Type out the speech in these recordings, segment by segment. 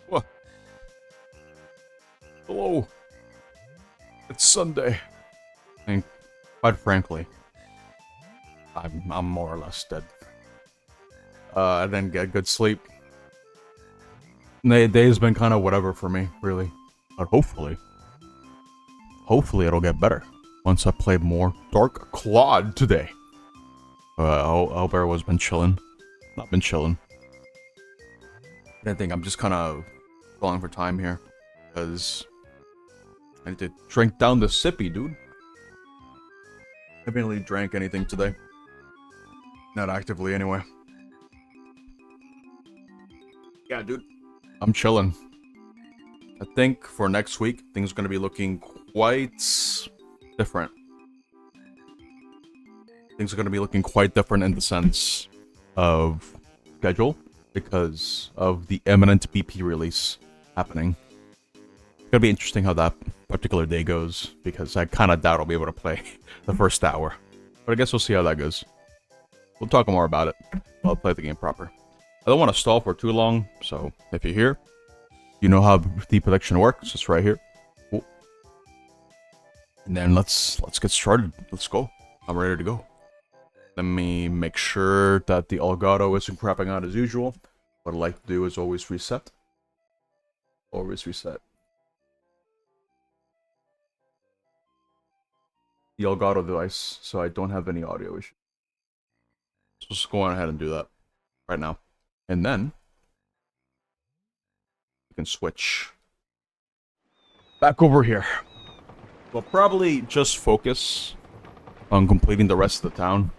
What? Hello. It's Sunday. And quite frankly, I'm more or less dead. I didn't get good sleep. The day's been kind of whatever for me, really. But hopefully it'll get better once I play more Dark Claude today. I hope everyone's been chilling. Not been chilling. I think I'm just kind of calling for time here, because I need to drink down the sippy, dude. I haven't really drank anything today. Not actively, anyway. Yeah, dude. I'm chilling. I think for next week, things are going to be looking quite different. Things are going to be looking quite different in the sense of schedule, because of the imminent BP release happening. It's gonna be interesting how that particular day goes, because I kind of doubt I'll be able to play the first hour. But I guess we'll see how that goes. We'll talk more about it while I play the game proper. I don't want to stall for too long, so if you're here, you know how the prediction works. It's right here. Cool. And then let's get started. Let's go. I'm ready to go. Let me make sure that the Elgato isn't crapping out as usual. What I like to do is always reset. Always reset. The Elgato device, so I don't have any audio issues. So just go on ahead and do that right now. And then you can switch back over here. We'll probably just focus on completing the rest of the town.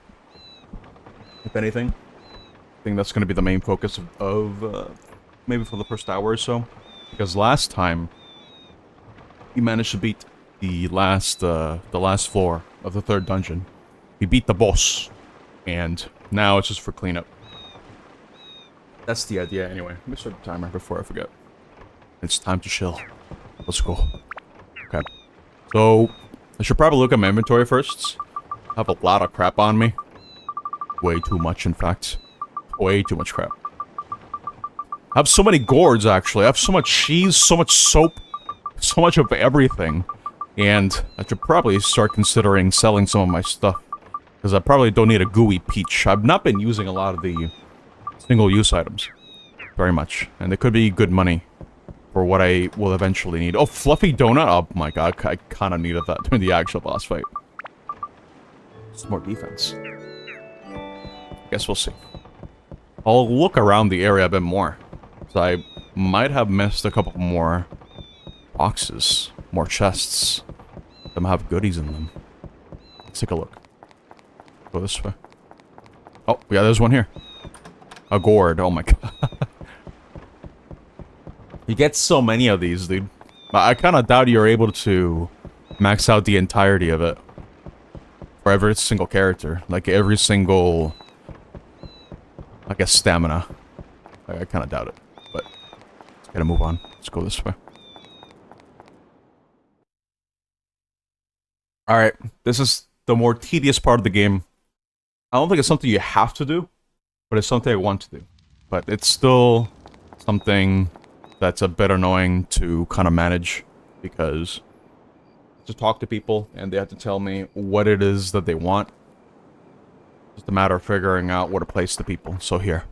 If anything, I think that's going to be the main focus of maybe for the first hour or so. Because last time, we managed to beat the last floor of the third dungeon. We beat the boss, and now it's just for cleanup. That's the idea anyway. Let me start the timer before I forget. It's time to chill. Let's go. Okay. So, I should probably look at my inventory first. I have a lot of crap on me. Way too much, in fact. Way too much crap. I have so many gourds, actually. I have so much cheese, so much soap, so much of everything. And I should probably start considering selling some of my stuff. Because I probably don't need a gooey peach. I've not been using a lot of the single-use items. Very much. And they could be good money for what I will eventually need. Oh, fluffy donut? Oh my god, I kind of needed that during the actual boss fight. It's more defense. Guess we'll see. I'll look around the area a bit more. So I might have missed a couple more boxes, more chests. Them have goodies in them. Let's take a look. Go this way. Oh, yeah, there's one here. A gourd. Oh my god. You get so many of these, dude. I kind of doubt you're able to max out the entirety of it. For every single character. Like every single, I guess, stamina. I kind of doubt it. But let's gotta move on. Let's go this way. Alright, this is the more tedious part of the game. I don't think it's something you have to do, but it's something I want to do. But it's still something that's a bit annoying to kind of manage, because to talk to people and they have to tell me what it is that they want. It's just a matter of figuring out where to place the people. So here.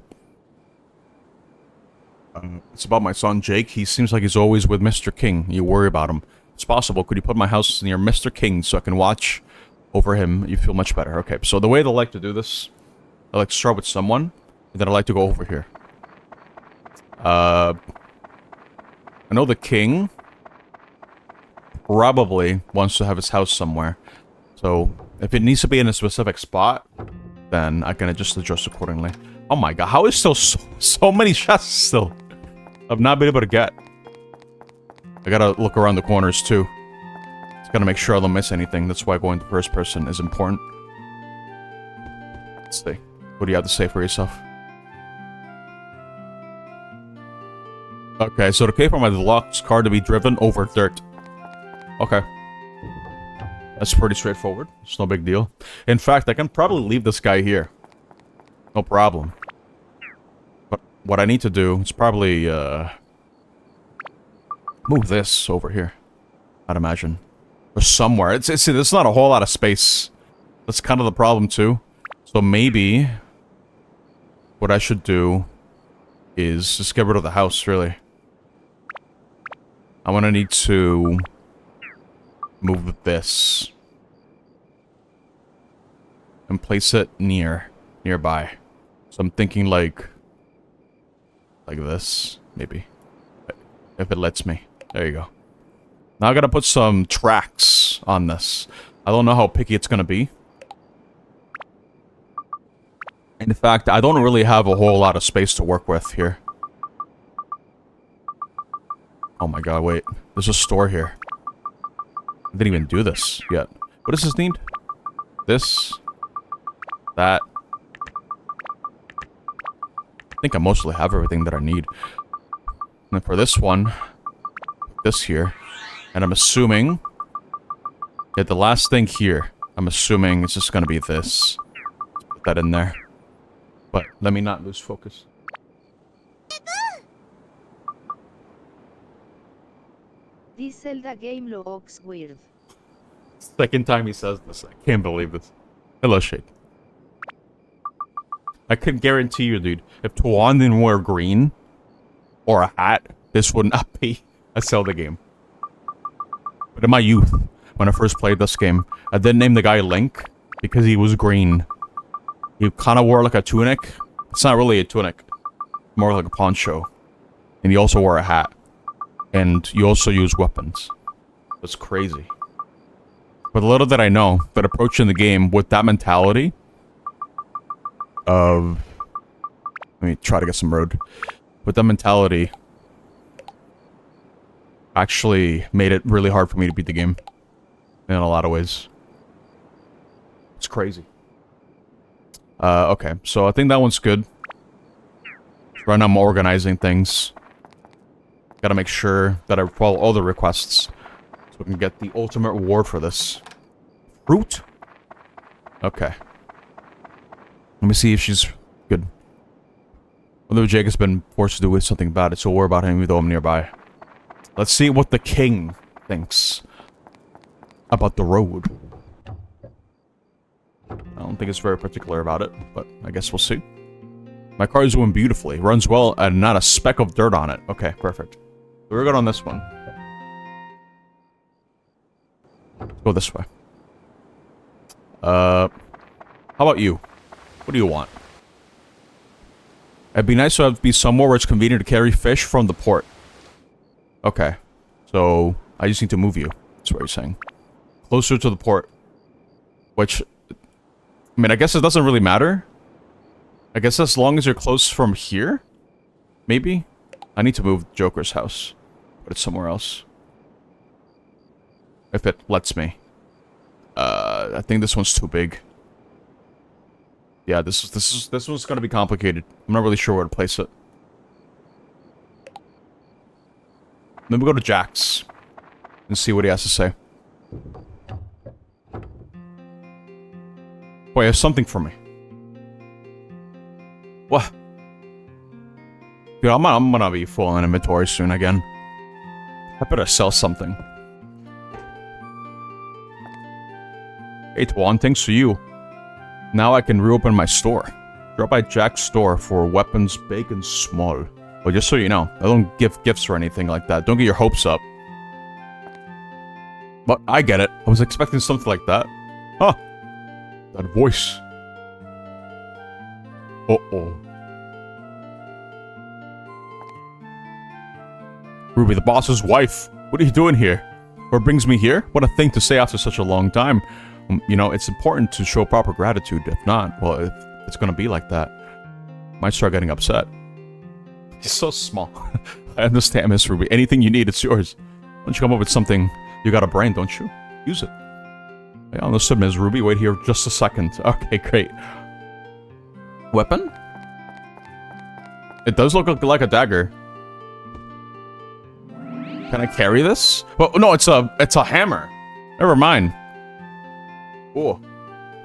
It's about my son Jake. He seems like he's always with Mr. King. You worry about him. It's possible. Could you put my house near Mr. King so I can watch over him? You feel much better. Okay, so the way they like to do this, I like to start with someone, and then I like to go over here. I know the king probably wants to have his house somewhere. So if it needs to be in a specific spot, then I can just adjust accordingly. Oh my god, how is still so many chests still? I've not been able to get. I gotta look around the corners too. Just gotta make sure I don't miss anything. That's why going to first person is important. Let's see. What do you have to say for yourself? Okay, so to pay for my deluxe car to be driven over dirt. Okay. That's pretty straightforward. It's no big deal. In fact, I can probably leave this guy here. No problem. But what I need to do is probably, move this over here. I'd imagine. Or somewhere. It's there's not a whole lot of space. That's kind of the problem, too. So maybe what I should do is just get rid of the house, really. I'm gonna need to move this and place it nearby. So I'm thinking like this, maybe, if it lets me. There you go. Now I gotta put some tracks on this. I don't know how picky it's gonna be. In fact, I don't really have a whole lot of space to work with here. Oh my god, wait. There's a store here. I didn't even do this yet. What does this need? This. That. I think I mostly have everything that I need. And for this one, this here. And I'm assuming that the last thing here, I'm assuming it's just gonna be this. Let's put that in there. But let me not lose focus. This Zelda game looks weird. Second time he says this. I can't believe this. Hello, Shade. I can guarantee you, dude, if Tuan didn't wear green or a hat, this would not be a Zelda game. But in my youth, when I first played this game, I did name the guy Link because he was green. He kind of wore like a tunic. It's not really a tunic. More like a poncho. And he also wore a hat. And you also use weapons. That's crazy. But little did I know that approaching the game with that mentality of... Let me try to get some road. With that mentality... actually made it really hard for me to beat the game. In a lot of ways. It's crazy. Okay. So I think that one's good. Right now I'm organizing things. Gotta make sure that I follow all the requests. So we can get the ultimate reward for this. Fruit? Okay. Let me see if she's good. Although Jake has been forced to do something about it, so we'll worry about him even though I'm nearby. Let's see what the king thinks about the road. I don't think it's very particular about it, but I guess we'll see. My car is doing beautifully. Runs well and not a speck of dirt on it. Okay, perfect. We're good on this one. Go this way. How about you? What do you want? It'd be nice to be somewhere where it's convenient to carry fish from the port. Okay. So, I just need to move you. That's what you're saying. Closer to the port. Which... I mean, I guess it doesn't really matter. I guess as long as you're close from here? Maybe? I need to move Joker's house. Put it somewhere else. If it lets me. I think this one's too big. Yeah, this one's gonna be complicated. I'm not really sure where to place it. Then we go to Jax. And see what he has to say. Boy, he has something for me. What? Dude, I'm gonna be full on inventory soon again. I better sell something. Hey, Tuan, thanks to you. Now I can reopen my store. Drop by Jack's store for weapons big and small. Well, just so you know, I don't give gifts or anything like that. Don't get your hopes up. But I get it. I was expecting something like that. Huh. That voice. Uh-oh. Ruby, the boss's wife. What are you doing here? What brings me here? What a thing to say after such a long time. You know, it's important to show proper gratitude. If not, well, if it's gonna be like that, might start getting upset. He's so small. I understand, Miss Ruby. Anything you need, it's yours. Why don't you come up with something? You got a brain, don't you? Use it. I understood, Ms. Ruby. Wait here just a second. Okay, great. Weapon? It does look like a dagger. Can I carry this? Well, no, it's a hammer. Never mind. Oh,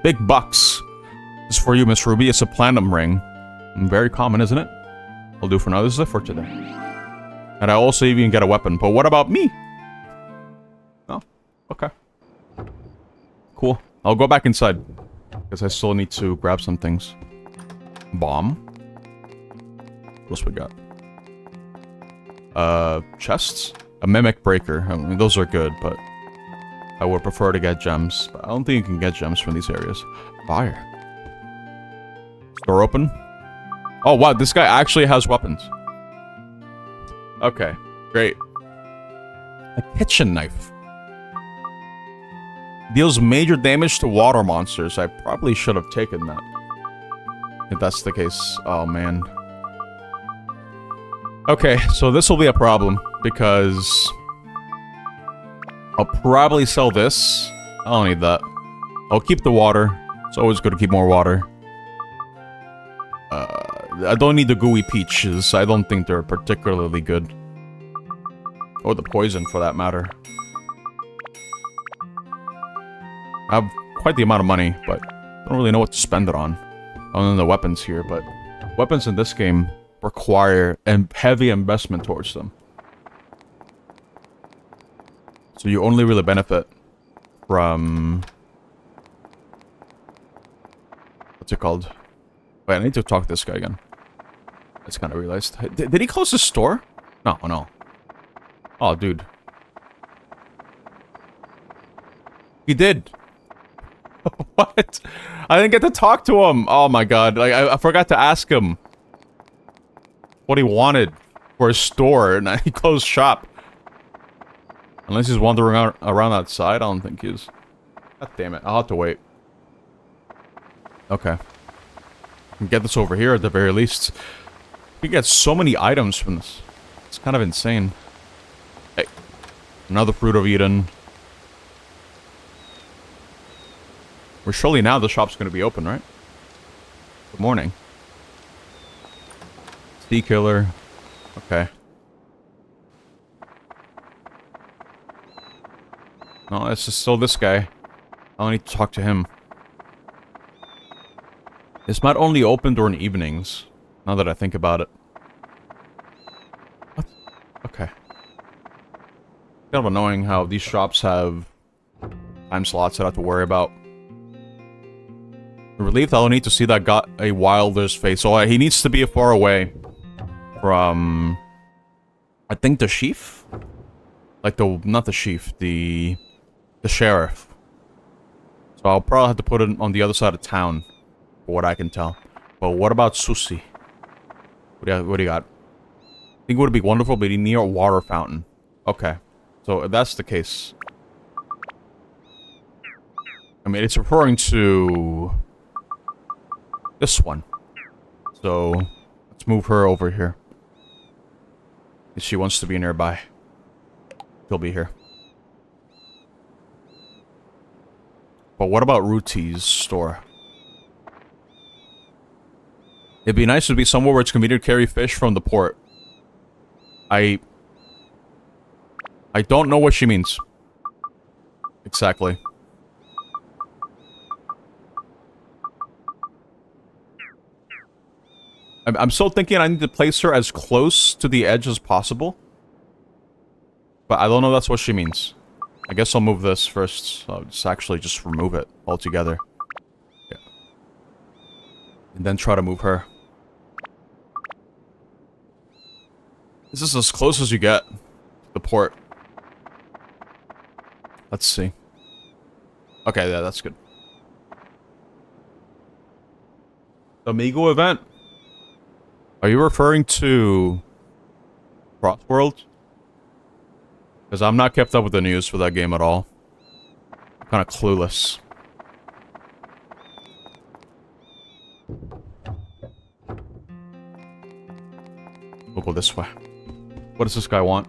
big bucks. This is for you, Miss Ruby. It's a platinum ring. Very common, isn't it? I'll do for now. This is it for today. And I also even get a weapon. But what about me? Oh, okay. Cool. I'll go back inside. Because I still need to grab some things. Bomb. What else we got? Chests? A mimic breaker. I mean, those are good, but I would prefer to get gems. But I don't think you can get gems from these areas. Fire. Door open. Oh, wow. This guy actually has weapons. Okay. Great. A kitchen knife. Deals major damage to water monsters. I probably should have taken that. If that's the case. Oh, man. Okay, so this will be a problem. Because I'll probably sell this. I don't need that. I'll keep the water. It's always good to keep more water. I don't need the gooey peaches. I don't think they're particularly good. Or the poison, for that matter. I have quite the amount of money, but I don't really know what to spend it on. Other than the weapons here, but weapons in this game require a heavy investment towards them. So you only really benefit from... What's it called? Wait, I need to talk to this guy again. I just kind of realized. Did he close his store? No, no. Oh, dude. He did. What? I didn't get to talk to him. Oh my god. Like, I forgot to ask him what he wanted for his store, and he closed shop. Unless he's wandering around outside, I don't think he is. God damn it. I'll have to wait. Okay. I can get this over here at the very least. We get so many items from this. It's kind of insane. Hey. Another Fruit of Eden. Well, surely now the shop's going to be open, right? Good morning. Sea Killer. Okay. No, it's just still this guy. I don't need to talk to him. This might only open during evenings, now that I think about it. What? Okay. Kind of annoying how these shops have time slots that I have to worry about. Relieved I don't need to see that got a Wilder's face. So he needs to be far away from... I think the chief? Like not the chief, the sheriff. So I'll probably have to put it on the other side of town, for what I can tell. But what about Susie? What do you got? I think it would be wonderful, but near a water fountain. Okay. So if that's the case... I mean, it's referring to... this one. So, let's move her over here. If she wants to be nearby, she'll be here. But what about Ruti's store? It'd be nice to be somewhere where it's convenient to carry fish from the port. I don't know what she means. Exactly. I'm still thinking I need to place her as close to the edge as possible. But I don't know that's what she means. I guess I'll move this first. I'll just remove it altogether. Yeah. And then try to move her. This is as close as you get to the port. Let's see. Okay, yeah, that's good. Amigo event. Are you referring to Crossworld? Because I'm not kept up with the news for that game at all. I'm kind of clueless. We'll go this way. What does this guy want?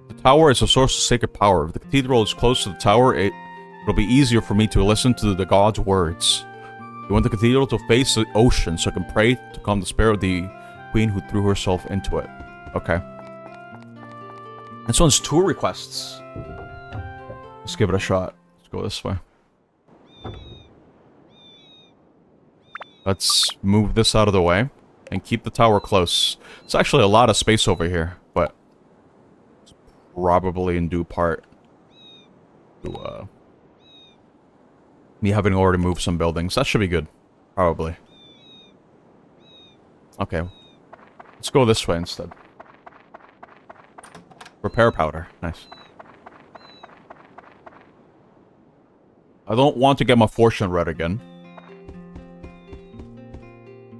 The tower is a source of sacred power. If the cathedral is close to the tower, it'll be easier for me to listen to the god's words. You want the cathedral to face the ocean so I can pray to calm the spirit of the queen who threw herself into it. Okay. This one's 2 requests. Let's give it a shot. Let's go this way. Let's move this out of the way and keep the tower close. It's actually a lot of space over here, but it's probably in due part to me having already moved some buildings. That should be good. Probably. Okay. Let's go this way instead. Repair powder. Nice. I don't want to get my fortune read again.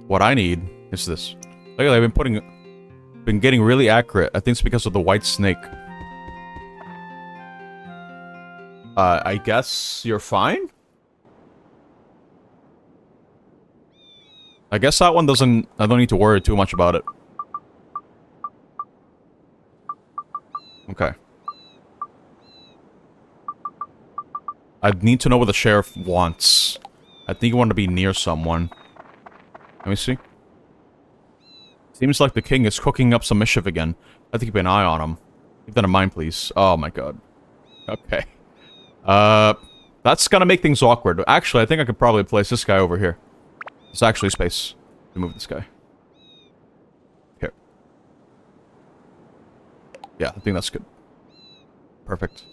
What I need is this. Look at that, I've been getting really accurate. I think it's because of the white snake. I guess you're fine? I guess that one doesn't... I don't need to worry too much about it. Okay. I need to know what the sheriff wants. I think you want to be near someone. Let me see. Seems like the king is cooking up some mischief again. I have to keep an eye on him. Keep that in mind, please. Oh my god. Okay. That's gonna make things awkward. Actually, I think I could probably place this guy over here. There's actually space to move this guy. Here. Yeah, I think that's good. Perfect.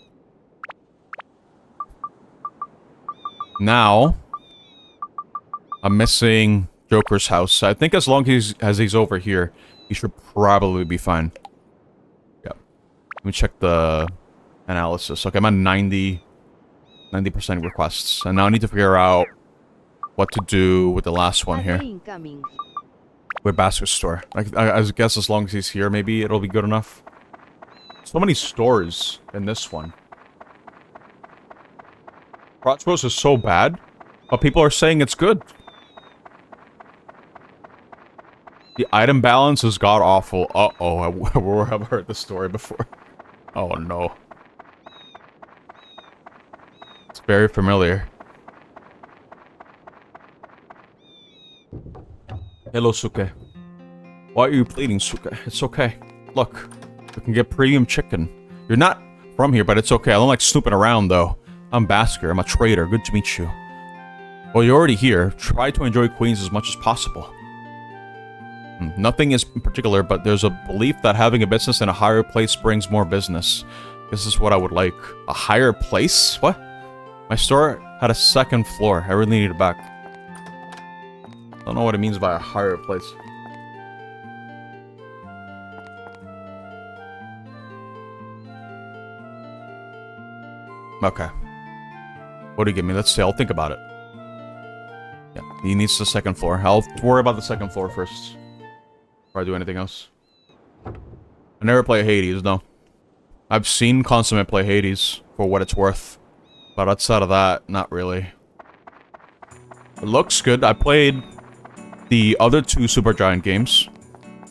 Now, I'm missing Joker's house. I think as long as he's over here, he should probably be fine. Yeah. Let me check the analysis. Okay, I'm at 90% requests. And now I need to figure out what to do with the last one here. With Basker's store. I guess as long as he's here, maybe it'll be good enough. So many stores in this one. Crossbows is so bad, but people are saying it's good. The item balance is god-awful. Uh-oh, I've heard the story before. Oh no. It's very familiar. Hello, Suke. Why are you pleading, Suke? It's okay. Look, we can get premium chicken. You're not from here, but it's okay. I don't like snooping around, though. I'm Basker. I'm a trader. Good to meet you. Well, you're already here. Try to enjoy Queens as much as possible. Nothing is in particular, but there's a belief that having a business in a higher place brings more business. This is what I would like. A higher place? What? My store had a 2nd floor. I really need it back. I don't know what it means by a higher place. Okay. What do you give me? Let's see. I'll think about it. Yeah, he needs the 2nd floor. I'll worry about the 2nd floor first. Before I do anything else. I never play Hades, no. I've seen Consummate play Hades, for what it's worth. But outside of that, not really. It looks good. I played the other 2 Supergiant games.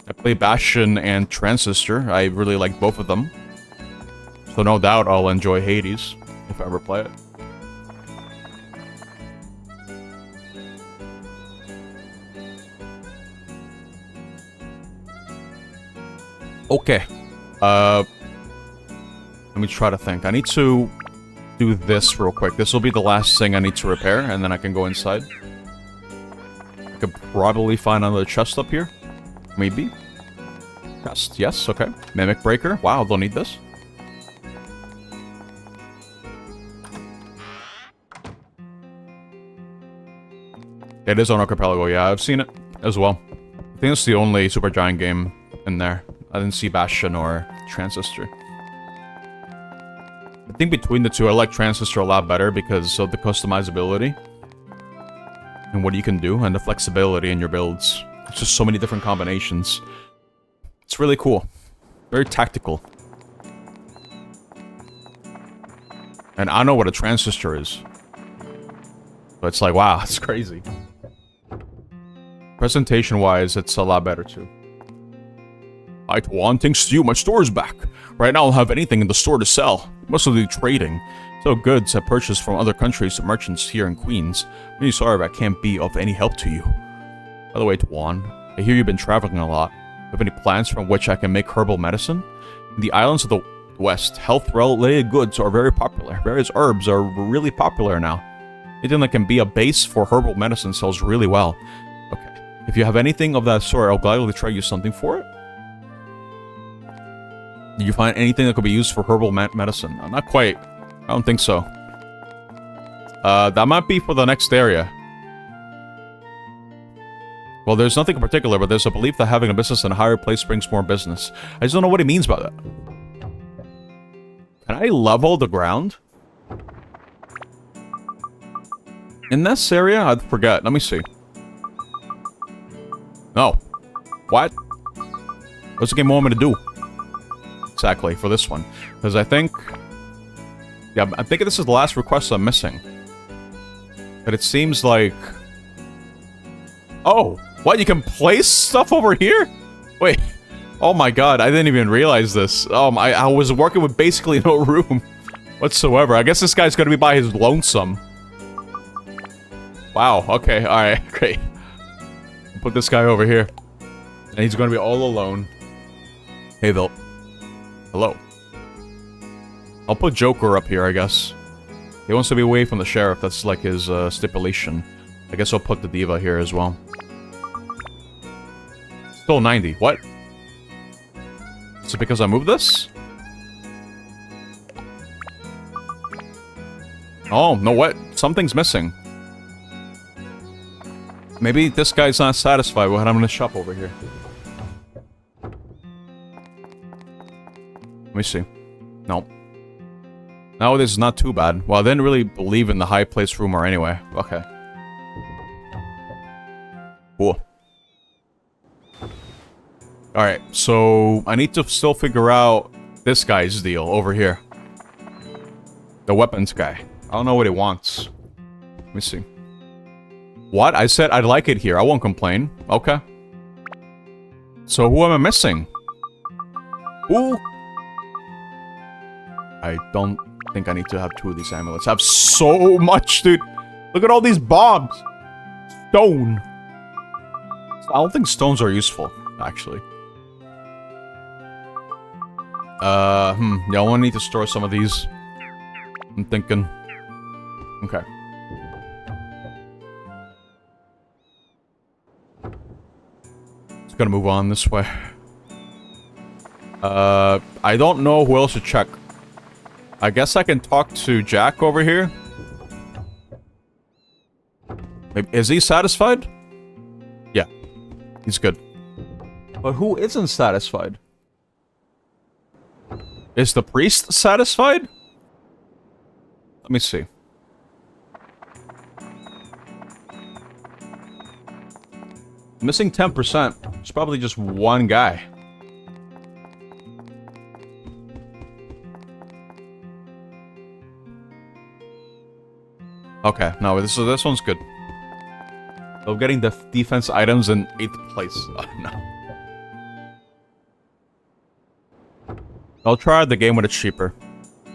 I played Bastion and Transistor. I really like both of them. So no doubt I'll enjoy Hades, if I ever play it. Okay. Let me try to think. I need to do this real quick. This will be the last thing I need to repair, and then I can go inside. I could probably find another chest up here. Maybe. Chest, yes, okay. Mimic Breaker. Wow, don't need this. It is on Archipelago, yeah, I've seen it as well. I think it's the only Supergiant game in there. I didn't see Bastion or Transistor. I think between the 2, I like Transistor a lot better because of the customizability. And what you can do, and the flexibility in your builds. It's just so many different combinations. It's really cool. Very tactical. And I know what a Transistor is. But it's like, wow, it's crazy. Presentation-wise, it's a lot better too. Hi, Tuan. Thanks to you, my store is back. Right now, I don't have anything in the store to sell. Mostly trading. So goods I purchased from other countries to merchants here in Queens. I'm really sorry if I can't be of any help to you. By the way, Tuan, I hear you've been traveling a lot. Have any plans from which I can make herbal medicine? In the islands of the West. Health-related goods are very popular. Various herbs are really popular now. Anything that can be a base for herbal medicine sells really well. Okay. If you have anything of that sort, I'll gladly trade you something for it. Did you find anything that could be used for herbal medicine? Not quite. I don't think so. That might be for the next area. Well, there's nothing in particular, but there's a belief that having a business in a higher place brings more business. I just don't know what he means by that. Can I level the ground? In this area? I'd forget. Let me see. No. What? What's the game want me to do? Exactly, for this one. Because I think... Yeah, I think this is the last request I'm missing. But it seems like... Oh! What? You can place stuff over here? Wait. Oh my god, I didn't even realize this. I was working with basically no room whatsoever. I guess this guy's gonna be by his lonesome. Wow, okay, alright, great. Put this guy over here. And he's gonna be all alone. Hey, Bill. Hello. I'll put Joker up here, I guess. He wants to be away from the sheriff. That's like his stipulation. I guess I'll put the diva here as well. Still 90. What? Is it because I moved this? Oh, no, what? Something's missing. Maybe this guy's not satisfied with what I'm gonna shop over here. Let me see. Nope. No, this is not too bad. Well, I didn't really believe in the high place rumor anyway. Okay. Cool. Alright, so I need to still figure out this guy's deal over here. The weapons guy. I don't know what he wants. Let me see. What? I said I'd like it here. I won't complain. Okay. So who am I missing? Who? I don't think I need to have 2 of these amulets. I have so much, dude. Look at all these bombs. Stone. I don't think stones are useful, actually. Yeah, I want to need to store some of these. I'm thinking. Okay. Just gotta move on this way. I don't know who else to check. I guess I can talk to Jack over here. Is he satisfied? Yeah. He's good. But who isn't satisfied? Is the priest satisfied? Let me see. Missing 10%. It's probably just one guy. Okay, no, this one's good. So getting the defense items in 8th place. Oh, no. I'll try the game when it's cheaper.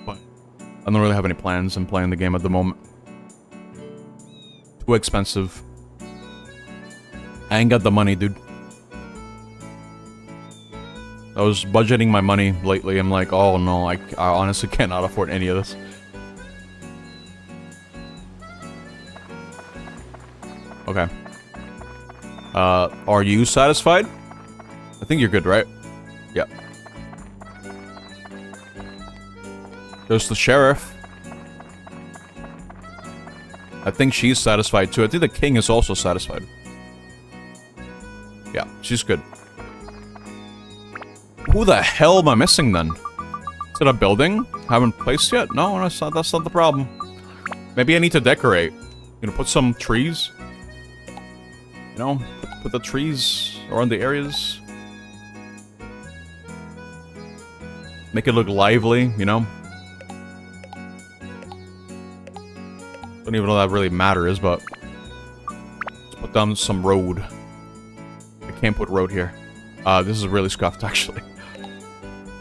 But I don't really have any plans in playing the game at the moment. Too expensive. I ain't got the money, dude. I was budgeting my money lately. I'm like, oh no, I honestly cannot afford any of this. Okay. Are you satisfied? I think you're good, right? Yeah. There's the sheriff. I think she's satisfied too. I think the king is also satisfied. Yeah, she's good. Who the hell am I missing then? Is it a building? Haven't placed yet? No, that's not the problem. Maybe I need to decorate. You know, put some trees. You know, put the trees around the areas. Make it look lively, you know? Don't even know that really matters, but... Let's put down some road. I can't put road here. This is really scuffed, actually.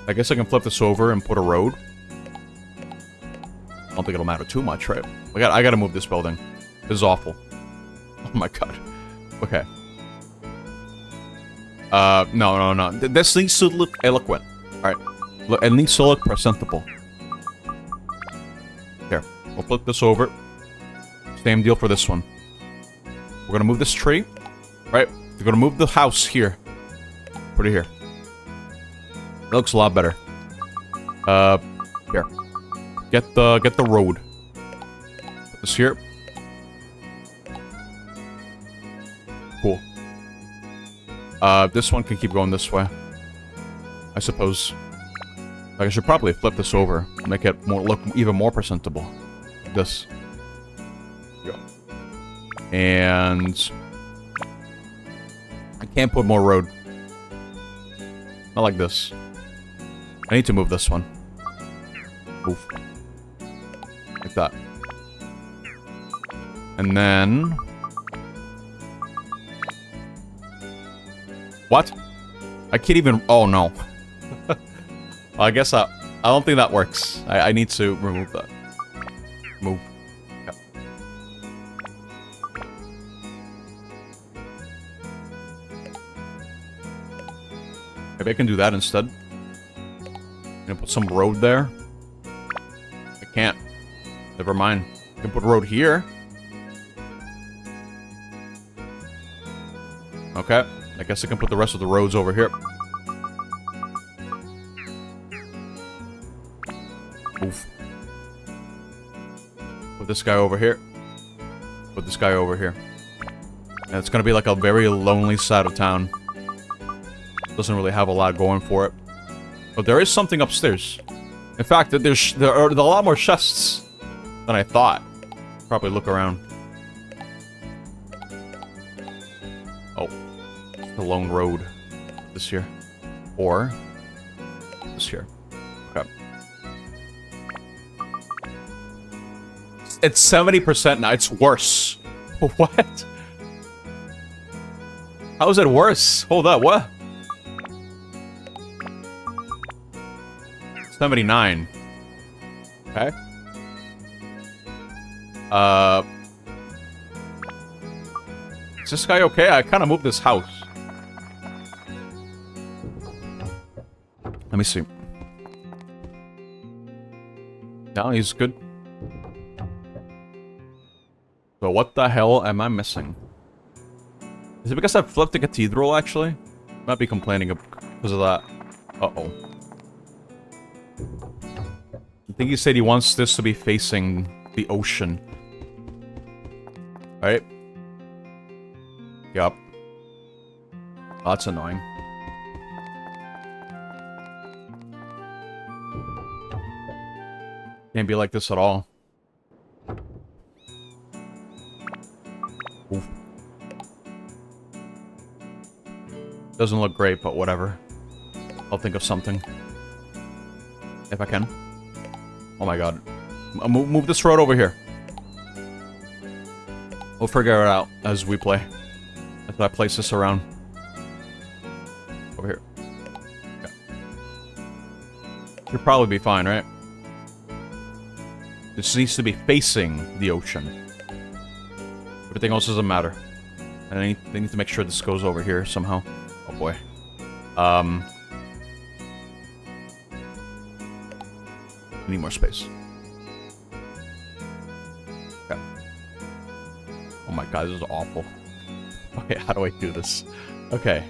I guess I can flip this over and put a road. I don't think it'll matter too much, right? I gotta move this building. This is awful. Oh my god. Okay. No. This needs to look eloquent. Alright. Look, it needs to look presentable. Here, we'll flip this over. Same deal for this one. We're gonna move this tree, right? We're gonna move the house here. Put it here. It looks a lot better. Here. Get the road. Put this here. Cool. This one can keep going this way. I suppose. Like, I should probably flip this over. Make it look even more presentable. Like this. Go. And... I can't put more road. Not like this. I need to move this one. Move. Like that. And then... What? I can't even... Oh, no. I guess I don't think that works. I need to remove that. Move. Yep. Maybe I can do that instead. Gonna put some road there. I can't. Never mind. I can put road here. Okay. I guess I can put the rest of the roads over here. Move. Put this guy over here. Put this guy over here. And it's gonna be like a very lonely side of town. Doesn't really have a lot going for it. But there is something upstairs. In fact, there are a lot more chests than I thought. Probably look around. Oh. The lone road. This here. Or this here. Okay. It's 70% now. It's worse. What? How is it worse? Hold up, what? 79. Okay. Is this guy okay? I kind of moved this house. Let me see. No, he's good. So what the hell am I missing? Is it because I flipped the cathedral, actually? Might be complaining because of that. Uh-oh. I think he said he wants this to be facing the ocean. Right? Yup. Oh, that's annoying. Can't be like this at all. Oof. Doesn't look great, but whatever. I'll think of something. If I can. Oh my god. Move this road over here. We'll figure it out as we play. As I place this around. Over here. Okay. Should probably be fine, right? This needs to be facing the ocean. Everything else doesn't matter. And they need to make sure this goes over here somehow. Oh boy. Need more space. Okay. Oh my god, this is awful. Okay, how do I do this? Okay.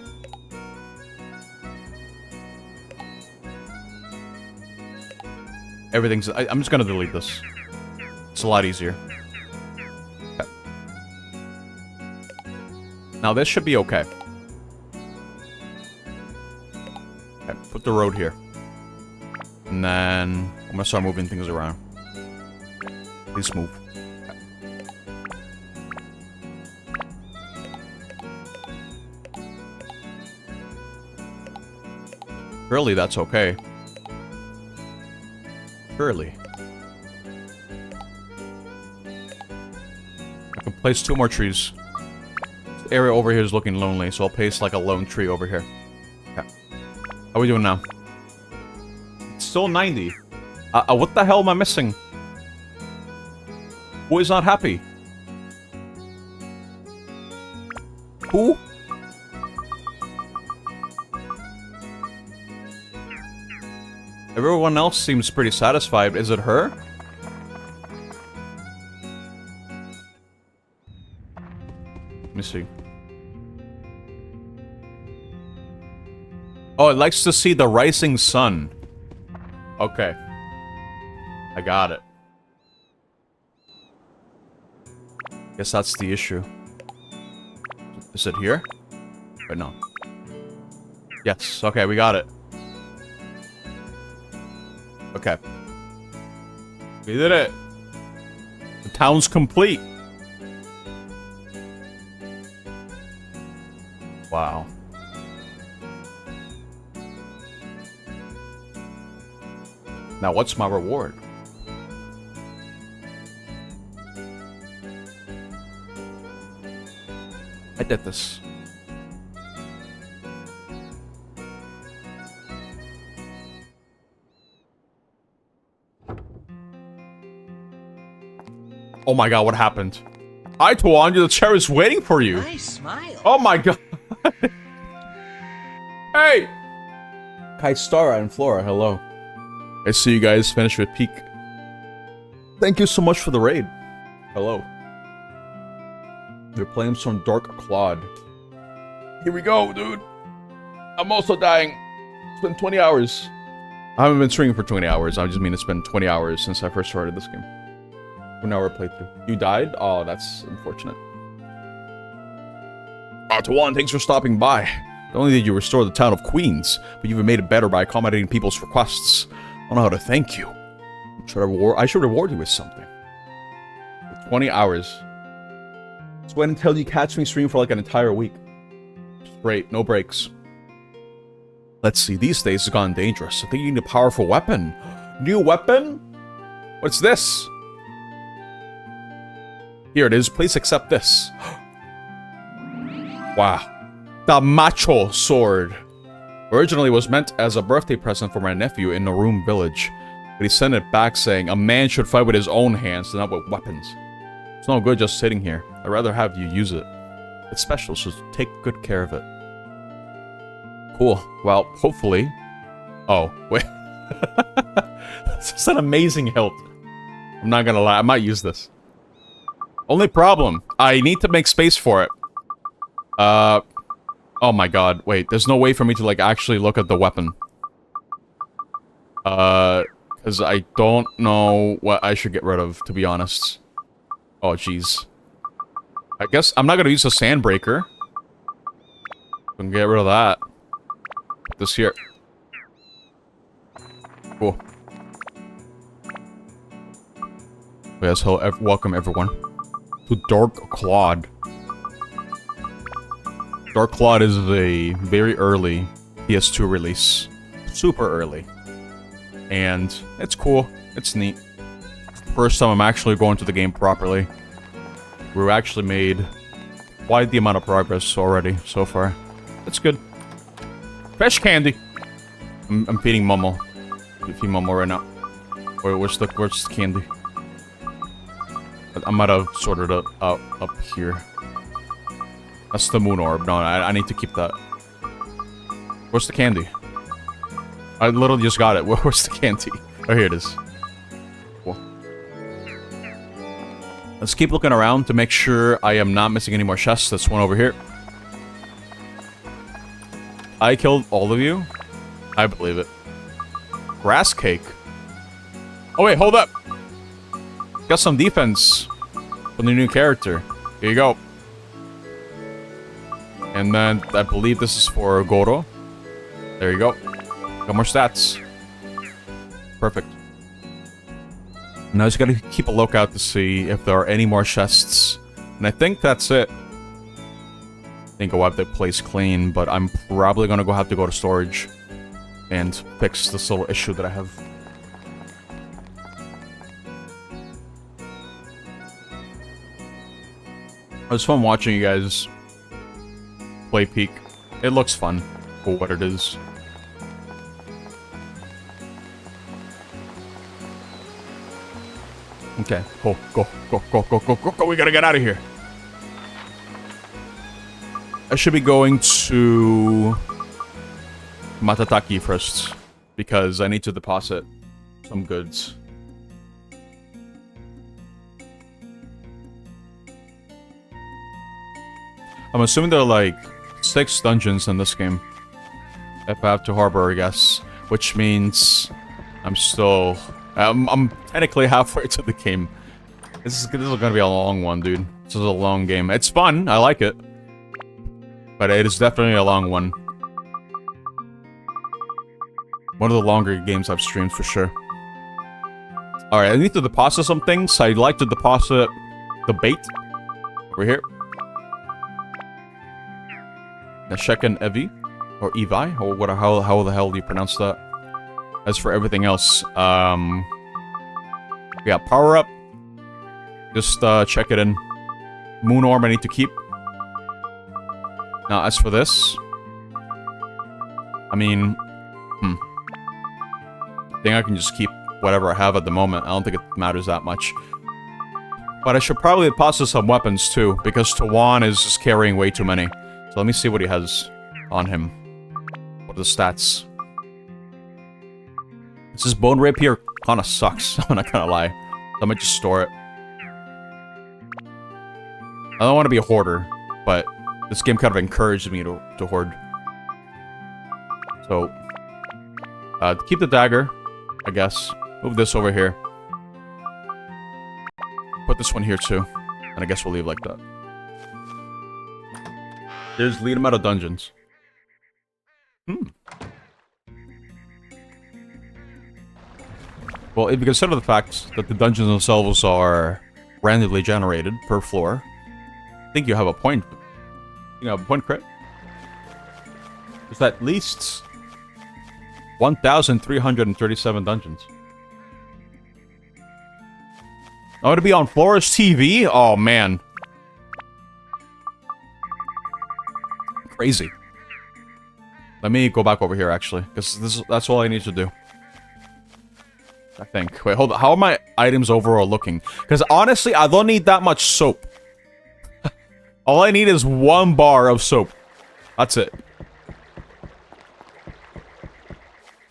Everything's... I'm just gonna delete this. It's a lot easier. Okay. Now this should be okay. Okay, put the road here. And then I'm gonna start moving things around. Please move. Okay. Surely that's okay. Surely. I can place 2 more trees. This area over here is looking lonely, so I'll place like a lone tree over here. Okay. How are we doing now? It's still 90. What the hell am I missing? Who is not happy? Who? Everyone else seems pretty satisfied. Is it her? Let me see. Oh, it likes to see the rising sun. Okay. I got it. Guess that's the issue. Is it here? Wait, no. Yes, okay, we got it. Okay. We did it. The town's complete. Wow. Now, what's my reward? I did this. Oh my god, what happened? Hi, Tuan, the chair is waiting for you. Nice smile. Oh my god. Hey! Kaistara and Flora, hello. I see you guys finished with Peak. Thank you so much for the raid. Hello. They're playing some Dark Claude. Here we go, dude. I'm also dying. It's been 20 hours. I haven't been streaming for 20 hours. I just mean it's been 20 hours since I first started this game. 1 hour playthrough. You died? Oh, that's unfortunate. Tawan, thanks for stopping by. Not only did you restore the town of Queens, but you've made it better by accommodating people's requests. I don't know how to thank you. I should reward you with something. 20 hours. Just wait until you catch me stream for like an entire week. Straight, no breaks. Let's see, these days it's gone dangerous. I think you need a powerful weapon. New weapon? What's this? Here it is, please accept this. Wow. The Macho Sword. Originally was meant as a birthday present for my nephew in Narum village, but he sent it back saying a man should fight with his own hands and not with weapons. It's no good just sitting here. I'd rather have you use it. It's special, so take good care of it. Cool. Well, hopefully... Oh, wait. This is an amazing hilt. I'm not gonna lie, I might use this. Only problem, I need to make space for it. Oh my god, wait, there's no way for me to, like, actually look at the weapon. Because I don't know what I should get rid of, to be honest. Oh, jeez. I guess I'm not gonna use a Sandbreaker. We can get rid of that. This here. Cool. Yes, hello, welcome everyone to Dark Claude. Dark Claude is a very early PS2 release. Super early. And it's cool. It's neat. It's the first time I'm actually going to the game properly. We've actually made quite the amount of progress already so far. That's good. Fresh candy. I'm feeding Momo. I feed Momo right now. Where's the candy? I might have sorted it out up here. That's the moon orb. No, I need to keep that. Where's the candy? I literally just got it. Where's the candy? Oh, here it is. Cool. Let's keep looking around to make sure I am not missing any more chests. That's one over here. I killed all of you? I believe it. Grass cake. Oh, wait, hold up. Got some defense from the new character. Here you go. And then I believe this is for Goro. There you go. Got more stats. Perfect. Now I just gotta keep a lookout to see if there are any more chests. And I think that's it. I think I'll wipe the place clean, but I'm probably gonna have to go to storage and fix this little issue that I have. It was fun watching you guys play Peak. It looks fun for what it is. Okay, go. We gotta get out of here. I should be going to Matataki first. because I need to deposit some goods. I'm assuming there are like 6 dungeons in this game. If I have to harbor, I guess. Which means I'm still... I'm technically halfway to the game. This is gonna be a long one, dude. This is a long game. It's fun. I like it. But it is definitely a long one. One of the longer games I've streamed for sure. Alright, I need to deposit some things. I'd like to deposit the bait. Over here. Nashek Evi. Or Evi. Or what, how the hell do you pronounce that? As for everything else, yeah, power up. Just check it in. Moon Orb I need to keep. Now, as for this, I mean, I think I can just keep whatever I have at the moment. I don't think it matters that much. But I should probably deposit some weapons too, because Tawan is just carrying way too many. So let me see what he has on him. What are the stats? This bone rapier kind of sucks. I'm not gonna lie. So I might just store it. I don't want to be a hoarder, but this game kind of encouraged me to hoard. So, keep the dagger, I guess. Move this over here. Put this one here too. And I guess we'll leave like that. Just lead him out of dungeons. Well, if you consider the fact that the dungeons themselves are randomly generated per floor, I think you have a point. You have a point, crit. There's at least 1,337 dungeons. I want to be on Flores TV? Oh, man. Crazy. Let me go back over here, actually, because that's all I need to do. I think. Wait, hold on. How are my items overall looking? Because honestly, I don't need that much soap. All I need is 1 bar of soap. That's it.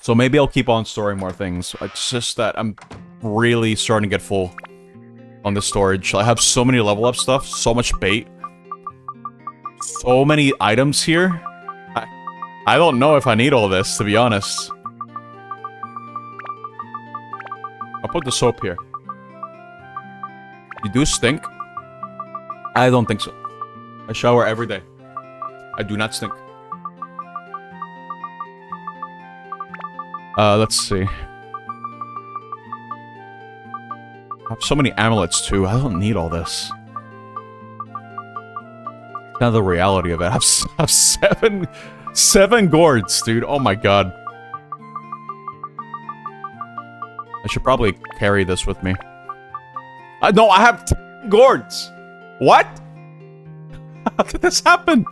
So maybe I'll keep on storing more things. It's just that I'm really starting to get full on the storage. I have so many level up stuff, so much bait. So many items here. I don't know if I need all this, to be honest. I'll put the soap here. You do stink? I don't think so. I shower every day. I do not stink. Let's see. I have so many amulets too. I don't need all this. Kind of the reality of it. I have seven gourds, dude. Oh my god. I should probably carry this with me. No, I have 10 gourds. What? How did this happen?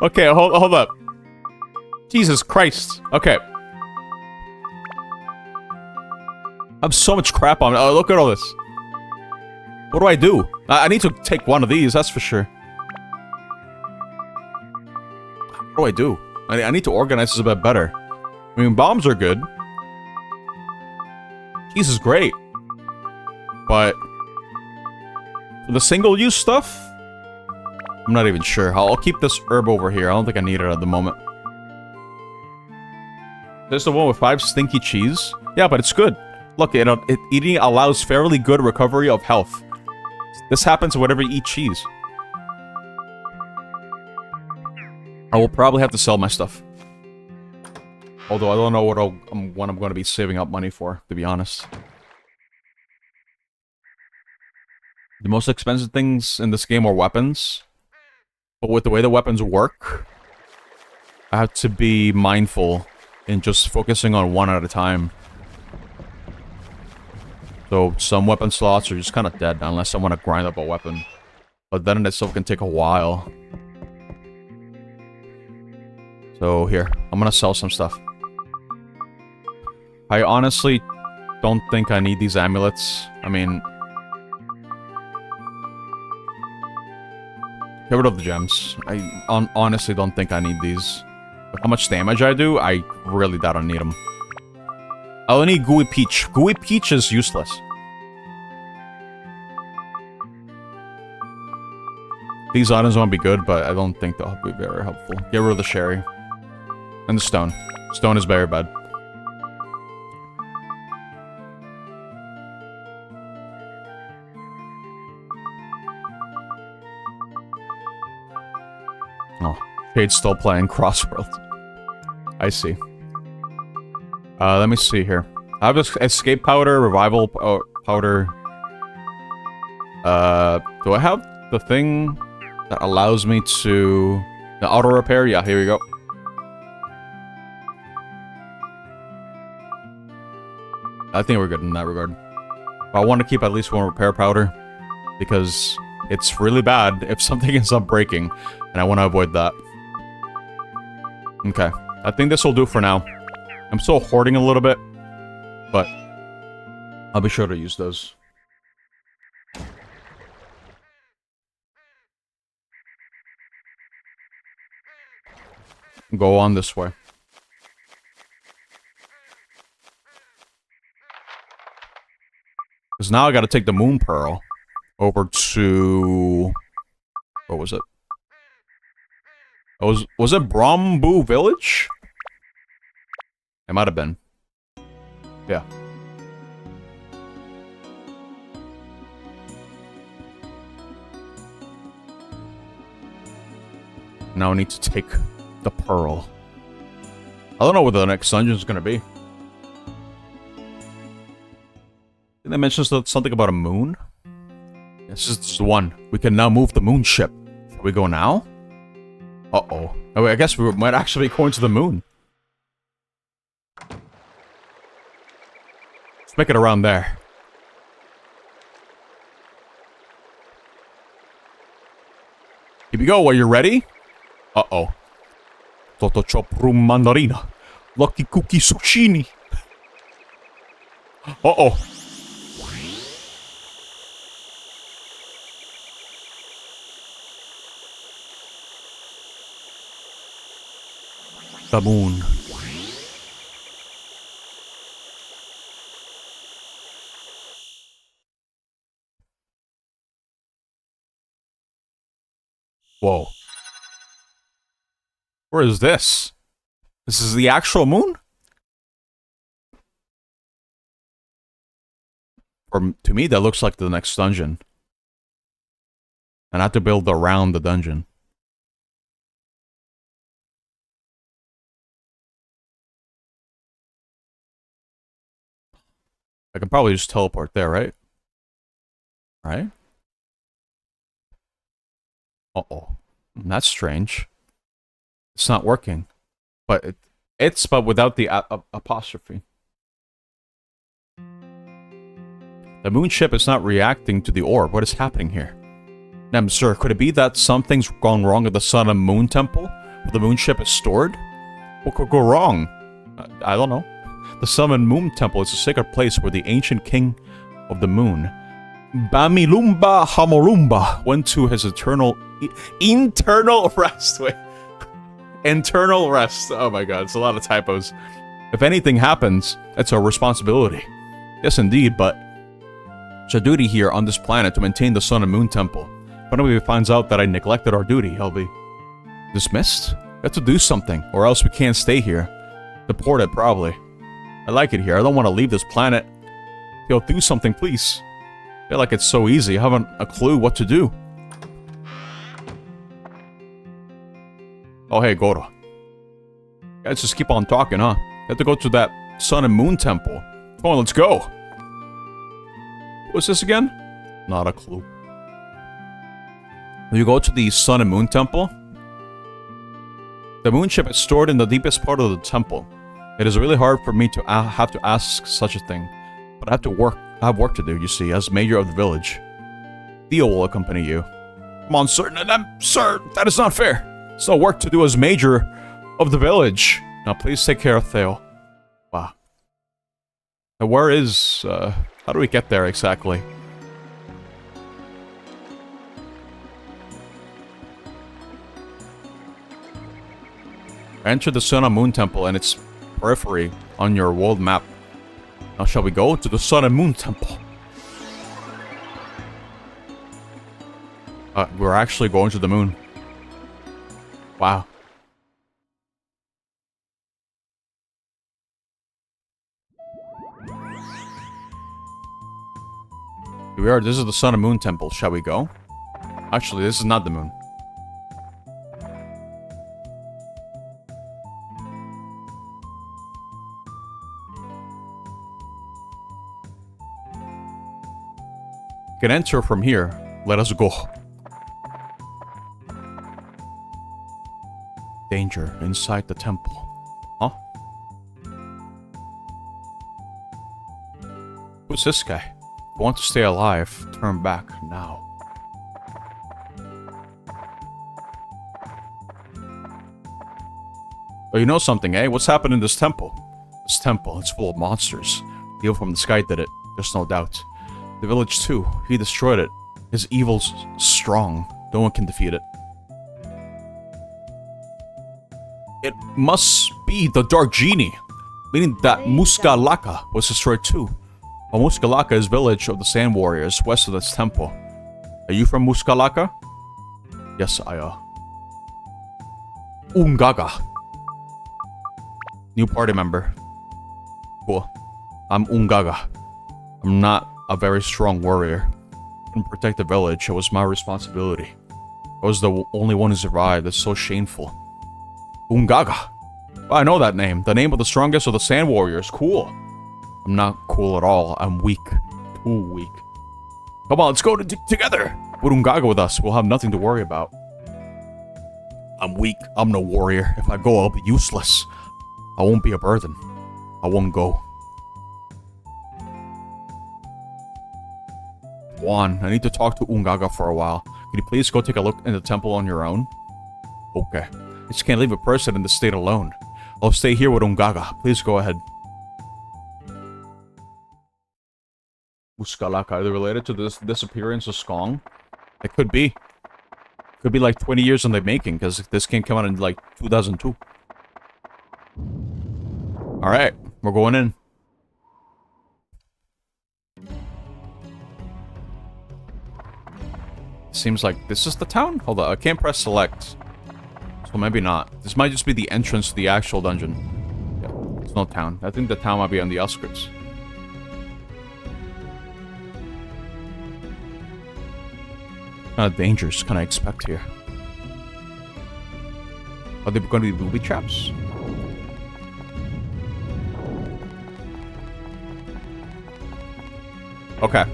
Okay, hold up. Jesus Christ. Okay. I have so much crap on me. Oh, look at all this. What do I do? I need to take one of these, that's for sure. What do? I need to organize this a bit better. I mean, bombs are good. Cheese is great. But for the single-use stuff, I'm not even sure. I'll keep this herb over here. I don't think I need it at the moment. There's the one with 5 stinky cheese. Yeah, but it's good. Look, eating allows fairly good recovery of health. This happens whenever you eat cheese. I will probably have to sell my stuff. Although I don't know what I'm going to be saving up money for, to be honest. The most expensive things in this game are weapons. But with the way the weapons work, I have to be mindful in just focusing on one at a time. So some weapon slots are just kind of dead unless I want to grind up a weapon. But then in itself can take a while. So here, I'm gonna sell some stuff. I honestly don't think I need these amulets. I mean, get rid of the gems. I honestly don't think I need these. With how much damage I do, I really don't need them. I'll need Gooey Peach. Gooey Peach is useless. These items won't be good, but I don't think they'll be very helpful. Get rid of the sherry. And the stone. Stone is very bad. Oh, Shade's still playing Crossworld. I see. Let me see here. I have this escape powder, revival powder. Do I have the thing that allows me to... the auto repair? Yeah, here we go. I think we're good in that regard. But I want to keep at least one repair powder, because it's really bad if something ends up breaking, and I want to avoid that. Okay, I think this will do for now. I'm still hoarding a little bit, but I'll be sure to use those. Go on this way. Because now I gotta take the Moon Pearl over to... what was it? Was it Brombu Village? It might have been. Yeah. Now I need to take the pearl. I don't know what the next dungeon is gonna be. Did they mention something about a moon? This is the one. We can now move the moon ship. Shall we go now? Uh-oh. Oh, wait, I guess we might actually be going to the moon. Let's make it around there. Here we go. Are you ready? Uh-oh. Toto chop rum mandarina. Lucky cookie sushini. Uh-oh. The moon. Whoa. Where is this? This is the actual moon? Or to me, that looks like the next dungeon. And I have to build around the dungeon. I can probably just teleport there, right? Right? Uh-oh. That's strange. It's not working. But but without the apostrophe. The moon ship is not reacting to the orb. What is happening here? Nem, sir, could it be that something's gone wrong at the Sun and Moon Temple? Where the moon ship is stored? What could go wrong? I don't know. The Sun and Moon Temple is a sacred place where the ancient king of the moon, Bamilumba Hamorumba, went to his internal rest. Wait. Internal rest. Oh my god, it's a lot of typos. If anything happens, it's our responsibility. Yes, indeed, but it's a duty here on this planet to maintain the Sun and Moon Temple. If anybody finds out that I neglected our duty, I'll be dismissed? We have to do something, or else we can't stay here. Deported, probably. I like it here. I don't want to leave this planet. Yo, do something, please. I feel like it's so easy. I haven't a clue what to do. Oh, hey, Goro. Guys, just keep on talking, huh? You have to go to that Sun and Moon Temple. Come on, let's go. What's this again? Not a clue. When you go to the Sun and Moon Temple, the moon ship is stored in the deepest part of the temple. It is really hard for me to have to ask such a thing, but I have work to do, you see, as mayor of the village. Theo will accompany you. Come on, sir. Sir, that is not fair. It's no work to do as mayor of the village. Now, please take care of Theo. Wow. Now, where is, how do we get there exactly? Enter the Sun and Moon Temple and its periphery on your world map. Now shall we go to the Sun and Moon Temple? We're actually going to the moon. Wow. Here we are. This is the Sun and Moon Temple. Shall we go? Actually, this is not the moon. You can enter from here. Let us go. Danger inside the temple. Huh? Who's this guy? If you want to stay alive, turn back now. Oh, you know something, eh? What's happened in this temple? This temple, it's full of monsters. The evil from the sky did it, there's no doubt. The village too, he destroyed it. His evil's strong, no one can defeat it. It must be the Dark Genie, meaning that Muskalaka was destroyed too. Well, Muskalaka is village of the Sand Warriors, west of this temple. Are you from Muskalaka? Yes, I are. Ungaga. New party member. Cool. I'm Ungaga. I'm not a very strong warrior. To protect the village, it was my responsibility. I was the only one who survived. It's so shameful. Ungaga. Oh, I know that name. The name of the strongest of the Sand Warriors. Cool. I'm not cool at all. I'm weak. Too weak. Come on, let's go together. Put Ungaga with us. We'll have nothing to worry about. I'm weak. I'm no warrior. If I go, I'll be useless. I won't be a burden. I won't go. Juan, I need to talk to Ungaga for a while. Could you please go take a look in the temple on your own? Okay. I just can't leave a person in this state alone. I'll stay here with Ungaga. Please go ahead. Muskalaka, are they related to this disappearance of Skong? It could be. Could be like 20 years in the making, because this game came out in like 2002. Alright, we're going in. Seems like this is the town? Hold on, I can't press select. So maybe not. This might just be the entrance to the actual dungeon. Yeah, it's no town. I think the town might be on the outskirts. What kind of dangers can I expect here? Are they going to be booby traps? Okay.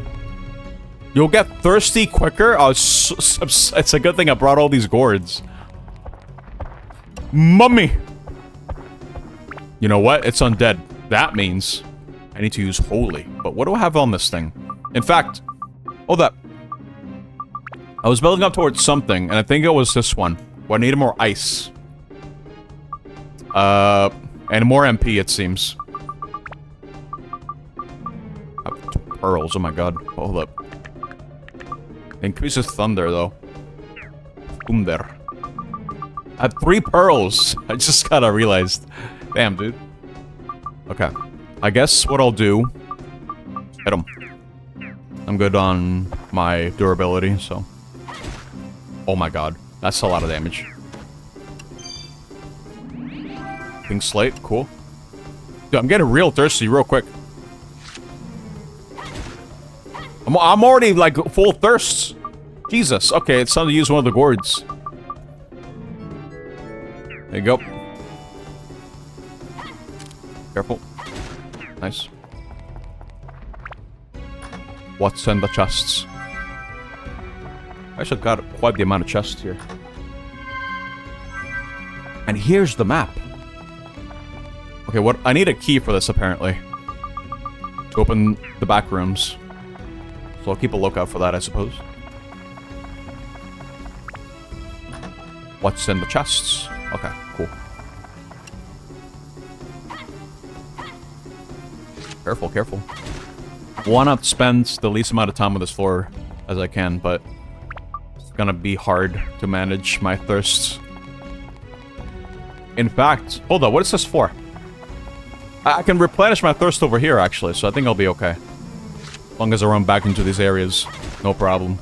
You'll get thirsty quicker? Oh, it's a good thing I brought all these gourds. Mummy! You know what? It's undead. That means I need to use holy. But what do I have on this thing? In fact, hold up. I was building up towards something, and I think it was this one. Where I needed more ice. And more MP, it seems. Pearls, oh my god. Hold up. Increases thunder, though. Thunder. I have 3 pearls. I just kinda realized. Damn, dude. Okay. I guess what I'll do... Hit him. I'm good on my durability, so... Oh my god. That's a lot of damage. Pink slate, cool. Dude, I'm getting real thirsty real quick. I'm already, like, full thirst. Jesus. Okay, it's time to use one of the gourds. There you go. Careful. Nice. What's in the chests? I should got quite the amount of chests here. And here's the map. Okay, what? I need a key for this, apparently. To open the back rooms. So I'll keep a lookout for that, I suppose. What's in the chests? Okay, cool. Careful, careful. I want to spend the least amount of time on this floor as I can, but it's gonna be hard to manage my thirsts. In fact, hold on, what is this for? I can replenish my thirst over here, actually, so I think I'll be okay. As long as I run back into these areas. No problem.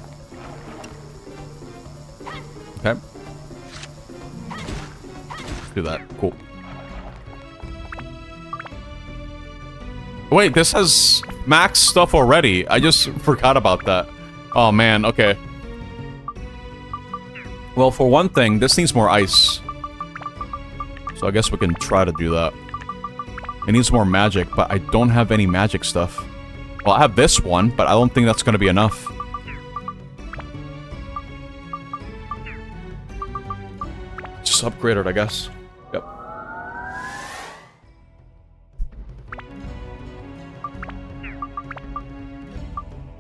Okay. Let's do that. Cool. Wait, this has max stuff already. I just forgot about that. Oh, man. Okay. Well, for one thing, this needs more ice. So I guess we can try to do that. It needs more magic, but I don't have any magic stuff. Well, I have this one, but I don't think that's going to be enough. Just upgrade it, I guess. Yep.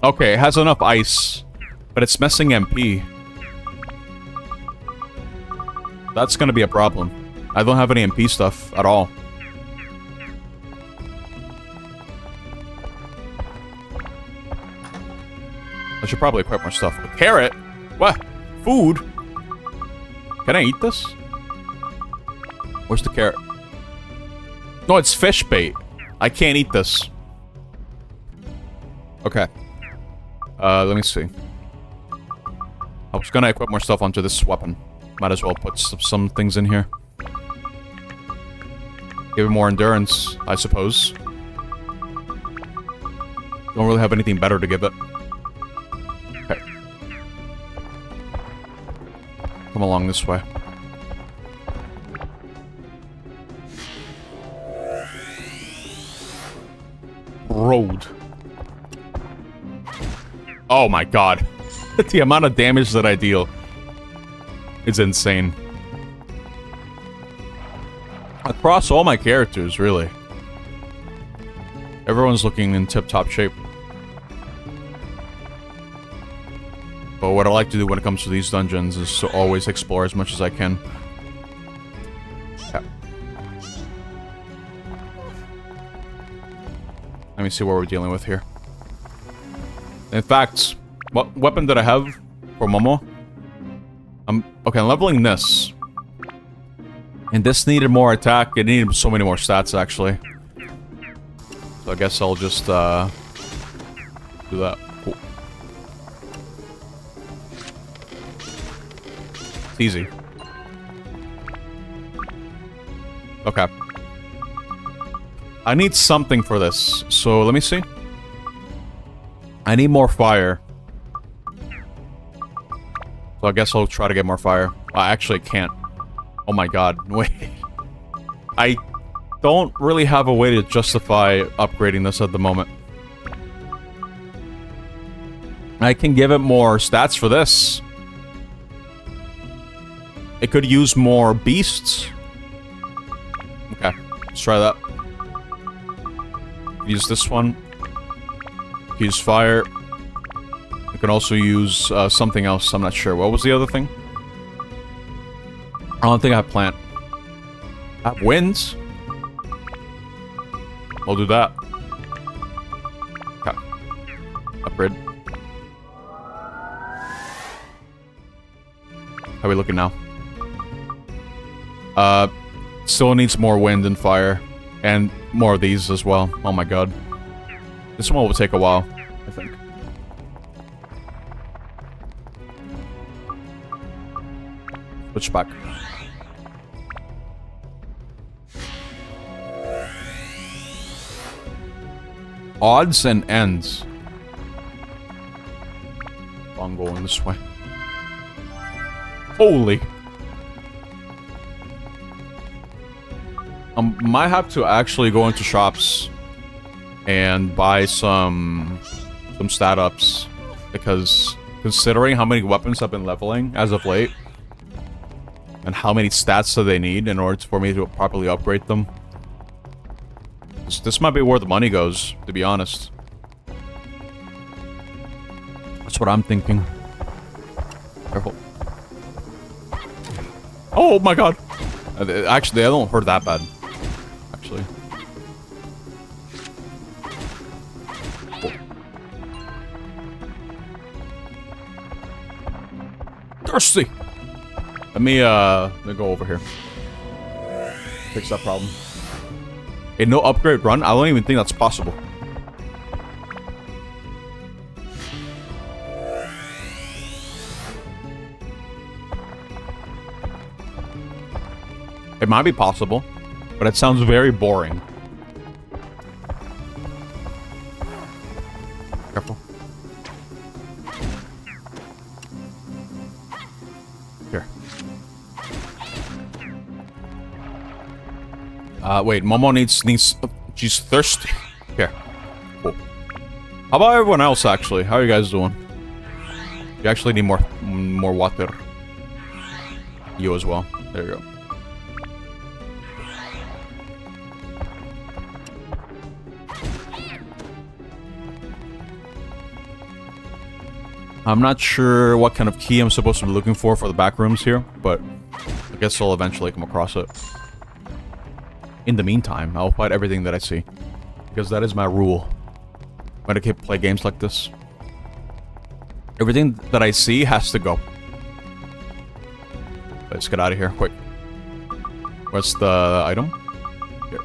Okay, it has enough ice, but it's missing MP. That's gonna be a problem. I don't have any MP stuff at all. I should probably equip more stuff. A carrot? What? Food? Can I eat this? Where's the carrot? No, it's fish bait. I can't eat this. Okay. Let me see. I was gonna equip more stuff onto this weapon. Might as well put some things in here. Give it more endurance, I suppose. Don't really have anything better to give it. Okay. Come along this way. Road. Oh my god. The amount of damage that I deal is insane. Across all my characters, really. Everyone's looking in tip-top shape. But what I like to do when it comes to these dungeons is to always explore as much as I can. Yeah. Let me see what we're dealing with here. In fact, what weapon did I have for Momo? Okay, I'm leveling this. And this needed more attack. It needed so many more stats, actually. So I guess I'll just, do that. Cool. It's easy. Okay. I need something for this. So, let me see. I need more fire. So I guess I'll try to get more fire. I actually can't. Oh my god, wait. I don't really have a way to justify upgrading this at the moment. I can give it more stats for this. It could use more beasts. Okay, let's try that. Use this one. Use fire. You can also use something else. I'm not sure. What was the other thing? I don't think I have plant. I have winds. I'll do that. Okay. Upgrade. How are we looking now? Still needs more wind and fire. And more of these as well. Oh my god. This one will take a while, I think. Switch back. Odds and ends. I'm going this way. Holy. Might have to actually go into shops and buy some stat ups, because considering how many weapons I've been leveling as of late and how many stats do they need in order for me to properly upgrade them, this might be where the money goes, to be honest. That's what I'm thinking. Careful. Oh my god! Actually, I don't hurt that bad. Actually. Cool. Thirsty! Let me go over here. Fix that problem. A no upgrade run? I don't even think that's possible. It might be possible, but it sounds very boring. Careful. Here. Wait, Momo needs, she's thirsty. Here. Cool. How about everyone else, actually? How are you guys doing? You actually need more water. You as well. There you go. I'm not sure what kind of key I'm supposed to be looking for the back rooms here, but I guess I'll eventually come across it. In the meantime, I'll fight everything that I see, because that is my rule when I play games like this. Everything that I see has to go. Let's get out of here, quick. Where's the item? Here.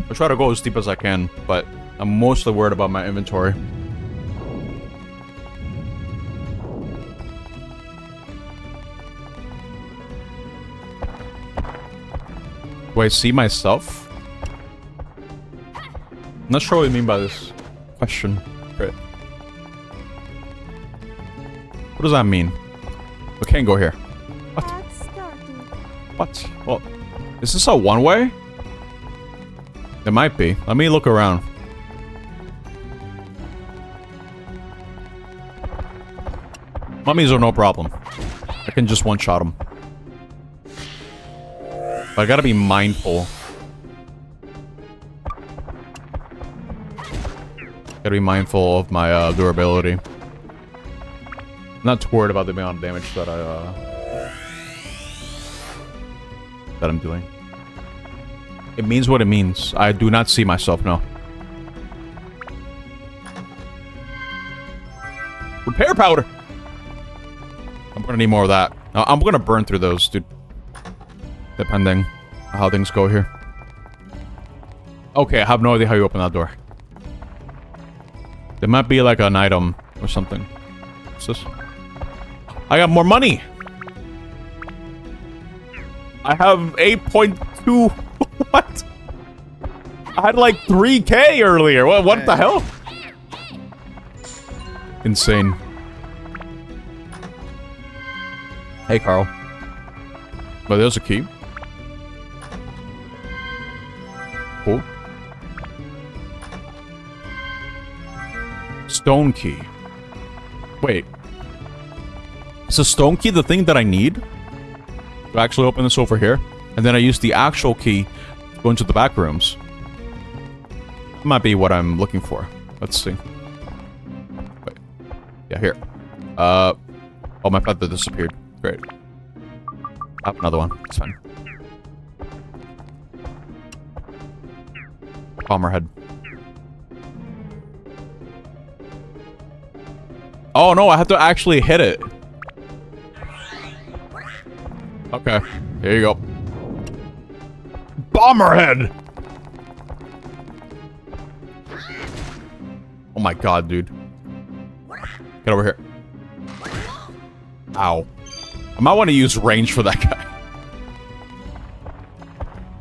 I'll try to go as deep as I can, but I'm mostly worried about my inventory. Do I see myself? I'm not sure what you mean by this question. Right. What does that mean? We can't go here. What? What? Well, is this a one-way? It might be. Let me look around. Mummies are no problem. I can just one-shot them. But I gotta be mindful. Gotta be mindful of my durability. I'm not too worried about the amount of damage that I'm doing. It means what it means. I do not see myself, no. Repair powder! I'm gonna need more of that. I'm gonna burn through those, dude. Depending on how things go here. Okay, I have no idea how you open that door. There might be like an item or something. What's this? I got more money! I have 8.2... What? I had like 3K earlier. What the hell? Insane. Hey, Carl. But there's a key. Cool. Stone key. Wait. Is the stone key the thing that I need to actually open this over here? And then I use the actual key to go into the back rooms. That might be what I'm looking for. Let's see. Wait. Yeah, here. Oh, my feather disappeared. Great. I have another one. It's fine. Bomber head. Oh no, I have to actually hit it. Okay, here you go. Bomber head! Oh my god, dude. Get over here. Ow. I might want to use range for that guy.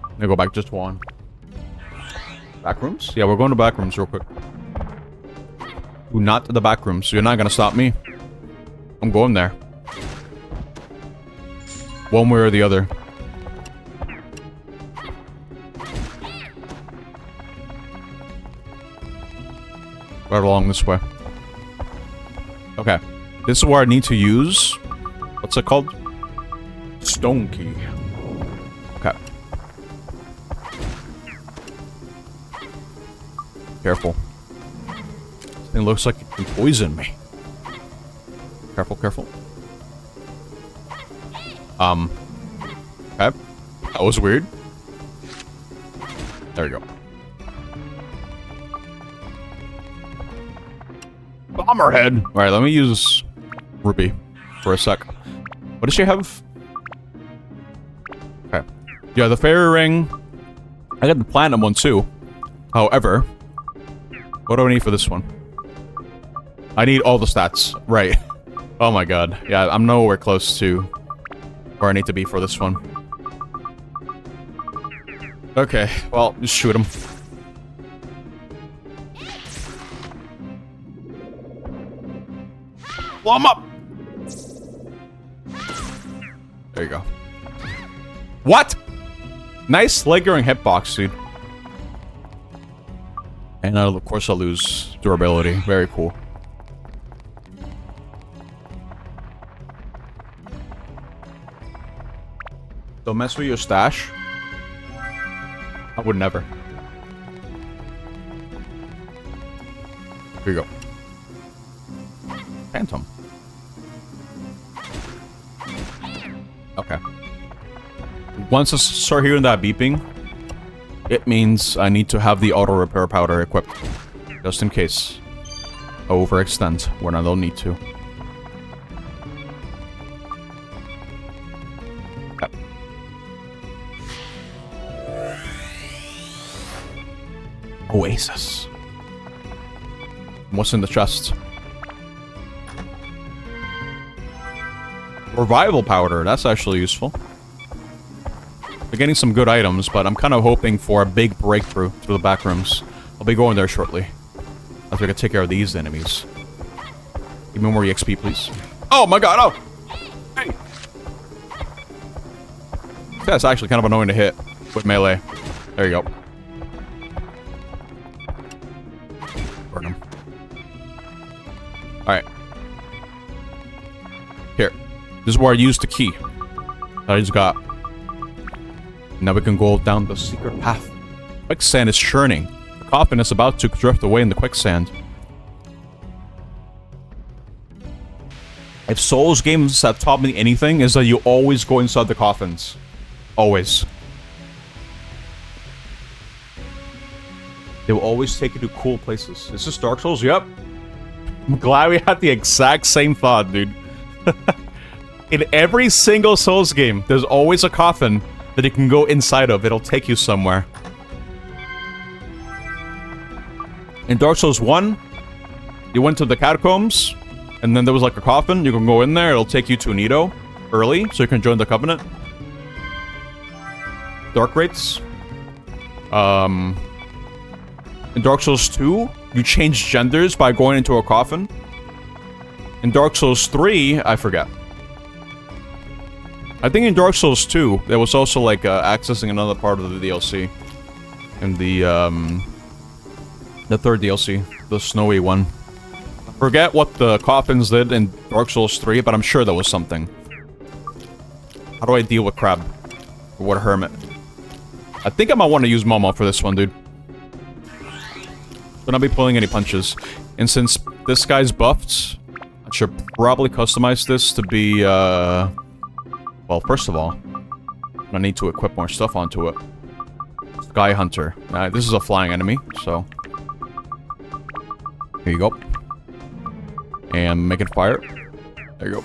I'm gonna go back just one. Back rooms? Yeah, we're going to back rooms real quick. Do not the back rooms, so you're not gonna stop me. I'm going there. One way or the other. Right along this way. Okay. This is where I need to use... What's it called? Stone key. Okay. Careful. This thing looks like it can poison me. Careful, careful. Okay. That was weird. There we go. Bomber head! Alright, let me use Ruby for a sec. What does she have? Yeah, the fairy ring. I got the platinum one too. However, what do I need for this one? I need all the stats. Right. Oh my god. Yeah, I'm nowhere close to where I need to be for this one. Okay, well, just shoot him. Blow him up! There you go. What? Nice lingering hitbox, dude. And of course I'll lose durability. Very cool. Don't mess with your stash. I would never. Here you go. Phantom. Okay. Once I start hearing that beeping, it means I need to have the auto repair powder equipped. Just in case I overextend when I don't need to. Okay. Oasis. What's in the chest? Revival powder, that's actually useful. We're getting some good items, but I'm kind of hoping for a big breakthrough through the back rooms. I'll be going there shortly. After I can take care of these enemies. Give me more EXP, please. Oh my god, oh! Hey! That's actually kind of annoying to hit with melee. There you go. Burn him. Alright. Here. This is where I used the key that I just got. Now we can go down the secret path. Quicksand is churning. The coffin is about to drift away in the quicksand. If Souls games have taught me anything, is that you always go inside the coffins. Always. They will always take you to cool places. Is this Dark Souls? Yep. I'm glad we had the exact same thought, dude. In every single Souls game, there's always a coffin that you can go inside of. It'll take you somewhere. In Dark Souls 1, you went to the catacombs, and then there was like a coffin. You can go in there, it'll take you to Nito early, so you can join the Covenant. Dark Rates. In Dark Souls 2, you change genders by going into a coffin. In Dark Souls 3, I forget. I think in Dark Souls 2, there was also like accessing another part of the DLC. In the third DLC, the snowy one. I forget what the coffins did in Dark Souls 3, but I'm sure there was something. How do I deal with Crab? Or what Hermit? I think I might want to use Momo for this one, dude. Should not be pulling any punches. And since this guy's buffed, I should probably customize this to be, well, first of all, I need to equip more stuff onto it. Sky Hunter. This is a flying enemy, so... Here you go. And make it fire. There you go.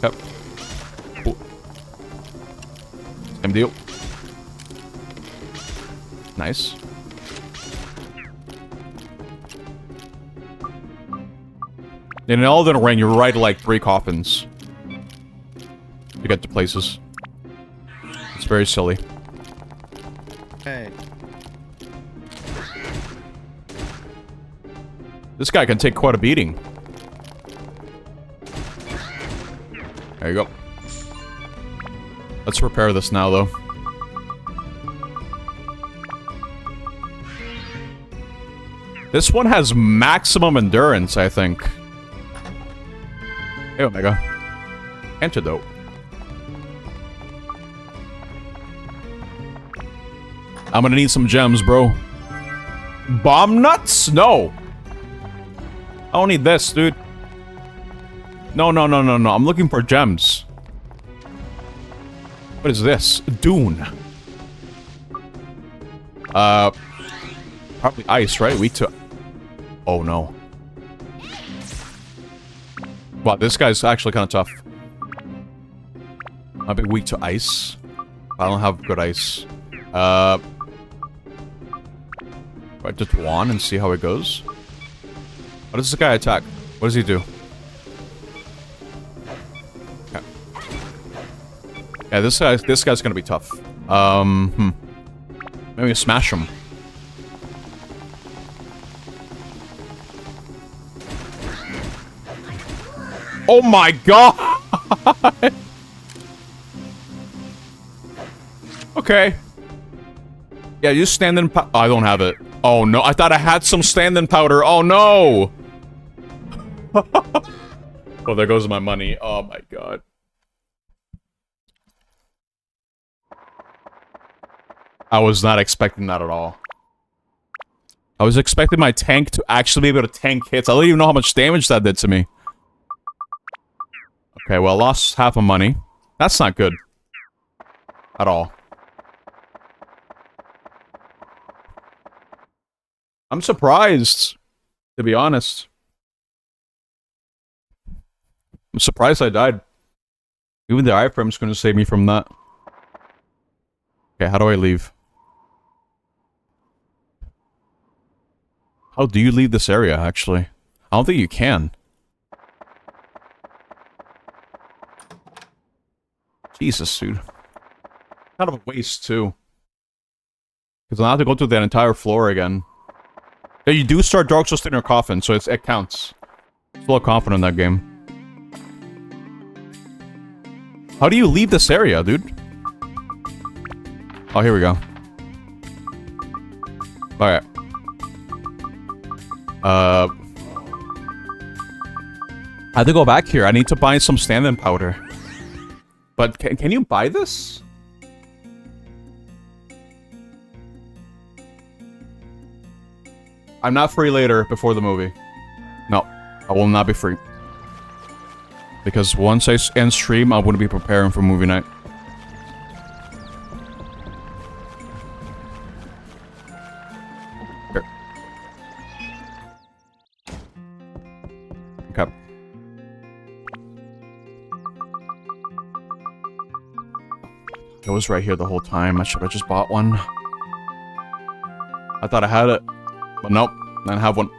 Yep. Cool. Same deal. Nice. In Elden Ring, you ride like 3 coffins to get to places. It's very silly. Hey. This guy can take quite a beating. There you go. Let's repair this now, though. This one has maximum endurance, I think. Hey, Omega. Antidote. I'm gonna need some gems, bro. Bomb nuts? No. I don't need this, dude. No, no, no, no, no. I'm looking for gems. What is this? Dune. Probably ice, right? Weak to... Oh, no. Wow, this guy's actually kind of tough. I'd be weak to ice. I don't have good ice. Right to Tuan and see how it goes. What does this guy attack? What does he do? Okay. Yeah, this guy's gonna be tough. Maybe smash him. Oh my god! Okay. Yeah, you stand-in powder. Oh, I don't have it. Oh no, I thought I had some stand-in powder. Oh no! Oh, there goes my money. Oh my god. I was not expecting that at all. I was expecting my tank to actually be able to tank hits. I don't even know how much damage that did to me. Okay, well, I lost half of money. That's not good. At all. I'm surprised, to be honest. I'm surprised I died. Even the iframe's gonna save me from that. Okay, how do I leave? How do you leave this area, actually? I don't think you can. Jesus, dude. Kind of a waste, too. Because I have to go through that entire floor again. Yeah, you do start Dark Souls in your coffin, so it counts. Still confident in that game. How do you leave this area, dude? Oh, here we go. Alright. I have to go back here. I need to buy some stand-in powder. But can you buy this? I'm not free later before the movie. No, I will not be free. Because once I end stream, I wouldn't be preparing for movie night. Here. Okay. It was right here the whole time. I should have just bought one. I thought I had it. But nope, I don't have one.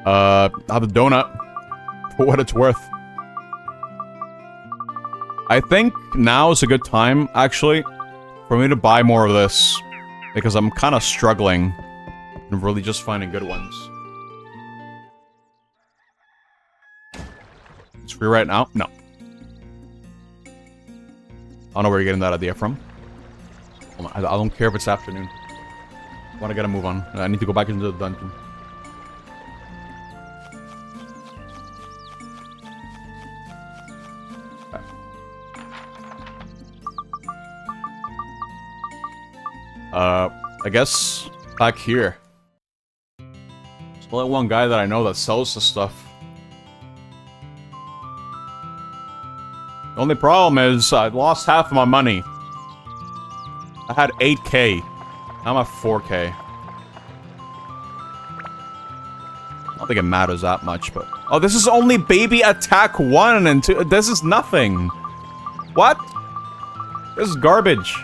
I have a donut. For what it's worth. I think now is a good time, actually, for me to buy more of this. Because I'm kind of struggling. And really just finding good ones. It's free right now? No. I don't know where you're getting that idea from. I don't care if it's afternoon. I want to get a move on. I need to go back into the dungeon. Okay. I guess back here. There's only one guy that I know that sells this stuff. The only problem is I lost half of my money. I had 8k. I'm at 4k. I don't think it matters that much, but... Oh, this is only baby attack 1 and 2. This is nothing. What? This is garbage.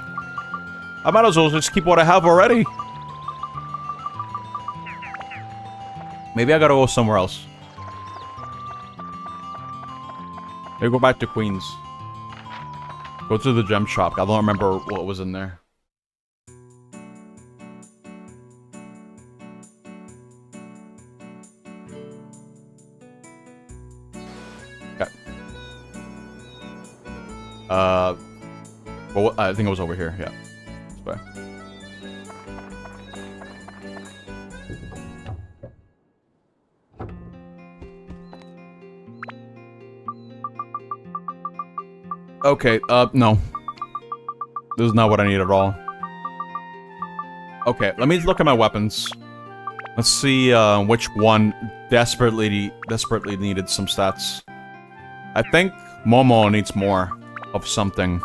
I might as well just keep what I have already. Maybe I gotta go somewhere else. Maybe go back to Queens. Go to the gem shop. I don't remember what was in there. Well, I think it was over here, yeah. This way. Okay, no. This is not what I need at all. Okay, let me look at my weapons. Let's see, which one desperately needed some stats. I think Momo needs more of something.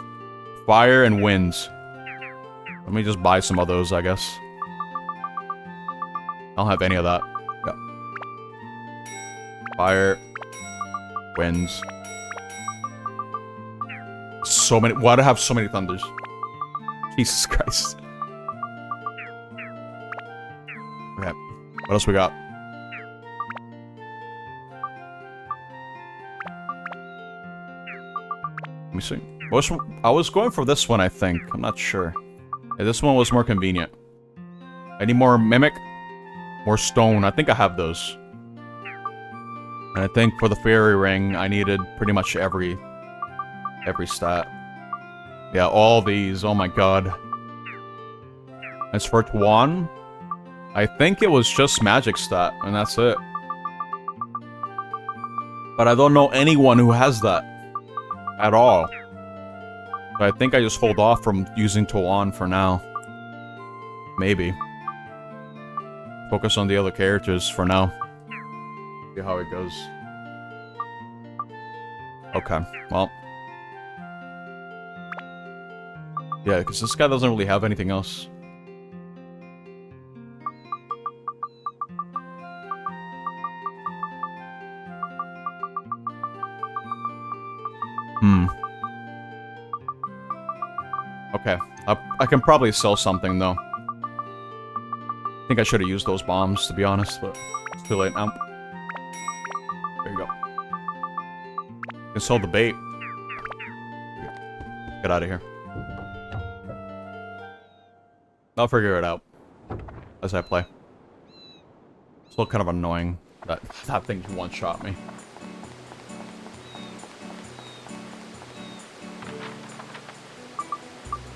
Fire and winds. Let me just buy some of those, I guess. I don't have any of that. Yeah. Fire. Winds. So many. Why do I have so many thunders? Jesus Christ. Okay. What else we got? Let me see. I was going for this one, I think. I'm not sure. Yeah, this one was more convenient. Any more Mimic? More Stone. I think I have those. And I think for the Fairy Ring, I needed pretty much every stat. Yeah, all these. Oh my god. As for Tuan, I think it was just Magic stat, and that's it. But I don't know anyone who has that. At all. So I think I just hold off from using Tuan for now. Maybe. Focus on the other characters for now. See how it goes. Okay, well. Yeah, because this guy doesn't really have anything else. Okay, I can probably sell something, though. I think I should have used those bombs, to be honest, but it's too late now. There you go. You can sell the bait. Get out of here. I'll figure it out as I play. Still kind of annoying that that thing one-shot me.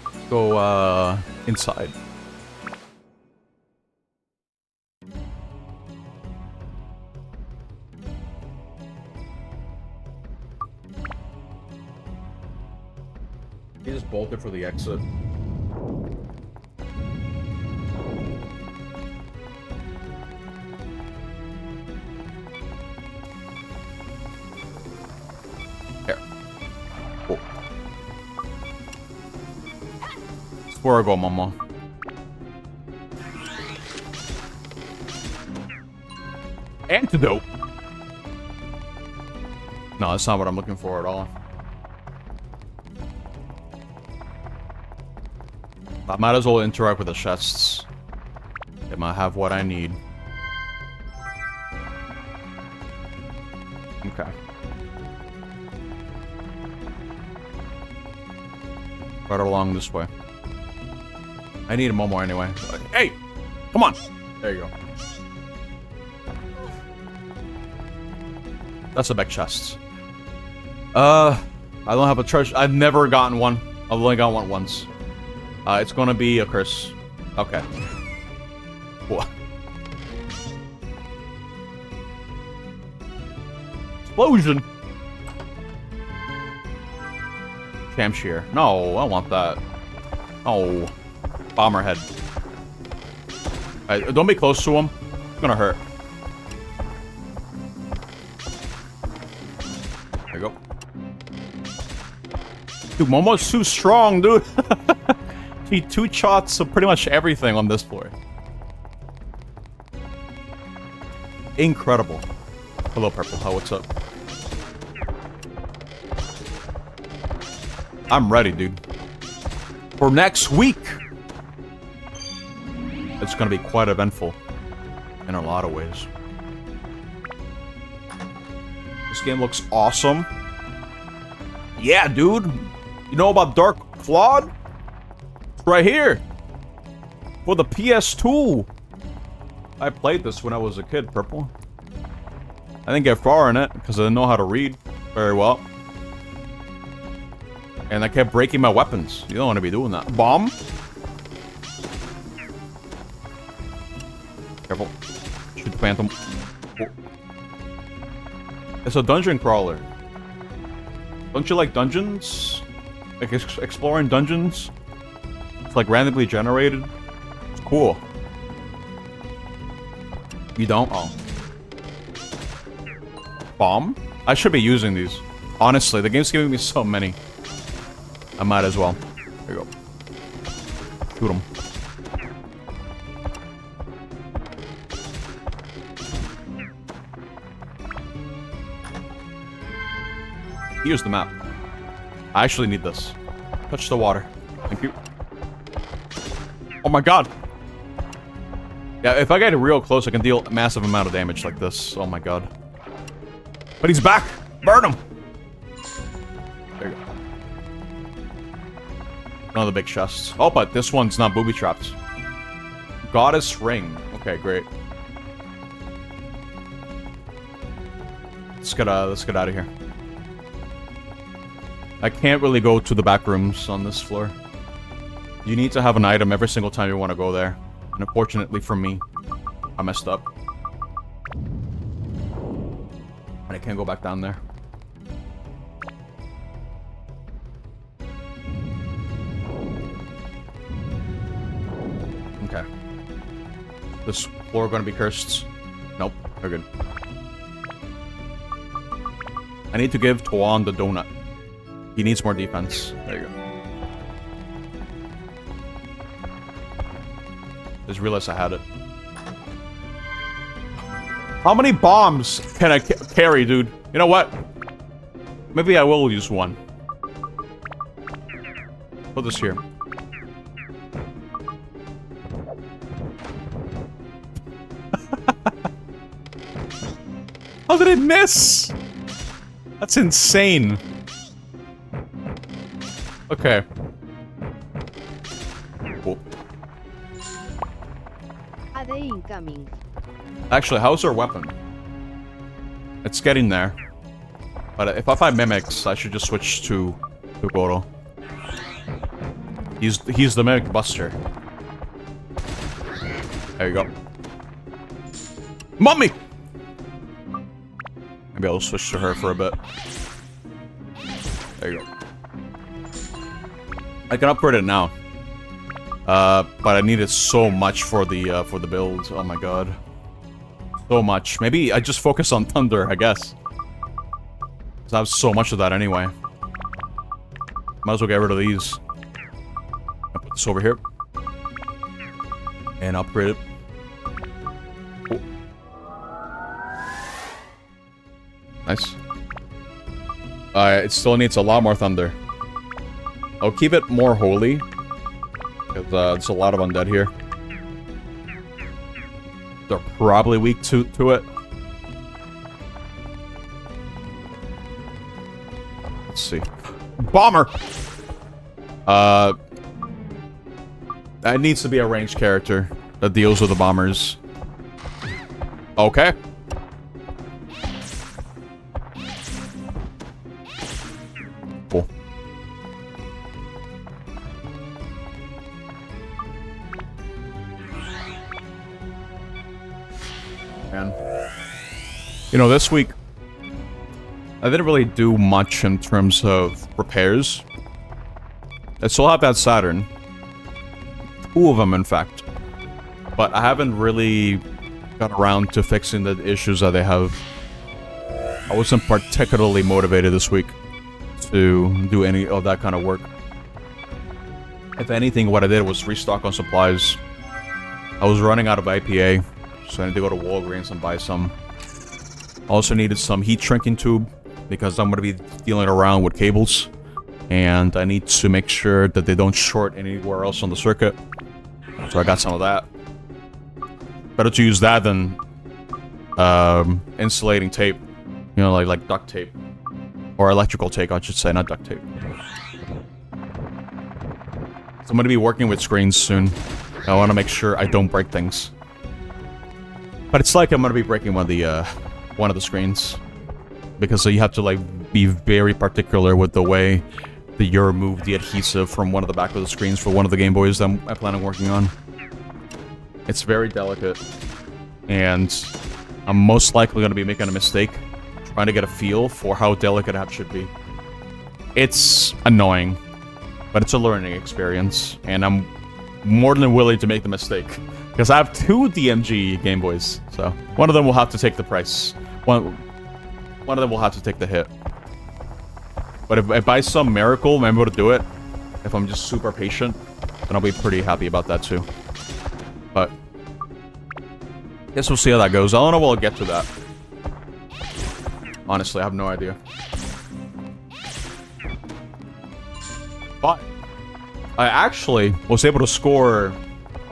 Let's go, inside. He just bolted for the exit. Here. Oh. Where I go, mama? Antidote. No, that's not what I'm looking for at all. I might as well interact with the chests. They might have what I need. Okay. Right along this way. I need a Momo anyway. Hey! Come on! There you go. That's a back chest. I don't have a treasure. I've never gotten one. I've only got one once. It's gonna be a curse. Okay. What? Explosion! Shamshir. No, I don't want that. Oh. Bomberhead. Alright, don't be close to him. It's gonna hurt. There you go. Dude, Momo's too strong, dude. He two shots of pretty much everything on this floor. Incredible. Hello, Purple. How? What's up? I'm ready, dude. For next week. It's gonna be quite eventful. In a lot of ways. This game looks awesome. Yeah, dude. You know about Dark Flawed? It's right here. For the PS2. I played this when I was a kid, Purple. I didn't get far in it because I didn't know how to read very well. And I kept breaking my weapons. You don't want to be doing that. Bomb? Careful. Shoot the phantom. Oh. It's a dungeon crawler. Don't you like dungeons? Like exploring dungeons? It's like randomly generated. It's cool. You don't? Oh. Bomb? I should be using these. Honestly, the game's giving me so many. I might as well. There you go. Shoot him. Here's the map. I actually need this. Touch the water. Thank you. Oh my god. Yeah, if I get real close, I can deal a massive amount of damage like this. Oh my god. But he's back! Burn him! There you go. Another big chest. Oh, but this one's not booby-trapped. Goddess Ring. Okay, great. Let's get out of here. I can't really go to the back rooms on this floor. You need to have an item every single time you want to go there. And unfortunately for me, I messed up. And I can't go back down there. Okay. This floor gonna be cursed? Nope, they're good. I need to give Tuan the donut. He needs more defense. There you go. Just realized I had it. How many bombs can I carry, dude? You know what? Maybe I will use one. Put this here. How did it miss? That's insane. Okay. Cool. AD incoming. Actually, how's our weapon? It's getting there. But if I find mimics, I should just switch to Goro. He's the mimic buster. There you go. Mummy! Maybe I'll switch to her for a bit. There you go. I can upgrade it now. But I needed so much for the build. Oh my god. So much. Maybe I just focus on Thunder, I guess. Because I have so much of that anyway. Might as well get rid of these. I'll put this over here. And upgrade it. Cool. Nice. It still needs a lot more Thunder. I'll keep it more holy. Because there's a lot of undead here. They're probably weak to it. Let's see. Bomber! That needs to be a ranged character that deals with the bombers. Okay. Cool. Man. You know, this week, I didn't really do much in terms of repairs. I still have that Saturn. 2 of them, in fact. But I haven't really got around to fixing the issues that they have. I wasn't particularly motivated this week to do any of that kind of work. If anything, what I did was restock on supplies. I was running out of IPA, so I need to go to Walgreens and buy some. Also needed some heat shrinking tube, because I'm going to be dealing around with cables. And I need to make sure that they don't short anywhere else on the circuit. So I got some of that. Better to use that than insulating tape. You know, like duct tape. Or electrical tape, I should say, not duct tape. So I'm going to be working with screens soon. I want to make sure I don't break things. But it's like I'm going to be breaking one of the screens. Because you have to, like, be very particular with the way that you remove the adhesive from one of the back of the screens for one of the Game Boys that I plan on working on. It's very delicate. And I'm most likely going to be making a mistake trying to get a feel for how delicate that should be. It's annoying, but it's a learning experience, and I'm more than willing to make the mistake. Because I have 2 DMG Game Boys, so one of them will have to take the price. One of them will have to take the hit. But if by some miracle I'm able to do it, if I'm just super patient, then I'll be pretty happy about that too. But guess we'll see how that goes. I don't know when I'll get to that. Honestly, I have no idea. But I actually was able to score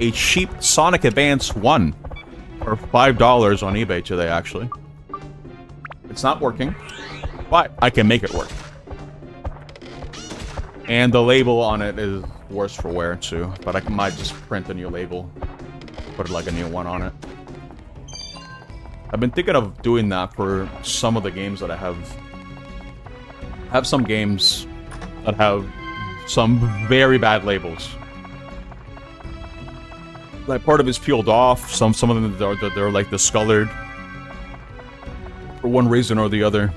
a cheap Sonic Advance 1 for $5 on eBay today, actually. It's not working, but I can make it work. And the label on it is worse for wear, too. But I might just print a new label. Put like a new one on it. I've been thinking of doing that for some of the games that I have. I have some games that have some very bad labels. Like part of it's peeled off. Some of them they're like discolored for one reason or the other.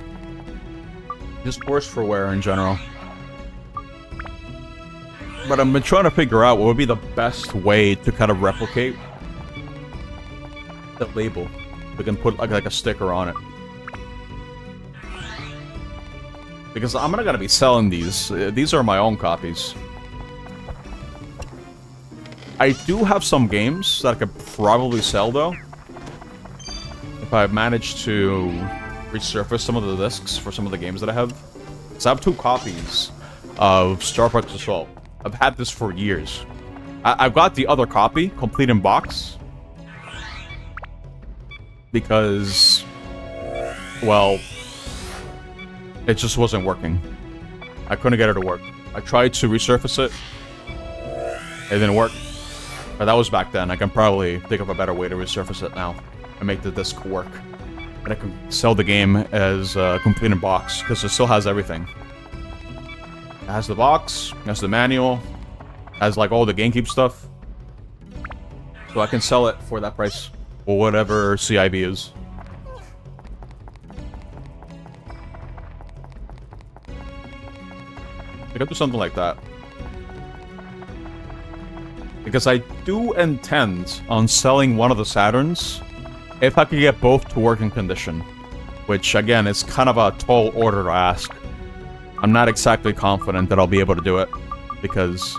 Just worse for wear in general. But I've been trying to figure out what would be the best way to kind of replicate the label. We can put like a sticker on it. Because I'm not gonna be selling these. These are my own copies. I do have some games that I could probably sell though. If I manage to resurface some of the discs for some of the games that I have. So I have 2 copies of Star Fox Assault. I've had this for years. I've got the other copy, complete in box. Because, well, it just wasn't working. I couldn't get it to work. I tried to resurface it. It didn't work. But that was back then. I can probably think of a better way to resurface it now and make the disc work. And I can sell the game as complete in box, because it still has everything. It has the box, it has the manual, has like all the GameCube stuff. So I can sell it for that price, or whatever CIB is. I could do something like that. Because I do intend on selling one of the Saturns if I could get both to working condition. Which, again, is kind of a tall order to ask. I'm not exactly confident that I'll be able to do it, because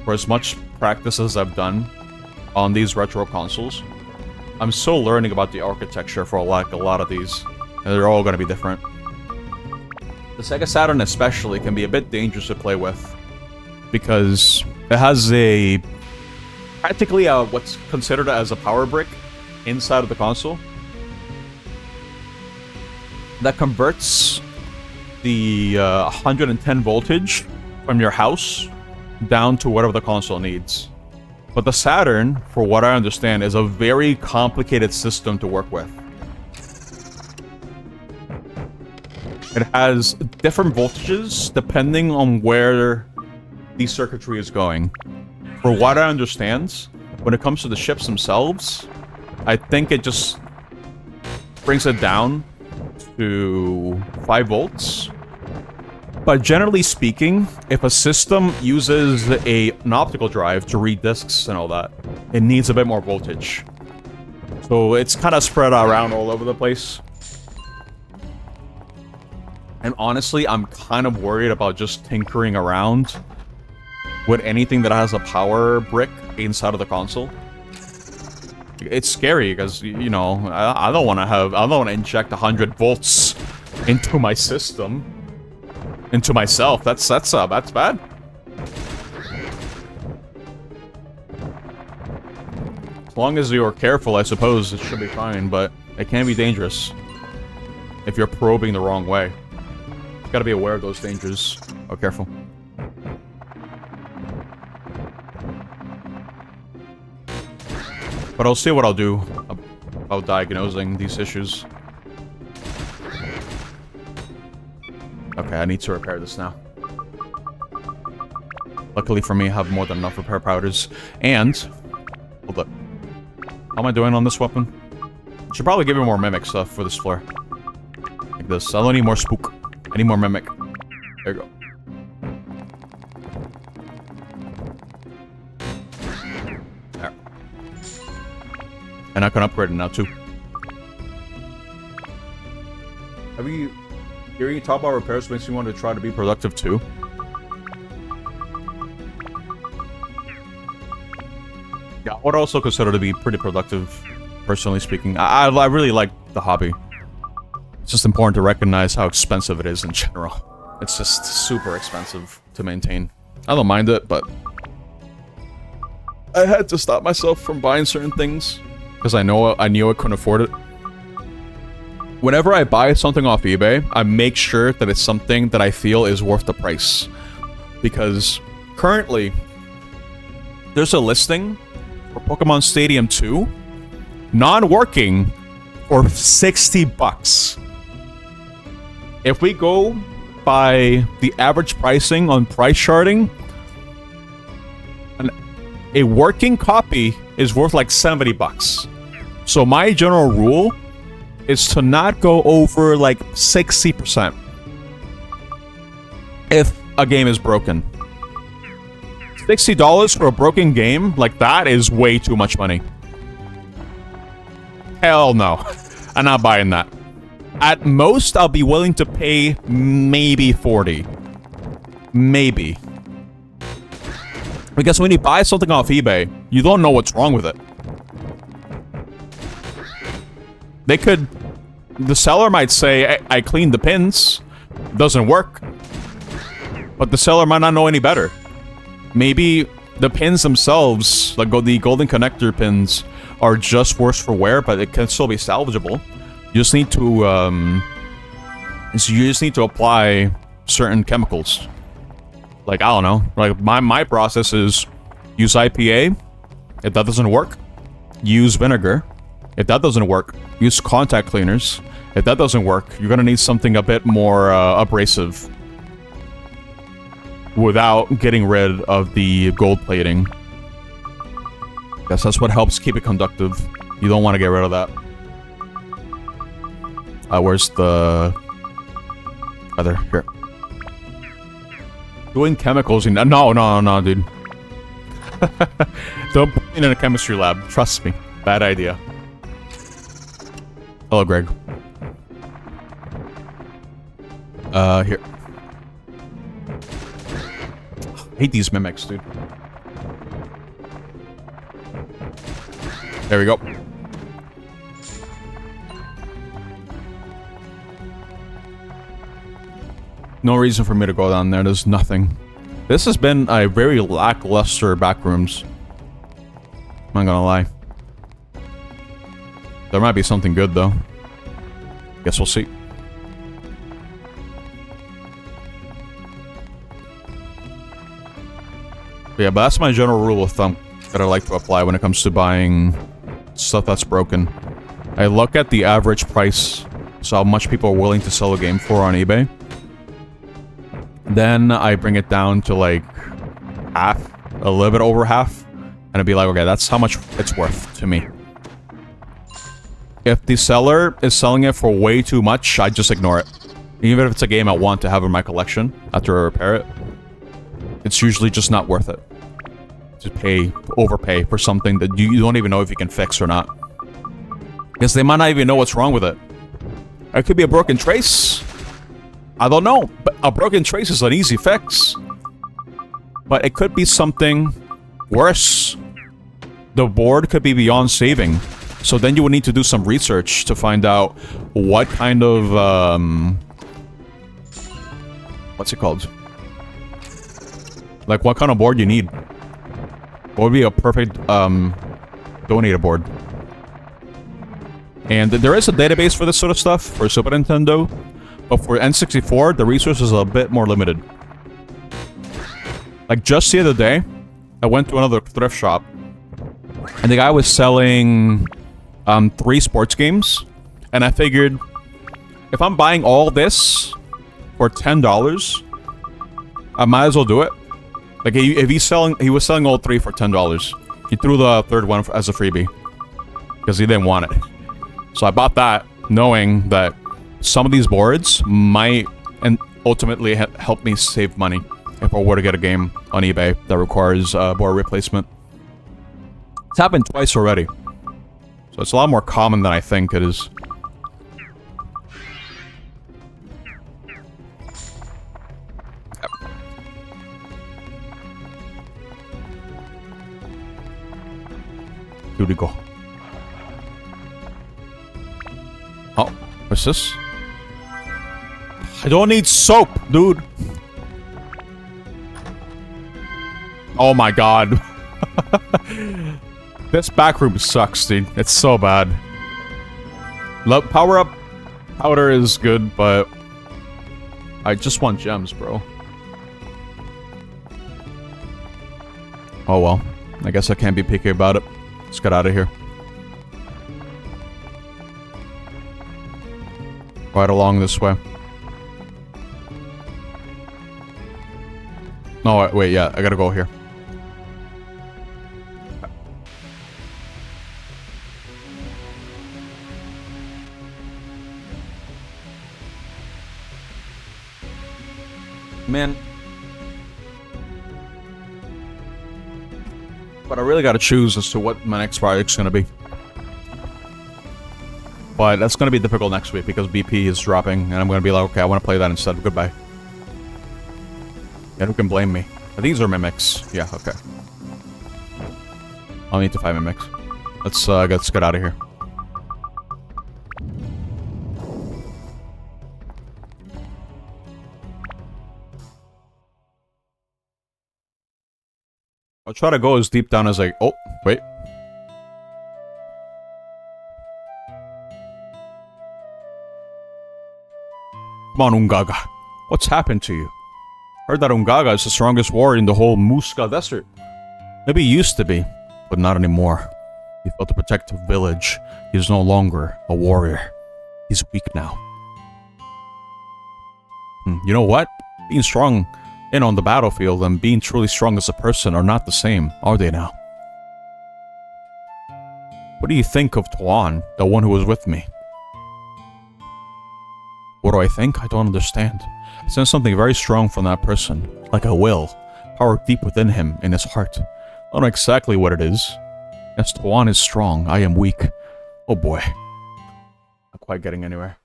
for as much practice as I've done on these retro consoles, I'm still learning about the architecture for a lot of these, and they're all going to be different. The Sega Saturn especially can be a bit dangerous to play with, because it has practically what's considered as a power brick inside of the console that converts the 110 voltage from your house down to whatever the console needs. But the Saturn, for what I understand, is a very complicated system to work with. It has different voltages depending on where the circuitry is going. For what I understand, when it comes to the chips themselves, I think it just brings it down to 5 volts. But generally speaking, if a system uses an optical drive to read discs and all that, it needs a bit more voltage. So it's kind of spread around all over the place. And honestly, I'm kind of worried about just tinkering around with anything that has a power brick inside of the console. It's scary because, you know, I don't want to inject 100 volts into my system. Into myself. That's bad. As long as you're careful, I suppose it should be fine, but it can be dangerous if you're probing the wrong way. You gotta be aware of those dangers. Oh, careful. But I'll see what I'll do about diagnosing these issues. Okay, I need to repair this now. Luckily for me, I have more than enough repair powders. And... hold up. How am I doing on this weapon? Should probably give it more mimic stuff for this floor. Like this. I don't need more spook. I need more mimic. There you go. There. And I can upgrade it now, too. Have you... hearing top bar repairs makes me want to try to be productive too. Yeah, I would also consider to be pretty productive, personally speaking. I really like the hobby. It's just important to recognize how expensive it is in general. It's just super expensive to maintain. I don't mind it, but I had to stop myself from buying certain things because I knew I couldn't afford it. Whenever I buy something off eBay, I make sure that it's something that I feel is worth the price. Because currently, there's a listing for Pokemon Stadium 2, non-working, for 60 bucks. If we go by the average pricing on price charting, a working copy is worth like 70 bucks. So my general rule is to not go over like 60% if a game is broken. $60 for a broken game like that is way too much money. Hell no. I'm not buying that. At most, I'll be willing to pay maybe 40. Maybe. Because when you buy something off eBay, you don't know what's wrong with it. The seller might say, I cleaned the pins. Doesn't work. But the seller might not know any better. Maybe the pins themselves, like the golden connector pins, are just worse for wear, but it can still be salvageable. You just need to apply certain chemicals. Like, I don't know. Like, my process is use IPA. If that doesn't work, use vinegar. If that doesn't work, use contact cleaners. If that doesn't work, you're gonna need something a bit more abrasive without getting rid of the gold plating. Guess that's what helps keep it conductive. You don't want to get rid of that. Where's the other? Here. Doing chemicals in... No, dude. Don't put me in a chemistry lab. Trust me. Bad idea. Hello, Greg. Here. I hate these mimics, dude. There we go. No reason for me to go down there. There's nothing. This has been a very lackluster backrooms. I'm not gonna lie. There might be something good, though. Guess we'll see. Yeah, but that's my general rule of thumb that I like to apply when it comes to buying stuff that's broken. I look at the average price, so how much people are willing to sell a game for on eBay. Then I bring it down to like half, a little bit over half, and I'd be like, okay, that's how much it's worth to me. If the seller is selling it for way too much, I just ignore it. Even if it's a game I want to have in my collection after I repair it, it's usually just not worth it to overpay for something that you don't even know if you can fix or not. Because they might not even know what's wrong with it. It could be a broken trace. I don't know, but a broken trace is an easy fix. But it could be something worse. The board could be beyond saving. So then you would need to do some research to find out what kind of, what's it called? Like, what kind of board you need. What would be a perfect, donator board? And there is a database for this sort of stuff for Super Nintendo. But for N64, the resources are a bit more limited. Like, just the other day, I went to another thrift shop. And the guy was selling 3 sports games. And I figured, if I'm buying all this for $10, I might as well do it. Like, if he was selling all 3 for $10. He threw the third one as a freebie. Because he didn't want it. So I bought that, knowing that some of these boards might and ultimately help me save money if I were to get a game on eBay that requires board replacement. It's happened twice already. So it's a lot more common than I think it is. Here we go. Oh, what's this? I don't need soap, dude. Oh my god. This back room sucks, dude. It's so bad. Power up powder is good, but I just want gems, bro. Oh well. I guess I can't be picky about it. Let's get out of here. Right along this way. No, wait, yeah, I gotta go here. Man. But I really gotta choose as to what my next project's gonna be. But that's gonna be difficult next week because BP is dropping, and I'm gonna be like, okay, I wanna play that instead. Goodbye. Yeah, who can blame me? These are mimics. Yeah, okay. I'll need to find mimics. Let's get out of here. I'll try to go as deep down as I... Oh, wait. Come on, Ungaga. What's happened to you? Heard that Ungaga is the strongest warrior in the whole Muska Desert. Maybe he used to be, but not anymore. He failed to protect the village. He is no longer a warrior. He's weak now. You know what? Being strong on the battlefield and being truly strong as a person are not the same, are they now? What do you think of Tuan, the one who was with me? What do I think? I don't understand. I sense something very strong from that person, like a will, power deep within him, in his heart. I don't know exactly what it is. Yes, Tuan is strong, I am weak. Oh boy. Not quite getting anywhere.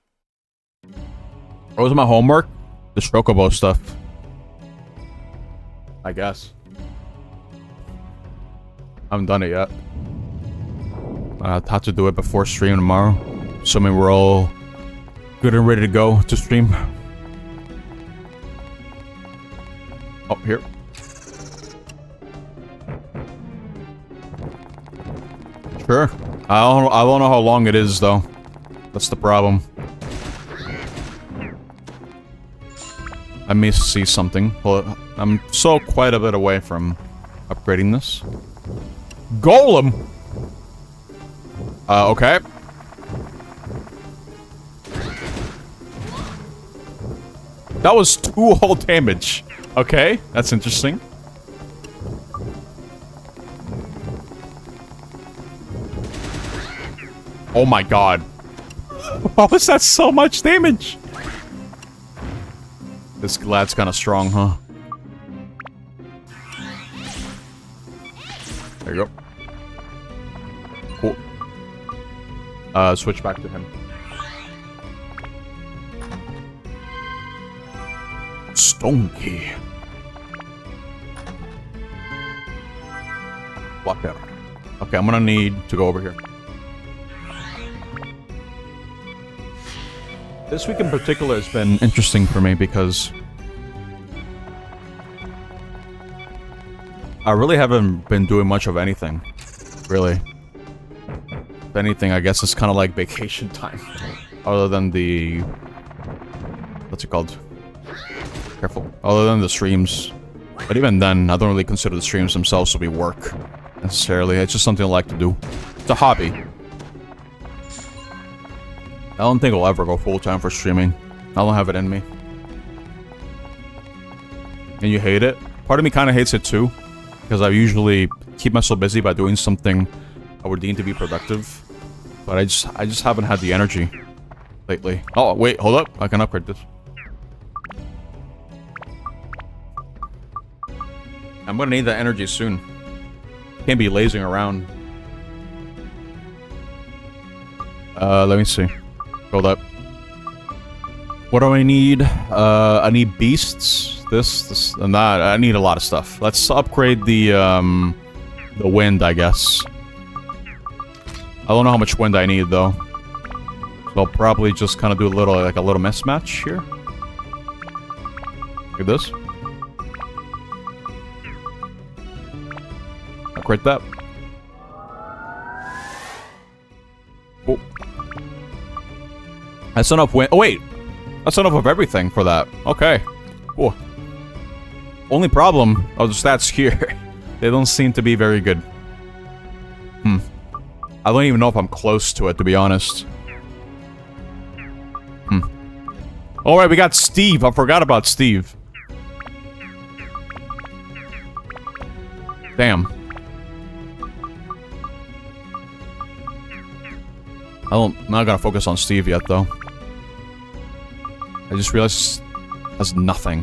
What was my homework? The Chocobo stuff. I guess. I haven't done it yet. I'll have to do it before stream tomorrow. Assuming we're all good and ready to go to stream. Oh, here. Sure. I don't know how long it is though. That's the problem. I may see something. Well, I'm so quite a bit away from upgrading this. Golem! Okay. That was 2 whole damage. Okay, that's interesting. Oh my god. How was that so much damage? This lad's kind of strong, huh? There you go. Cool. Switch back to him. Stone key. Block out. Okay, I'm gonna need to go over here. This week in particular has been interesting for me because I really haven't been doing much of anything, really. If anything, I guess it's kind of like vacation time, other than the... what's it called? Careful. Other than the streams. But even then, I don't really consider the streams themselves to be work, necessarily. It's just something I like to do. It's a hobby. I don't think I'll ever go full-time for streaming. I don't have it in me. And you hate it? Part of me kind of hates it too. Because I usually keep myself busy by doing something I would deem to be productive. But I just haven't had the energy lately. Oh, wait, hold up. I can upgrade this. I'm gonna need that energy soon. Can't be lazing around. Let me see. Hold up. What do I need? I need beasts. This, and that. I need a lot of stuff. Let's upgrade the wind, I guess. I don't know how much wind I need, though. So I'll probably just kind of do a little mismatch here. Look at this. Upgrade that. Oh. That's enough win. Oh, wait. That's enough of everything for that. Okay. Cool. Only problem of the stats here, they don't seem to be very good. I don't even know if I'm close to it, to be honest. Alright, we got Steve. I forgot about Steve. Damn. I'm not gonna focus on Steve yet, though. I just realized has nothing.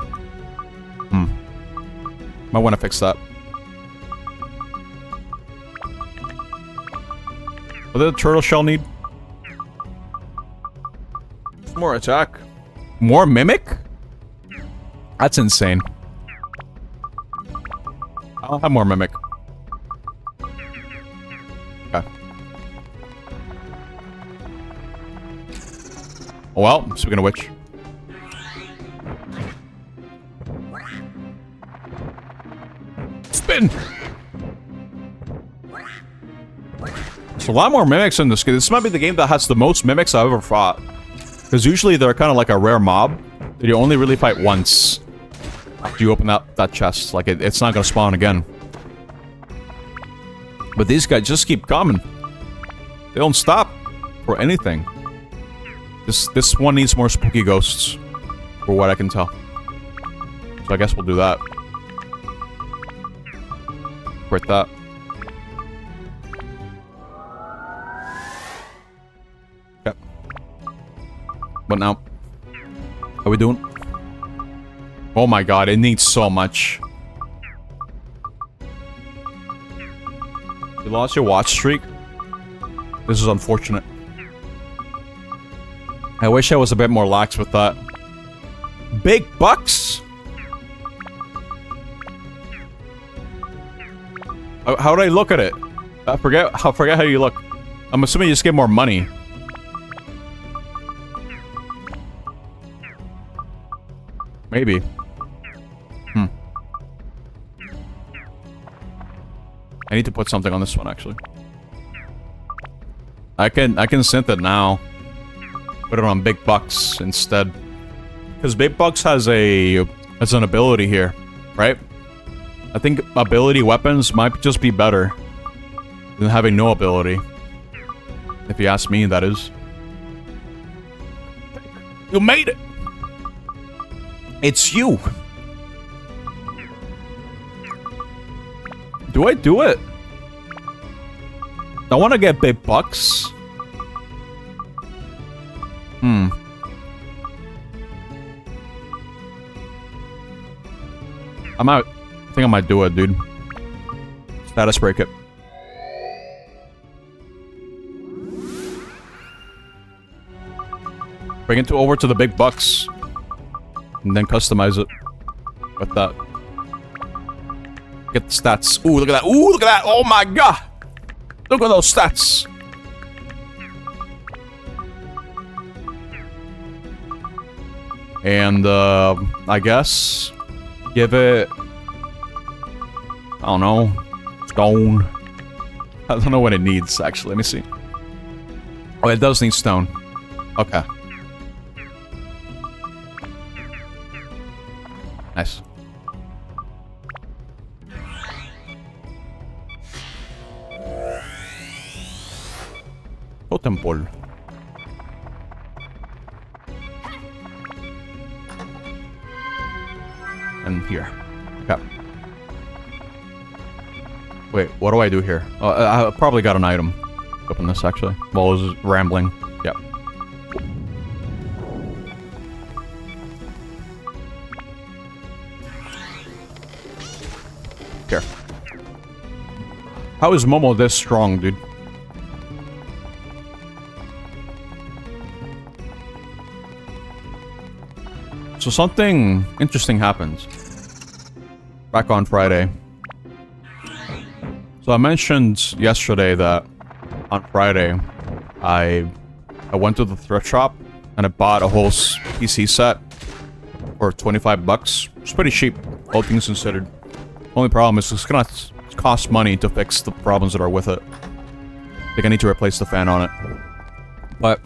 Might want to fix that. What did the turtle shell need? More attack. More mimic? That's insane. I'll have more mimic. Okay. Well, speaking of which. Spin! There's a lot more mimics in this game. This might be the game that has the most mimics I've ever fought. Because usually they're kind of like a rare mob that you only really fight once after you open that chest. Like, it's not going to spawn again. But these guys just keep coming. They don't stop for anything. This one needs more spooky ghosts, for what I can tell. So I guess we'll do that. Quit that. Okay. What now? How are we doing? Oh my god, it needs so much. You lost your watch streak? This is unfortunate. I wish I was a bit more lax with that. Big bucks? How do I look at it? I forget how you look. I'm assuming you just get more money. Maybe. I need to put something on this one, actually. I can synth it now. Put it on Big Bucks instead. Because Big Bucks has an ability here, right? I think ability weapons might just be better than having no ability. If you ask me, that is. You made it! It's you! Do I do it? I want to get Big Bucks. I think I might do it, dude. Status break it. Bring it over to the Big Bucks. And then customize it with that. Get the stats. Ooh, look at that. Ooh, look at that. Oh my god. Look at those stats. And, I guess... give it... I don't know. Stone. I don't know what it needs, actually. Let me see. Oh, it does need stone. Okay. Nice. Totem pole. And here. Okay. Wait, what do I do here? I probably got an item. Open this, actually. While I was rambling. Yep. Here. How is Momo this strong, dude? So something interesting happens. Back on Friday. So I mentioned yesterday that on Friday, I went to the thrift shop and I bought a whole PC set for 25 bucks. It's pretty cheap, all things considered. Only problem is it's gonna costs money to fix the problems that are with it. I think I need to replace the fan on it. But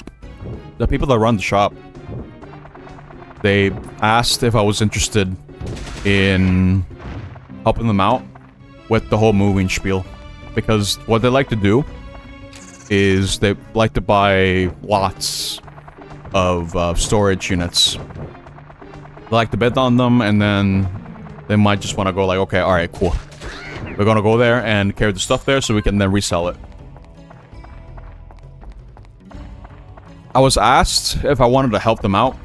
the people that run the shop, they asked if I was interested in helping them out with the whole moving spiel. Because what they like to do is they like to buy lots of storage units. They like to bid on them, and then they might just want to go like, okay, alright, cool. We're gonna go there and carry the stuff there so we can then resell it. I was asked if I wanted to help them out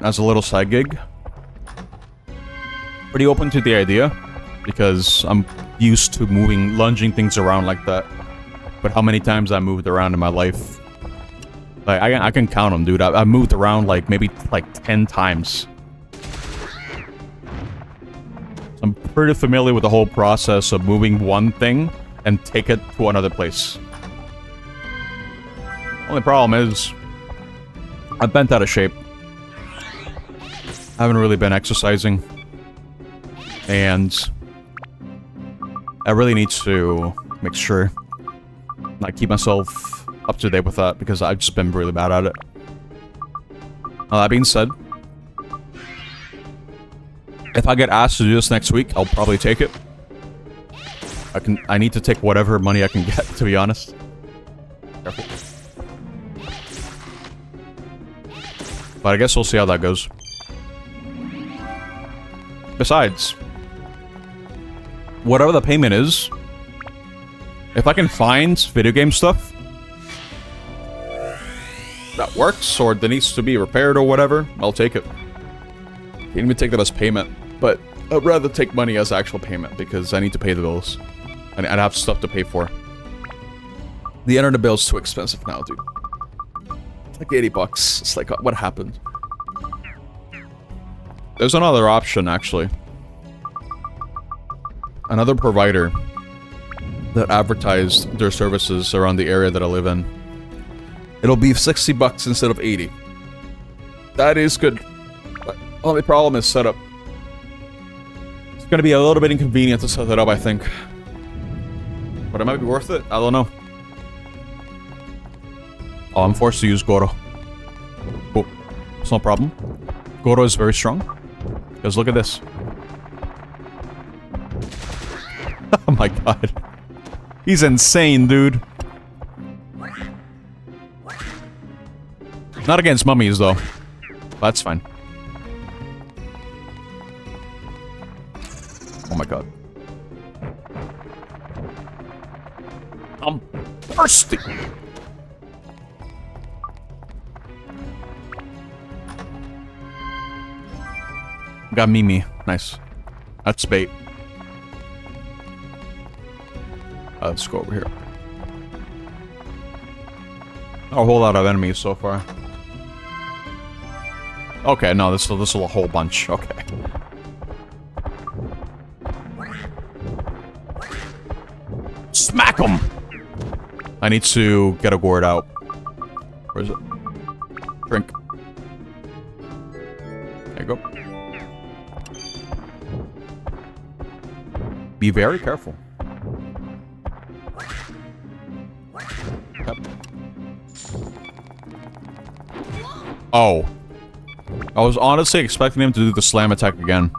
as a little side gig. Pretty open to the idea, because I'm used to lunging things around like that. But how many times I moved around in my life? Like, I can count them, dude. I moved around like maybe like 10 times. So I'm pretty familiar with the whole process of moving one thing and take it to another place. Only problem is, I'm bent out of shape. I haven't really been exercising. And I really need to make sure I keep myself up to date with that, because I've just been really bad at it. That being said, if I get asked to do this next week, I'll probably take it. I need to take whatever money I can get, to be honest. Careful. But I guess we'll see how that goes. Besides, whatever the payment is, if I can find video game stuff that works, or that needs to be repaired or whatever, I'll take it. Can't even take that as payment, but I'd rather take money as actual payment, because I need to pay the bills. And I'd have stuff to pay for. The internet bill's too expensive now, dude. It's like 80 bucks. It's like, what happened? There's another option, actually. Another provider that advertised their services around the area that I live in. It'll be 60 bucks instead of 80. That is good. But only problem is setup. It's gonna be a little bit inconvenient to set it up, I think. But it might be worth it. I don't know. Oh, I'm forced to use Goro. Cool. It's no problem. Goro is very strong. Because look at this. Oh my god. He's insane, dude. Not against mummies, though. That's fine. Oh my god. I'm thirsty. Got Mimi. Nice. That's bait. Let's go over here. Not a whole lot of enemies so far. Okay, no, this is a whole bunch. Okay. Smack him! I need to get a gourd out. Where is it? Drink. There you go. Be very careful. Yep. Oh. I was honestly expecting him to do the slam attack again.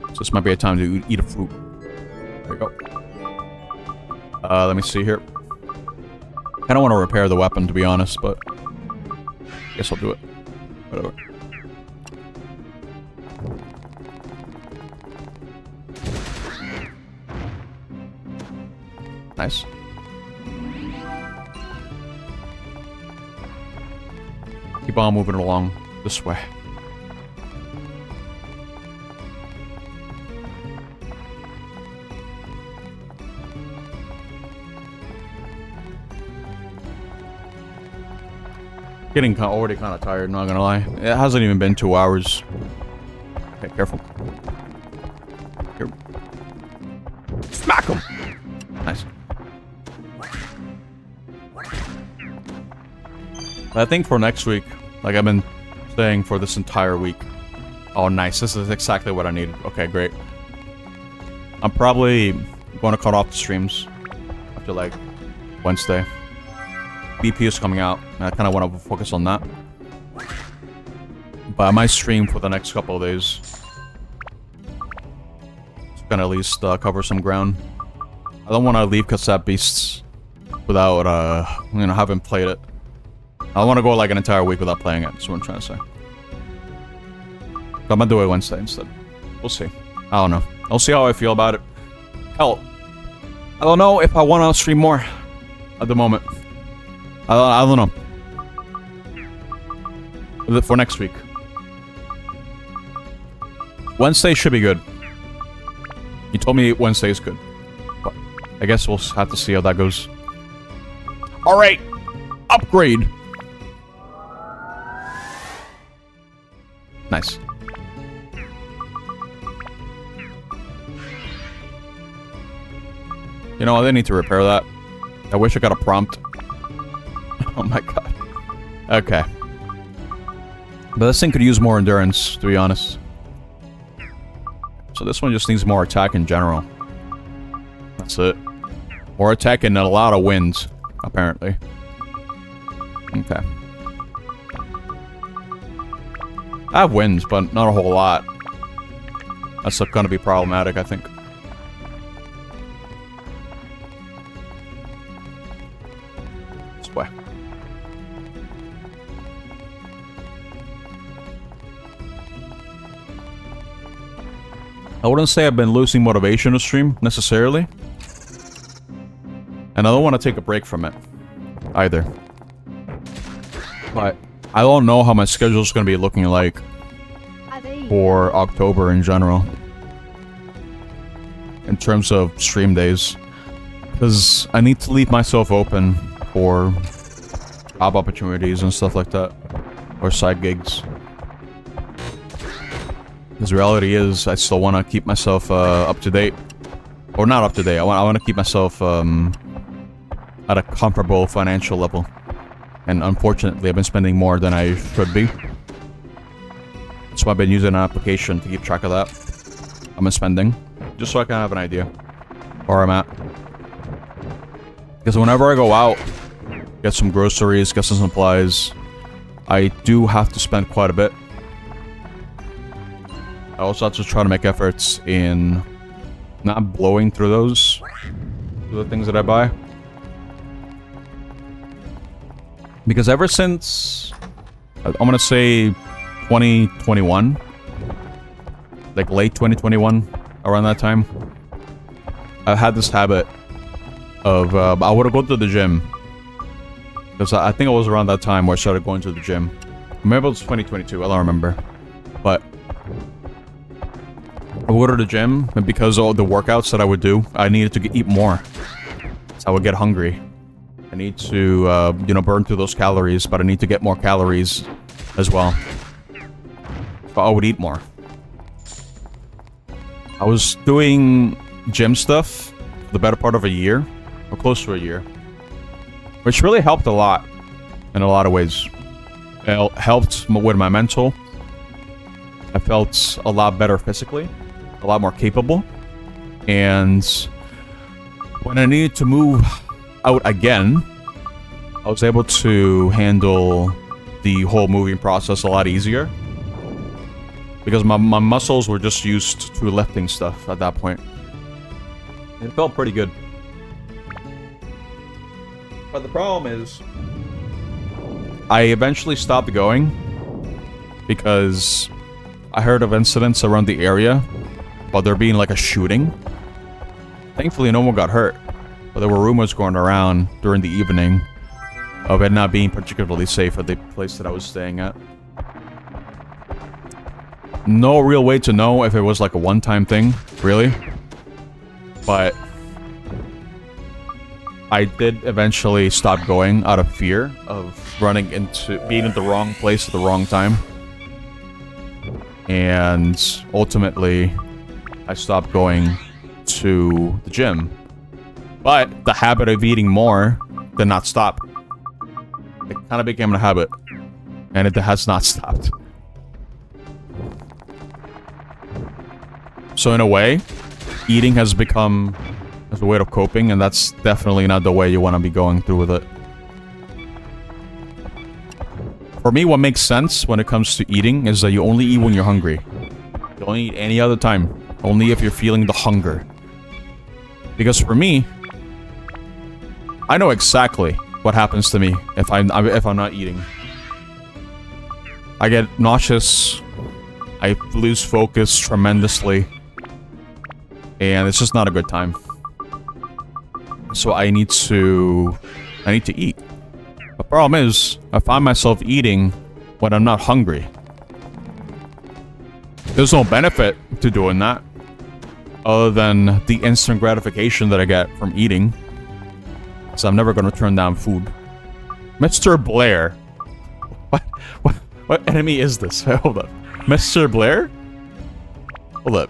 So this might be a time to eat a fruit. There you go. Let me see here. I don't want to repair the weapon, to be honest, but I guess I'll do it. Whatever. Nice. Keep on moving along this way. Getting already kind of tired, not gonna lie. It hasn't even been 2 hours. Okay, careful. Here. Smack him! Nice. But I think for next week, like I've been saying for this entire week. Oh, nice. This is exactly what I needed. Okay, great. I'm probably going to cut off the streams after like Wednesday. BP is coming out, and I kind of want to focus on that. But I might stream for the next couple of days. It's gonna at least cover some ground. I don't want to leave Cassette Beasts without, having played it. I want to go like an entire week without playing it, that's what I'm trying to say. So I'm gonna do it Wednesday instead. We'll see. I don't know. I'll see how I feel about it. Hell, I don't know if I want to stream more at the moment. I don't know. For next week. Wednesday should be good. He told me Wednesday is good. But I guess we'll have to see how that goes. Alright. Upgrade. Nice. You know, they need to repair that. I wish I got a prompt. Oh my god. Okay. But this thing could use more endurance, to be honest. So this one just needs more attack in general. That's it. More attack and a lot of wind, apparently. Okay. I have winds, but not a whole lot. That's gonna be problematic, I think. This way. I wouldn't say I've been losing motivation to stream, necessarily. And I don't want to take a break from it, either. But I don't know how my schedule is going to be looking like for October in general. In terms of stream days. Because I need to leave myself open for job opportunities and stuff like that. Or side gigs. Because reality is, I still want to keep myself up to date. Or not up to date, I want to keep myself at a comparable financial level. And unfortunately, I've been spending more than I should be. So I've been using an application to keep track of that. I've been spending. Just so I can have an idea where I'm at. Because whenever I go out, get some groceries, get some supplies, I do have to spend quite a bit. I also have to try to make efforts in not blowing through those, through the things that I buy. Because ever since, I'm gonna say 2021, like late 2021, around that time, I've had this habit of, I would go to the gym. Because I think it was around that time where I started going to the gym. Maybe it was 2022, I don't remember. But I would go to the gym, and because of the workouts that I would do, I needed to eat more. So I would get hungry. I need to, burn through those calories, but I need to get more calories as well. So I would eat more. I was doing gym stuff for the better part of a year, or close to a year. Which really helped a lot, in a lot of ways. It helped with my mental. I felt a lot better physically. A lot more capable. And when I needed to move out again, I was able to handle the whole moving process a lot easier. Because my muscles were just used to lifting stuff at that point. It felt pretty good. But the problem is, I eventually stopped going because I heard of incidents around the area about there being like a shooting. Thankfully, no one got hurt, but there were rumors going around during the evening of it not being particularly safe at the place that I was staying at. No real way to know if it was like a one-time thing, really. But I did eventually stop going out of fear of being in the wrong place at the wrong time. And ultimately, I stopped going to the gym. But the habit of eating more did not stop. It kind of became a habit. And it has not stopped. So in a way, eating has become as a way of coping, and that's definitely not the way you want to be going through with it. For me, what makes sense when it comes to eating is that you only eat when you're hungry. You don't eat any other time. Only if you're feeling the hunger. Because for me, I know exactly what happens to me if I'm not eating. I get nauseous. I lose focus tremendously. And it's just not a good time. So I need to eat. The problem is, I find myself eating when I'm not hungry. There's no benefit to doing that, other than the instant gratification that I get from eating. So I'm never going to turn down food. Mr. Blair. What enemy is this? Hold up. Mr. Blair? Hold up.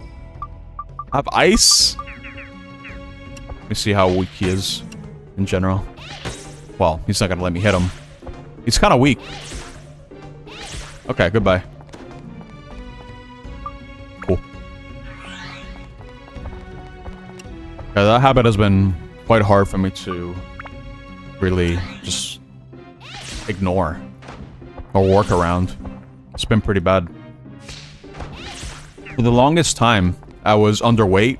I have ice? Let me see how weak he is in general. Well, he's not gonna let me hit him. He's kind of weak. Okay, goodbye. Cool. Yeah, that habit has been quite hard for me to really just ignore or work around. It's been pretty bad. For the longest time, I was underweight.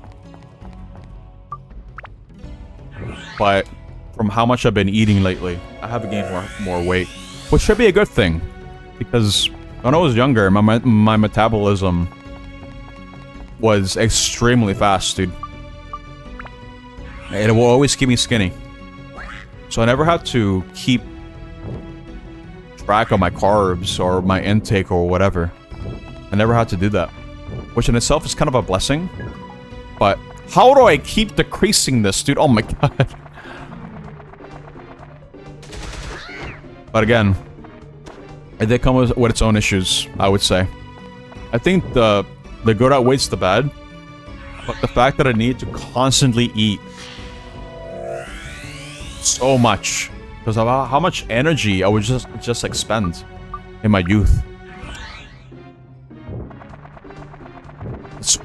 But from how much I've been eating lately, I have gained more weight. Which should be a good thing. Because when I was younger, my metabolism was extremely fast, dude. And it will always keep me skinny. So I never had to keep track of my carbs or my intake or whatever. I never had to do that. Which in itself is kind of a blessing. But how do I keep decreasing this, dude? Oh my god. But again, it did come with its own issues, I would say. I think the good outweighs the bad. But the fact that I need to constantly eat so much because of how much energy I would just expend in my youth.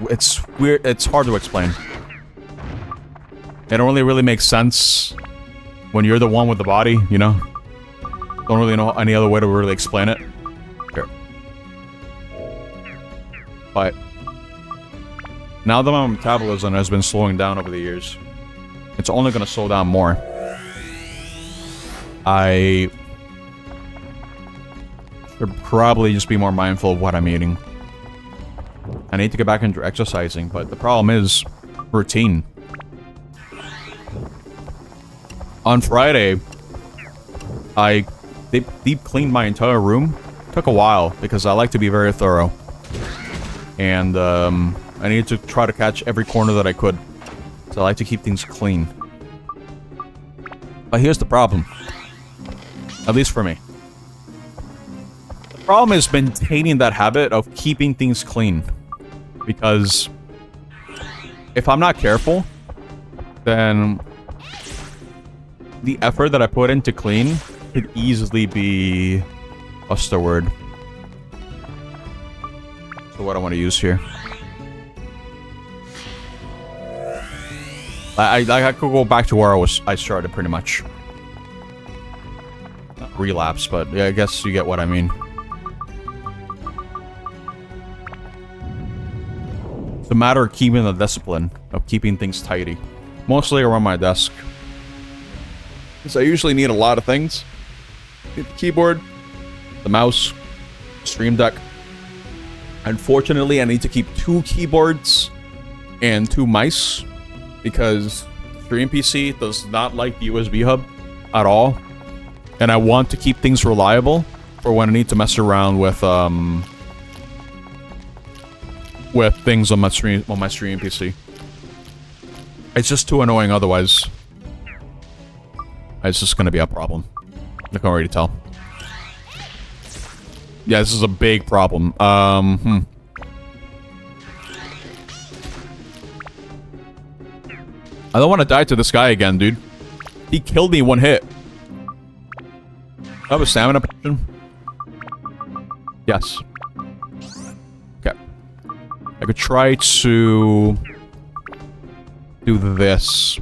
It's weird. It's hard to explain. It only really makes sense when you're the one with the body, you know? Don't really know any other way to really explain it. Here. But now that my metabolism has been slowing down over the years, it's only going to slow down more. I should probably just be more mindful of what I'm eating. I need to get back into exercising, but the problem is routine. On Friday, I deep cleaned my entire room. Took a while because I like to be very thorough. And I needed to try to catch every corner that I could. So I like to keep things clean. But here's the problem. At least for me. The problem is maintaining that habit of keeping things clean. Because if I'm not careful, then the effort that I put in to clean could easily be... what's the word? So what I want to use here. I could go back to where I started pretty much. Not relapse, but yeah, I guess you get what I mean. It's a matter of keeping the discipline, of keeping things tidy. Mostly around my desk. Because I usually need a lot of things. The keyboard, the mouse, Stream Deck. Unfortunately, I need to keep 2 keyboards and 2 mice. Because Stream PC does not like the USB hub at all. And I want to keep things reliable for when I need to mess around with things on my Stream PC. It's just too annoying otherwise. It's just gonna be a problem. I can already tell. Yeah, this is a big problem. I don't want to die to this guy again, dude. He killed me 1 hit. Do I have a stamina potion? Yes. Okay. I could try to do this.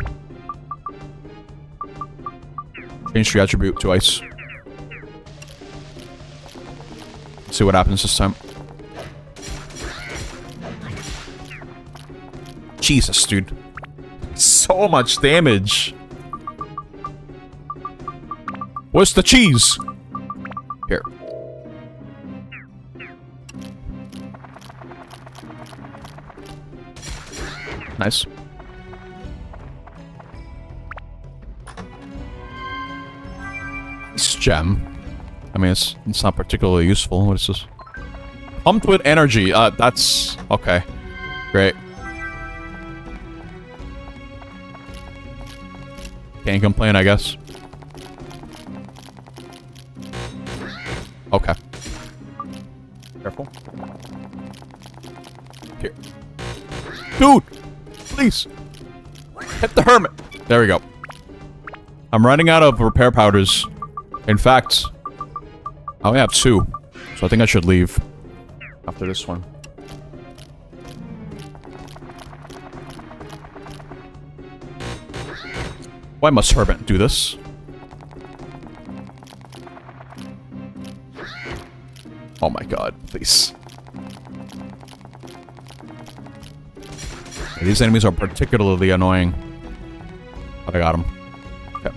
Change the attribute to ice. Let's see what happens this time. Jesus, dude. So much damage. Where's the cheese? Here. Nice. This gem. I mean, it's not particularly useful. What is this? Pumped with energy. That's... okay. Great. Can't complain, I guess. Okay. Careful. Here. Dude! Please! Hit the hermit! There we go. I'm running out of repair powders. In fact, I only have 2. So I think I should leave after this one. Why must hermit do this? Oh my god, please. These enemies are particularly annoying. But I got them. Okay.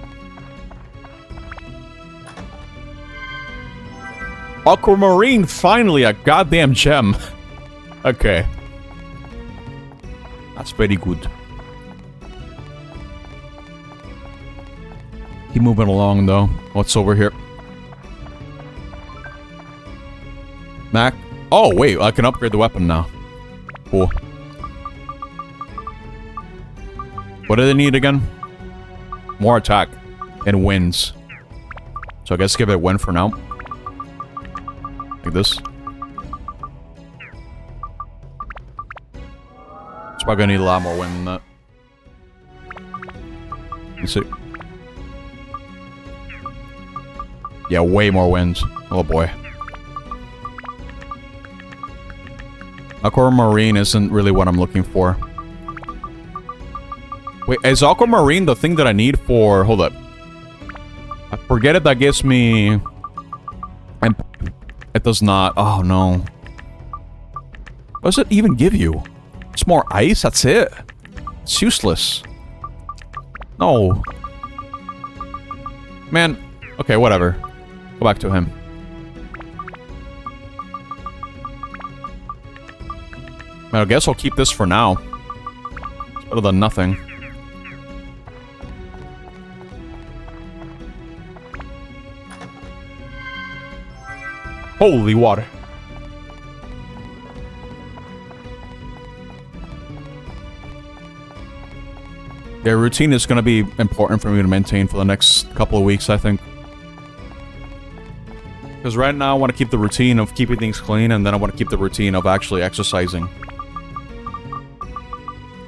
Aquamarine, finally, a goddamn gem. Okay. That's very good. Keep moving along, though. What's over here? Mac? Oh, wait, I can upgrade the weapon now. Cool. What do they need again? More attack. And wins. So I guess give it a win for now. Like this. It's probably gonna need a lot more wind than that. You see? Yeah, way more wind. Oh boy. Aquamarine isn't really what I'm looking for. Wait, is Aquamarine the thing that I need for... hold up. I forget it, that gives me... It does not. Oh, no. What does it even give you? It's more ice? That's it? It's useless. No. Man. Okay, whatever. Go back to him. I guess I'll keep this for now. It's better than nothing. Holy water. Yeah, routine is going to be important for me to maintain for the next couple of weeks, I think. Because right now I want to keep the routine of keeping things clean, and then I want to keep the routine of actually exercising.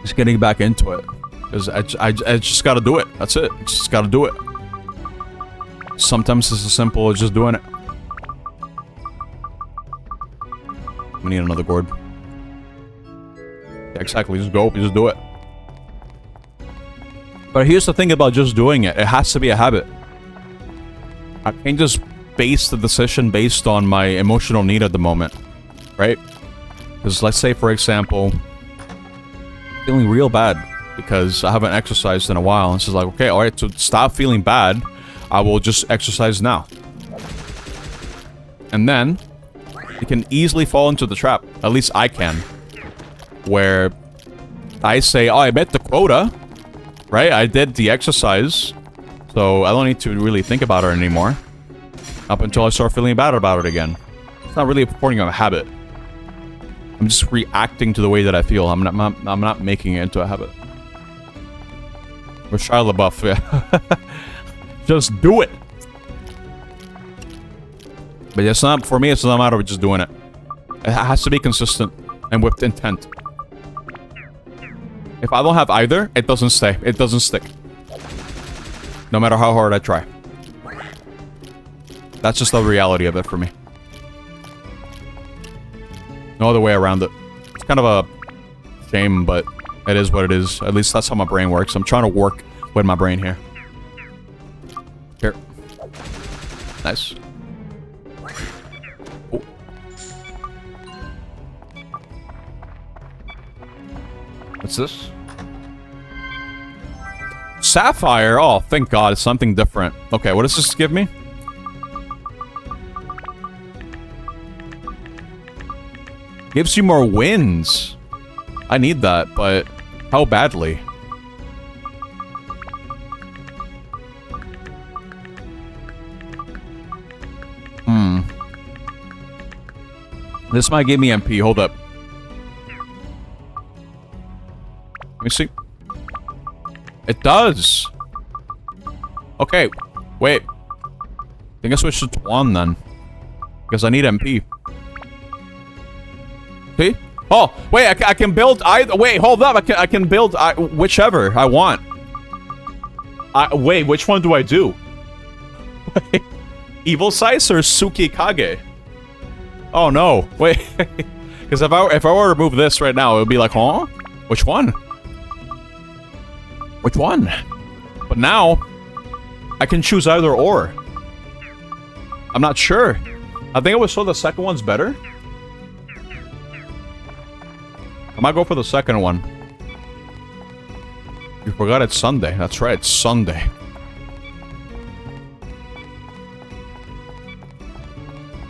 Just getting back into it. Because I just got to do it. That's it. Just got to do it. Sometimes it's as simple as just doing it. We need another gourd. Yeah, exactly. Just go. Just do it. But here's the thing about just doing it. It has to be a habit. I can't just base the decision based on my emotional need at the moment. Right? Because let's say, for example, feeling real bad because I haven't exercised in a while. And it's just like, okay, alright, to stop feeling bad, I will just exercise now. And then you can easily fall into the trap. At least I can. Where I say, oh, I met the quota. Right? I did the exercise. So I don't need to really think about it anymore. Up until I start feeling bad about it again. It's not really forming a habit. I'm just reacting to the way that I feel. I'm not making it into a habit. Or Shia LaBeouf, yeah. Just do it. But it's not, for me, it's not a matter of just doing it. It has to be consistent and with intent. If I don't have either, it doesn't stay. It doesn't stick. No matter how hard I try. That's just the reality of it for me. No other way around it. It's kind of a shame, but It is what it is. At least that's how my brain works. I'm trying to work with my brain here. Here. Nice. Oh. What's this? Sapphire? Oh, thank God. It's something different. Okay, what does this give me? Gives you more wins. I need that, but how badly? This might give me MP. Hold up. Let me see. It does. Okay. Wait. I think I switched to Tuan then. Because I need MP. See? Oh, wait, I can build either. Wait, hold up. I can build whichever I want. Wait, which one do I do? Evil Size or Suki Kage? Oh no. Wait. Because if I were to move this right now, it would be like, huh? Which one? Which one? But now, I can choose either or. I'm not sure. I think I was told the second one's better. I might go for the second one. You forgot it's Sunday. That's right, it's Sunday.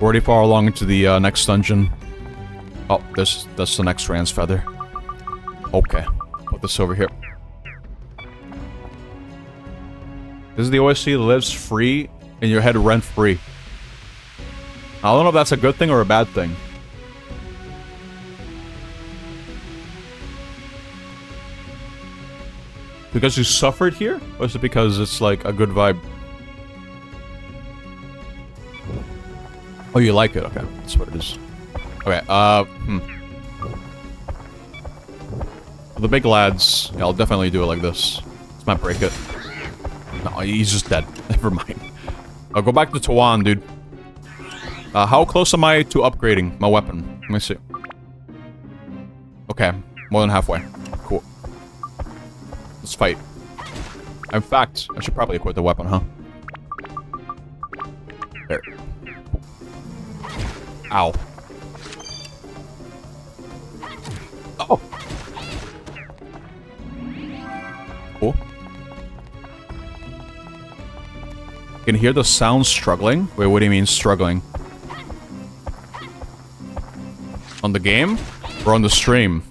Already far along into the next dungeon. Oh, that's the next Rand's Feather. Okay, put this over here. This is the OSC that lives free in your head rent-free. I don't know if that's a good thing or a bad thing. Because you suffered here? Or is it because it's like a good vibe? Oh, you like it? Okay, that's what it is. Okay, For the big lads, yeah, I'll definitely do it like this. This might break it. No, he's just dead. Never mind. I'll go back to Tuan, dude. How close am I to upgrading my weapon? Let me see. Okay, more than halfway. Cool. Let's fight. In fact, I should probably equip the weapon, huh? There. Ow. Oh! Cool. You can hear the sound struggling? Wait, what do you mean struggling? On the game? Or on the stream?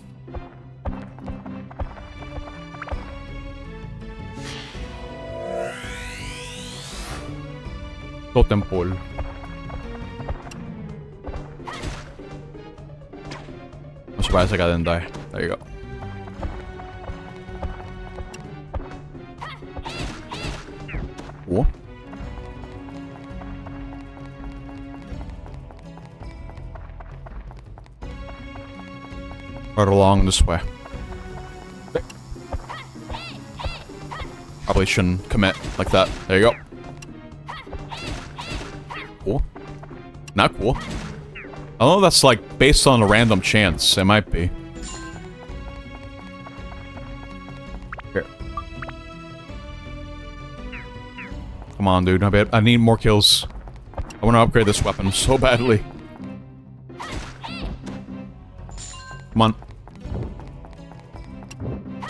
Totem pole. I'm surprised I didn't die. There you go. Cool. Right along this way. Probably shouldn't commit like that. There you go. Cool. Not cool. I don't know if that's like based on a random chance. It might be. Here. Come on, dude. I need more kills. I want to upgrade this weapon so badly. Come on.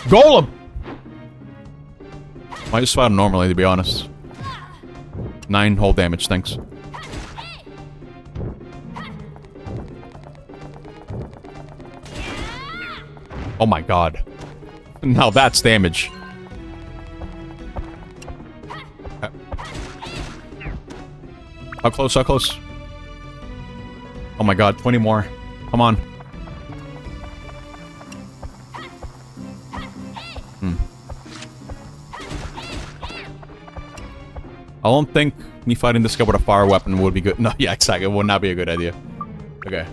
Golem! I just fought normally, to be honest. 9 whole damage, thanks. Oh my god. Now that's damage. How close, how close? Oh my god, 20 more. Come on. I don't think me fighting this guy with a fire weapon would be good. No, yeah, exactly. It would not be a good idea. Okay.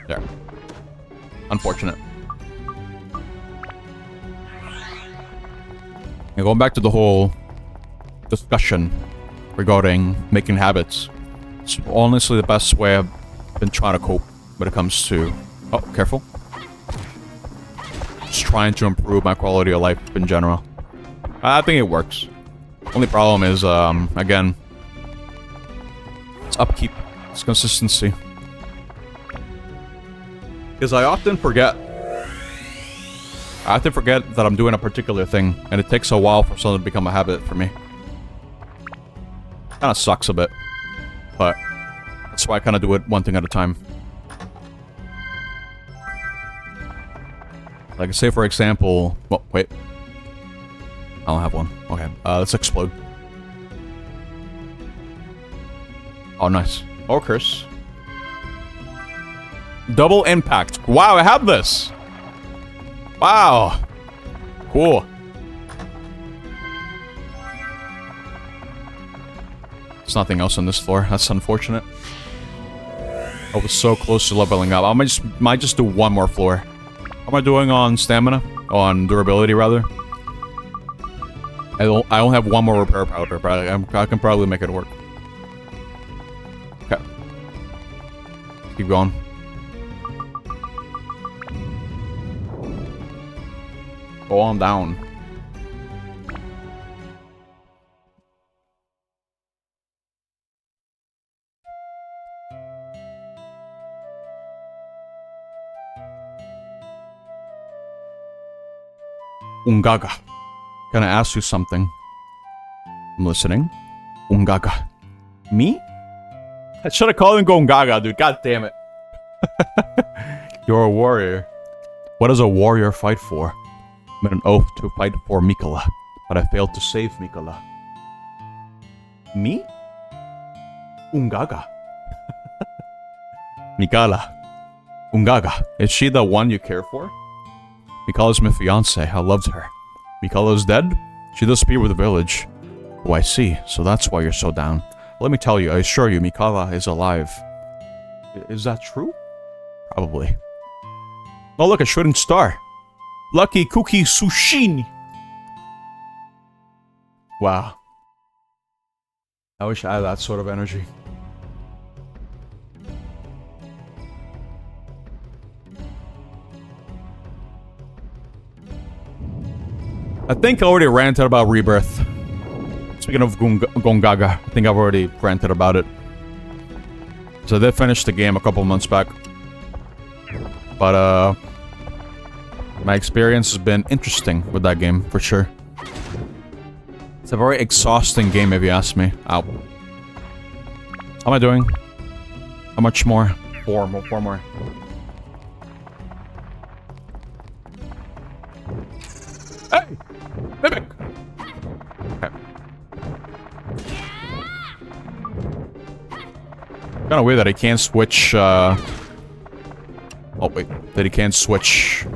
There. Unfortunate. And going back to the whole discussion regarding making habits. It's honestly the best way I've been trying to cope when it comes to... Oh, careful. Just trying to improve my quality of life in general. I think it works. Only problem is, again, it's upkeep. It's consistency. Because I often forget that I'm doing a particular thing, and it takes a while for something to become a habit for me. Kinda sucks a bit. But that's why I kinda do it one thing at a time. Like, say for example... Well, wait. I don't have one. Okay, let's explode. Oh, nice. Or curse. Double impact. Wow, I have this! Wow! Cool. There's nothing else on this floor. That's unfortunate. I was so close to leveling up. I might just do one more floor. How am I doing on stamina? On durability, rather? I don't have one more repair powder, but I can probably make it work. Okay. Keep going. Go on down. Ungaga. Can I ask you something? I'm listening. Ungaga. Me? I should have called him Gongaga, dude. God damn it. You're a warrior. What does a warrior fight for? I made an oath to fight for Mikola, but I failed to save Mikola. Me? Ungaga. Mikola. Ungaga. Is she the one you care for? Mikola's my fiancé. I loved her. Mikola's dead? She disappeared with the village. Oh, I see. So that's why you're so down. Let me tell you, I assure you, Mikola is alive. Is that true? Probably. Oh, look, a shooting star. Lucky Cookie Sushini. Wow. I wish I had that sort of energy. I think I already ranted about Rebirth. Speaking of Gongaga, I think I've already ranted about it. So they finished the game a couple months back. But, my experience has been interesting with that game, for sure. It's a very exhausting game, if you ask me. Ow. How am I doing? How much more? Four more. Hey! Mimic! Okay. Kinda weird that he can't switch, Oh, wait. That he can't switch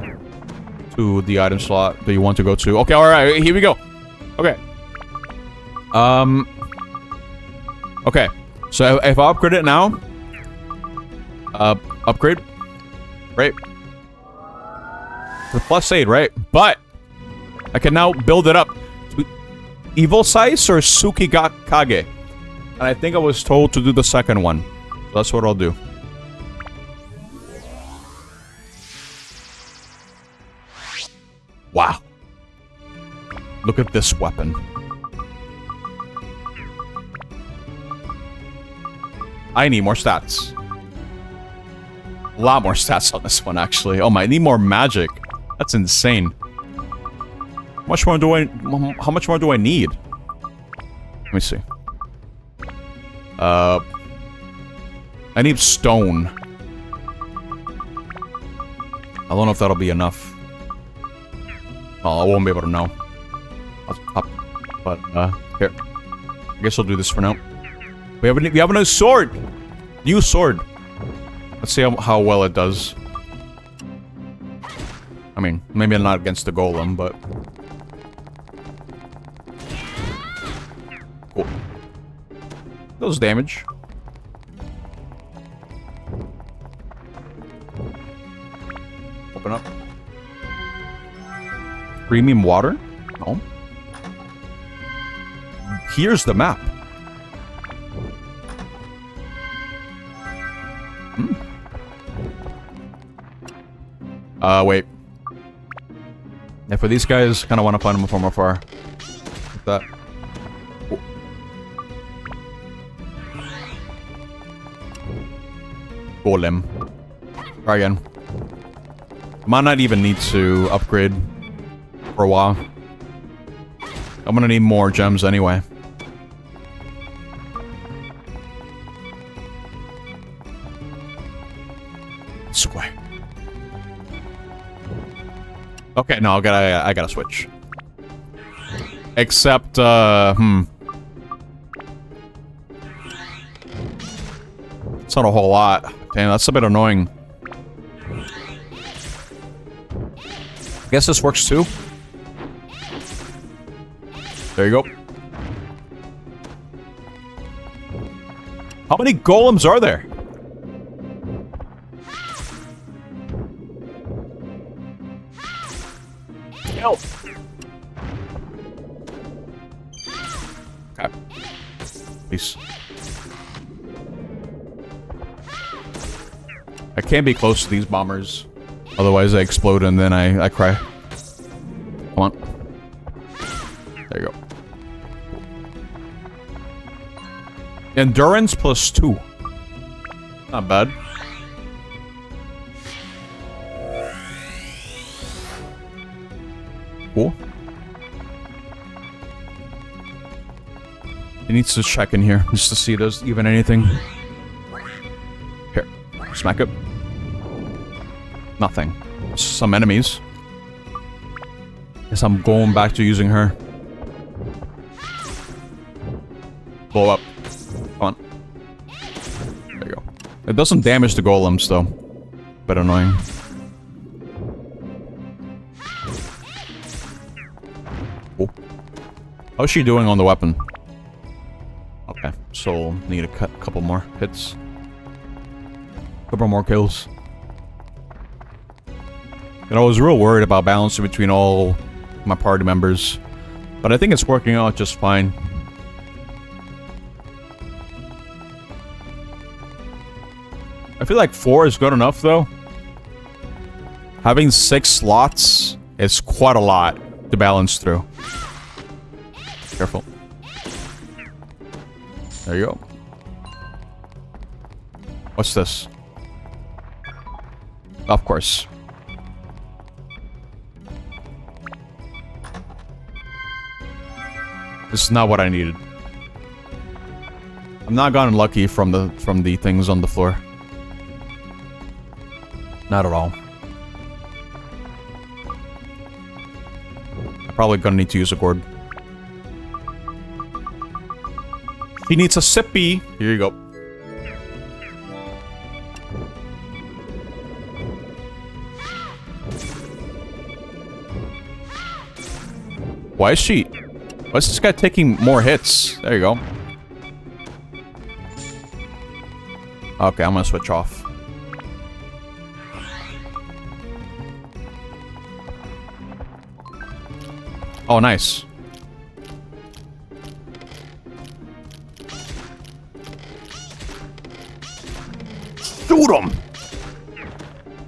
to the item slot that you want to go to. Okay, alright, here we go. Okay. Okay. So if I upgrade it now... upgrade? Right? The +8, right? But... I can now build it up to Evil Size or Tsukigakage. And I think I was told to do the second one. So that's what I'll do. Wow. Look at this weapon. I need more stats. A lot more stats on this one, actually. Oh my, I need more magic. That's insane. How much more do I need? Let me see. I need stone. I don't know if that'll be enough. Oh, I won't be able to know. But, here. I guess I'll do this for now. We have a new sword! New sword! Let's see how well it does. I mean, maybe I'm not against the golem, but... Cool. Does damage. Open up. Premium water? No. Here's the map. Wait. Yeah, for these guys, kind of want to find them from afar. Like that. Oh. Golem. Try again. Might not even need to upgrade for a while. I'm gonna need more gems anyway. Square. Okay, no, I gotta switch. Except, It's not a whole lot. Damn, that's a bit annoying. I guess this works too. There you go. How many golems are there? Help. Okay. Peace. I can't be close to these bombers. Otherwise I explode and then I cry. Come on. There you go. Endurance +2. Not bad. Cool. He needs to check in here just to see if there's even anything. Here. Smack it. Nothing. Some enemies. Guess I'm going back to using her. Blow up. Come on. There you go. It doesn't damage the golems though. Bit annoying. Cool. How's she doing on the weapon? Okay, so need a couple more hits. Couple more kills. And I was real worried about balancing between all my party members. But I think it's working out just fine. I feel like 4 is good enough though. Having 6 slots is quite a lot to balance through. Careful. There you go. What's this? Of course. This is not what I needed. I'm not gotten lucky from the things on the floor. Not at all. I'm probably gonna need to use a gourd. He needs a sippy. Here you go. Why is she... Why is this guy taking more hits? There you go. Okay, I'm gonna switch off. Oh, nice. Shoot him!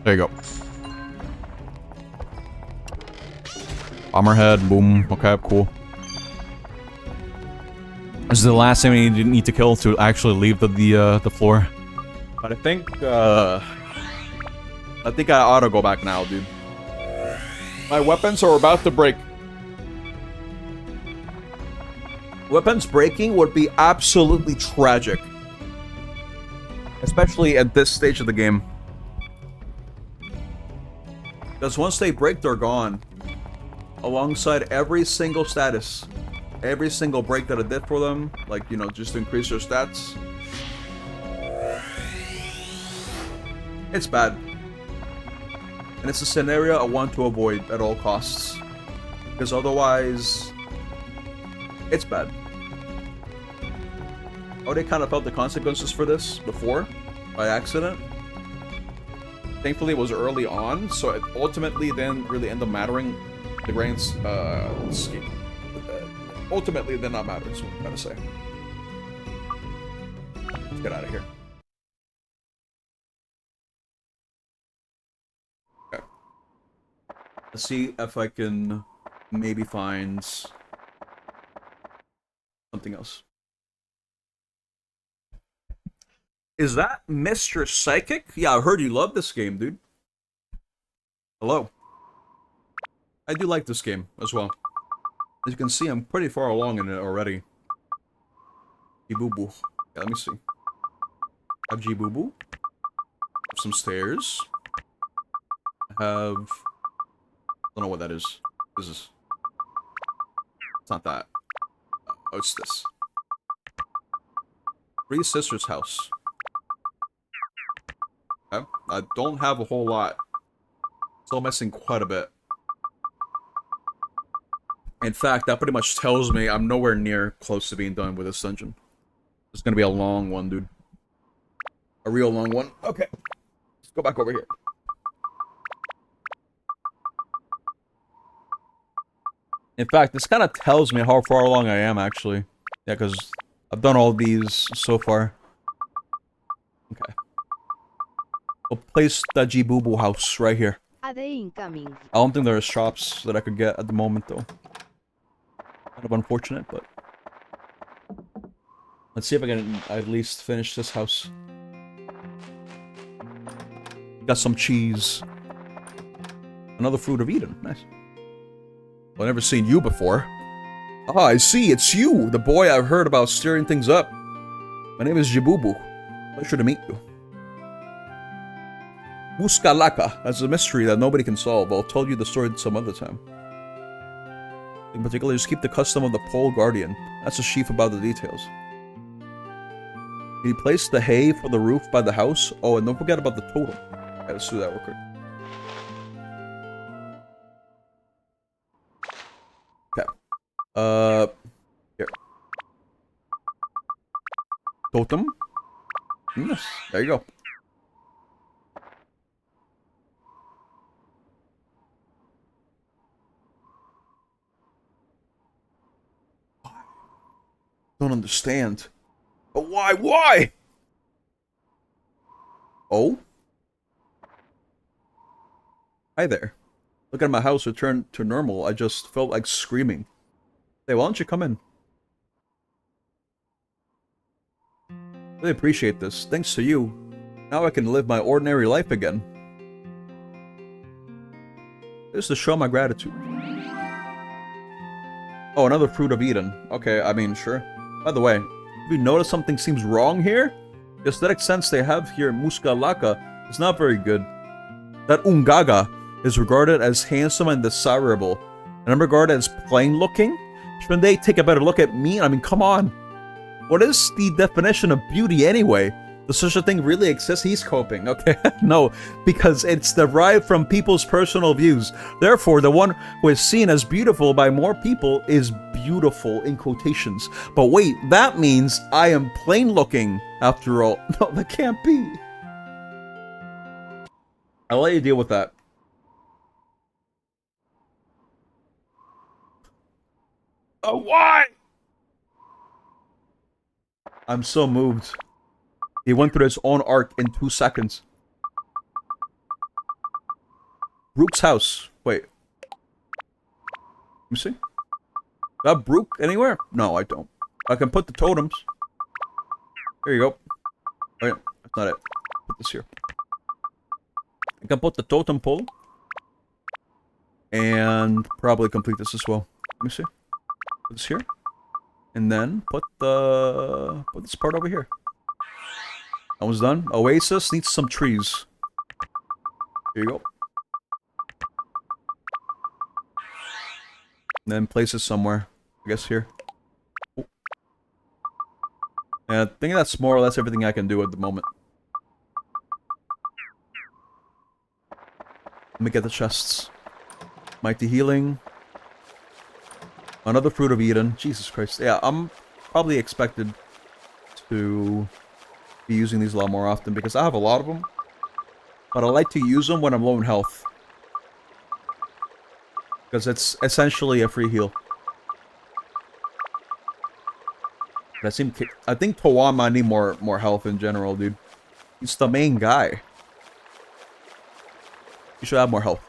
There you go. Bomber head, boom. Okay, cool. This is the last thing we need to kill to actually leave the floor. But I think I ought to go back now, dude. My weapons are about to break. Weapons breaking would be absolutely tragic. Especially at this stage of the game. Because once they break, they're gone. Alongside every single status. Every single break that I did for them. Like, you know, just to increase their stats. It's bad. And it's a scenario I want to avoid at all costs. Because otherwise... it's bad. I already kind of felt the consequences for this before, by accident. Thankfully it was early on, so it ultimately didn't really end up mattering the grand scheme. Ultimately it did not matter, is what I'm trying to say. Let's get out of here. Okay. Let's see if I can maybe find something else. Is that Mr. Psychic? Yeah, I heard you love this game, dude. Hello. I do like this game as well. As you can see, I'm pretty far along in it already. G-boo-boo. Yeah, let me see. I have G-boo-boo. Some stairs. I have... I don't know what that is. What is this? It's not that. Oh, it's this. Three Sisters House. Okay. I don't have a whole lot. Still missing quite a bit. In fact, that pretty much tells me I'm nowhere near close to being done with this dungeon. It's gonna be a long one, dude. A real long one. Okay. Let's go back over here. In fact, this kind of tells me how far along I am, actually. Yeah, because I've done all these so far. Okay. We'll place that G-boo-boo house right here. AD incoming. I don't think there are shops that I could get at the moment, though. Kind of unfortunate, but... Let's see if I can at least finish this house. Got some cheese. Another Fruit of Eden. Nice. Well, I've never seen you before. Ah, I see, it's you! The boy I've heard about stirring things up. My name is G-boo-boo. Pleasure to meet you. Muskalaka. That's a mystery that nobody can solve. I'll tell you the story some other time. In particular, just keep the custom of the pole guardian. That's a chief about the details. Can you place the hay for the roof by the house? Oh, and don't forget about the totem. Okay, let's do that real quick. Okay. Here. Totem? Yes, there you go. Don't understand. But why? Why? Oh? Hi there. Look at my house return to normal. I just felt like screaming. Hey, why don't you come in? Really appreciate this. Thanks to you. Now I can live my ordinary life again. Just to show my gratitude. Oh, another Fruit of Eden. Okay, I mean, sure. By the way, if you notice something seems wrong here, the aesthetic sense they have here in Muskalaka is not very good. That Ungaga is regarded as handsome and desirable, and I'm regarded as plain looking. Shouldn't they take a better look at me? I mean, come on. What is the definition of beauty anyway? Does such a thing really exist? He's coping, okay? No, because it's derived from people's personal views. Therefore, the one who is seen as beautiful by more people is beautiful in quotations. But wait, that means I am plain looking after all. No, that can't be. I'll let you deal with that. Oh, why? I'm so moved. He went through his own arc in 2 seconds. Brook's house. Wait. Let me see. Got Brook anywhere? No, I don't. I can put the totems. Here you go. Oh yeah, that's not it. Put this here. I can put the totem pole. And probably complete this as well. Let me see. Put this here. And then put this part over here. Almost done. Oasis needs some trees. Here you go. And then place it somewhere. I guess here. Oh. And I think that's more or less everything I can do at the moment. Let me get the chests. Mighty Healing. Another Fruit of Eden. Jesus Christ. Yeah, I'm probably expected to be using these a lot more often because I have a lot of them. But I like to use them when I'm low in health. Because it's essentially a free heal. But I think Towa might need more health in general, dude. He's the main guy. You should have more health.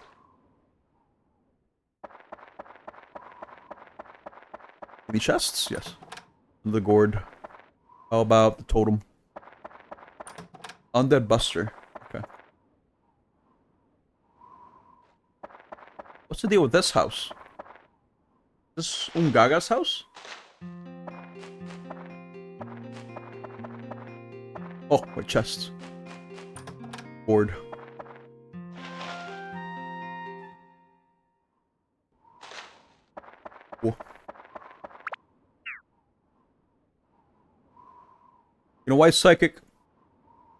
Any chests? Yes. The gourd. How about the totem? Undead Buster. Okay. What's the deal with this house? This Ungaga's house? Oh, wait, chests. Board. Cool. You know why, Psychic?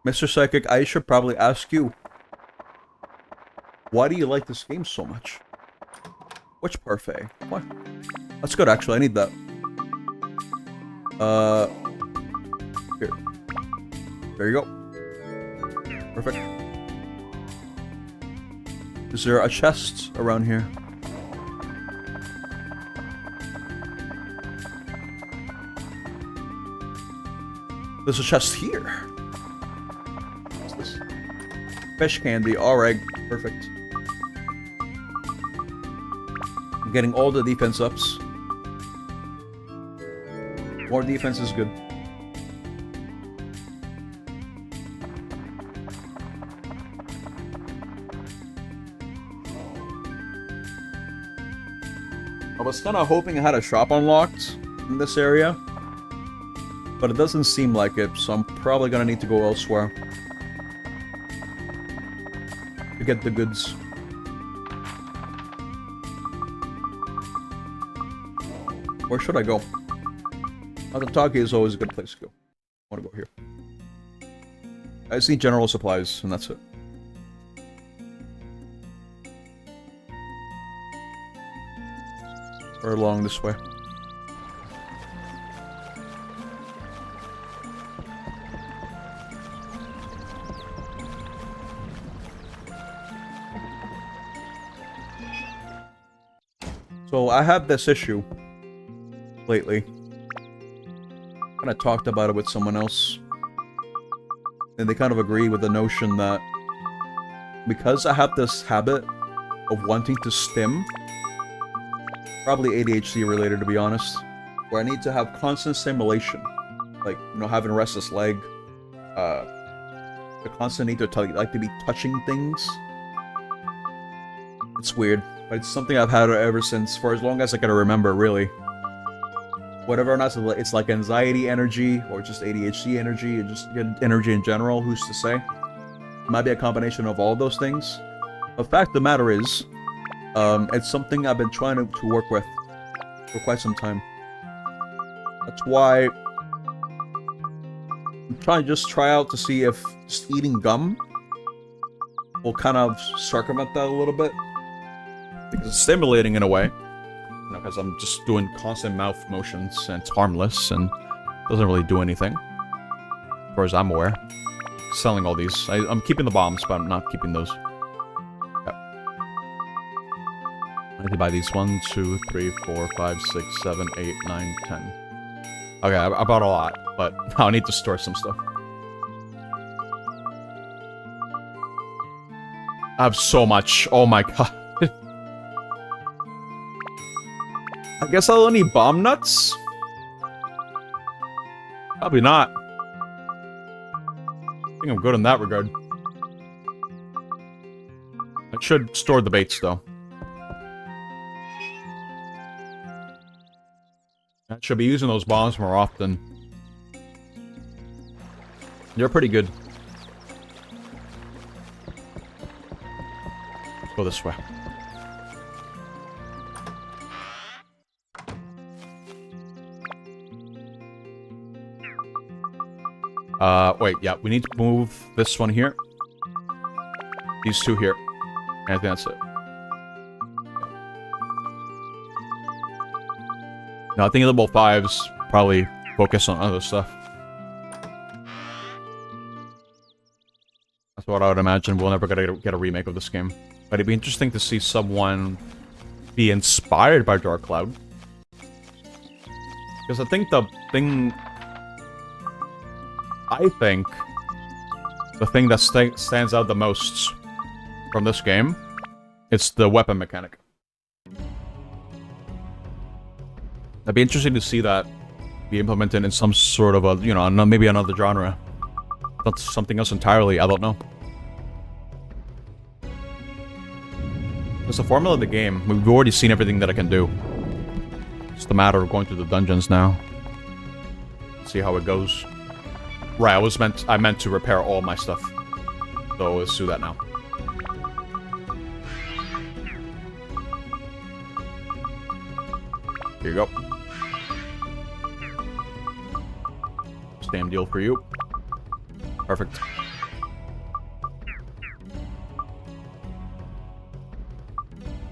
Mr. Psychic, I should probably ask you. Why do you like this game so much? Which parfait? What? That's good, actually. I need that. Here. There you go. Perfect. Is there a chest around here? There's a chest here. What's this? Fish candy. Alright. Perfect. I'm getting all the defense ups. More defense is good. I was kind of hoping I had a shop unlocked in this area, but it doesn't seem like it, so I'm probably gonna need to go elsewhere to get the goods. Where should I go? Atatake is always a good place to go. I want to go here. I see general supplies, and that's it. Or along this way. So I have this issue lately. And I talked about it with someone else. And they kind of agree with the notion that because I have this habit of wanting to stim, probably ADHD related to be honest, where I need to have constant stimulation. Like, you know, having a restless leg, the constant need to like to be touching things. It's weird, but it's something I've had ever since, for as long as I can remember, really. Whatever or not, it's like anxiety energy, or just ADHD energy, or just energy in general, who's to say? It might be a combination of all those things. The fact of the matter is, it's something I've been trying to work with for quite some time. That's why I'm trying to just try out to see if just eating gum will kind of circumvent that a little bit. Because it's stimulating in a way. You know, because I'm just doing constant mouth motions, and it's harmless, and doesn't really do anything. As far as I'm aware. Selling all these. I'm keeping the bombs, but I'm not keeping those. Yep. I need to buy these. 1, 2, 3, 4, 5, 6, 7, 8, 9, 10. Okay, I bought a lot, but now I need to store some stuff. I have so much. Oh my god. I guess I'll need bomb nuts? Probably not. I think I'm good in that regard. I should store the baits, though. I should be using those bombs more often. They're pretty good. Let's go this way. Wait, yeah, we need to move this one here. These two here. And I think that's it. Now, I think level 5s probably focus on other stuff. That's what I would imagine. We'll never get a remake of this game. But it'd be interesting to see someone be inspired by Dark Cloud. Because I think the thing... I think the thing that stands out the most from this game, it's the weapon mechanic. I'd be interested to see that be implemented in some sort of a, you know, maybe another genre. That's something else entirely, I don't know. It's the formula of the game. We've already seen everything that I can do. It's the matter of going through the dungeons now. See how it goes. Right, I meant to repair all my stuff. So let's do that now. Here you go. Same deal for you. Perfect.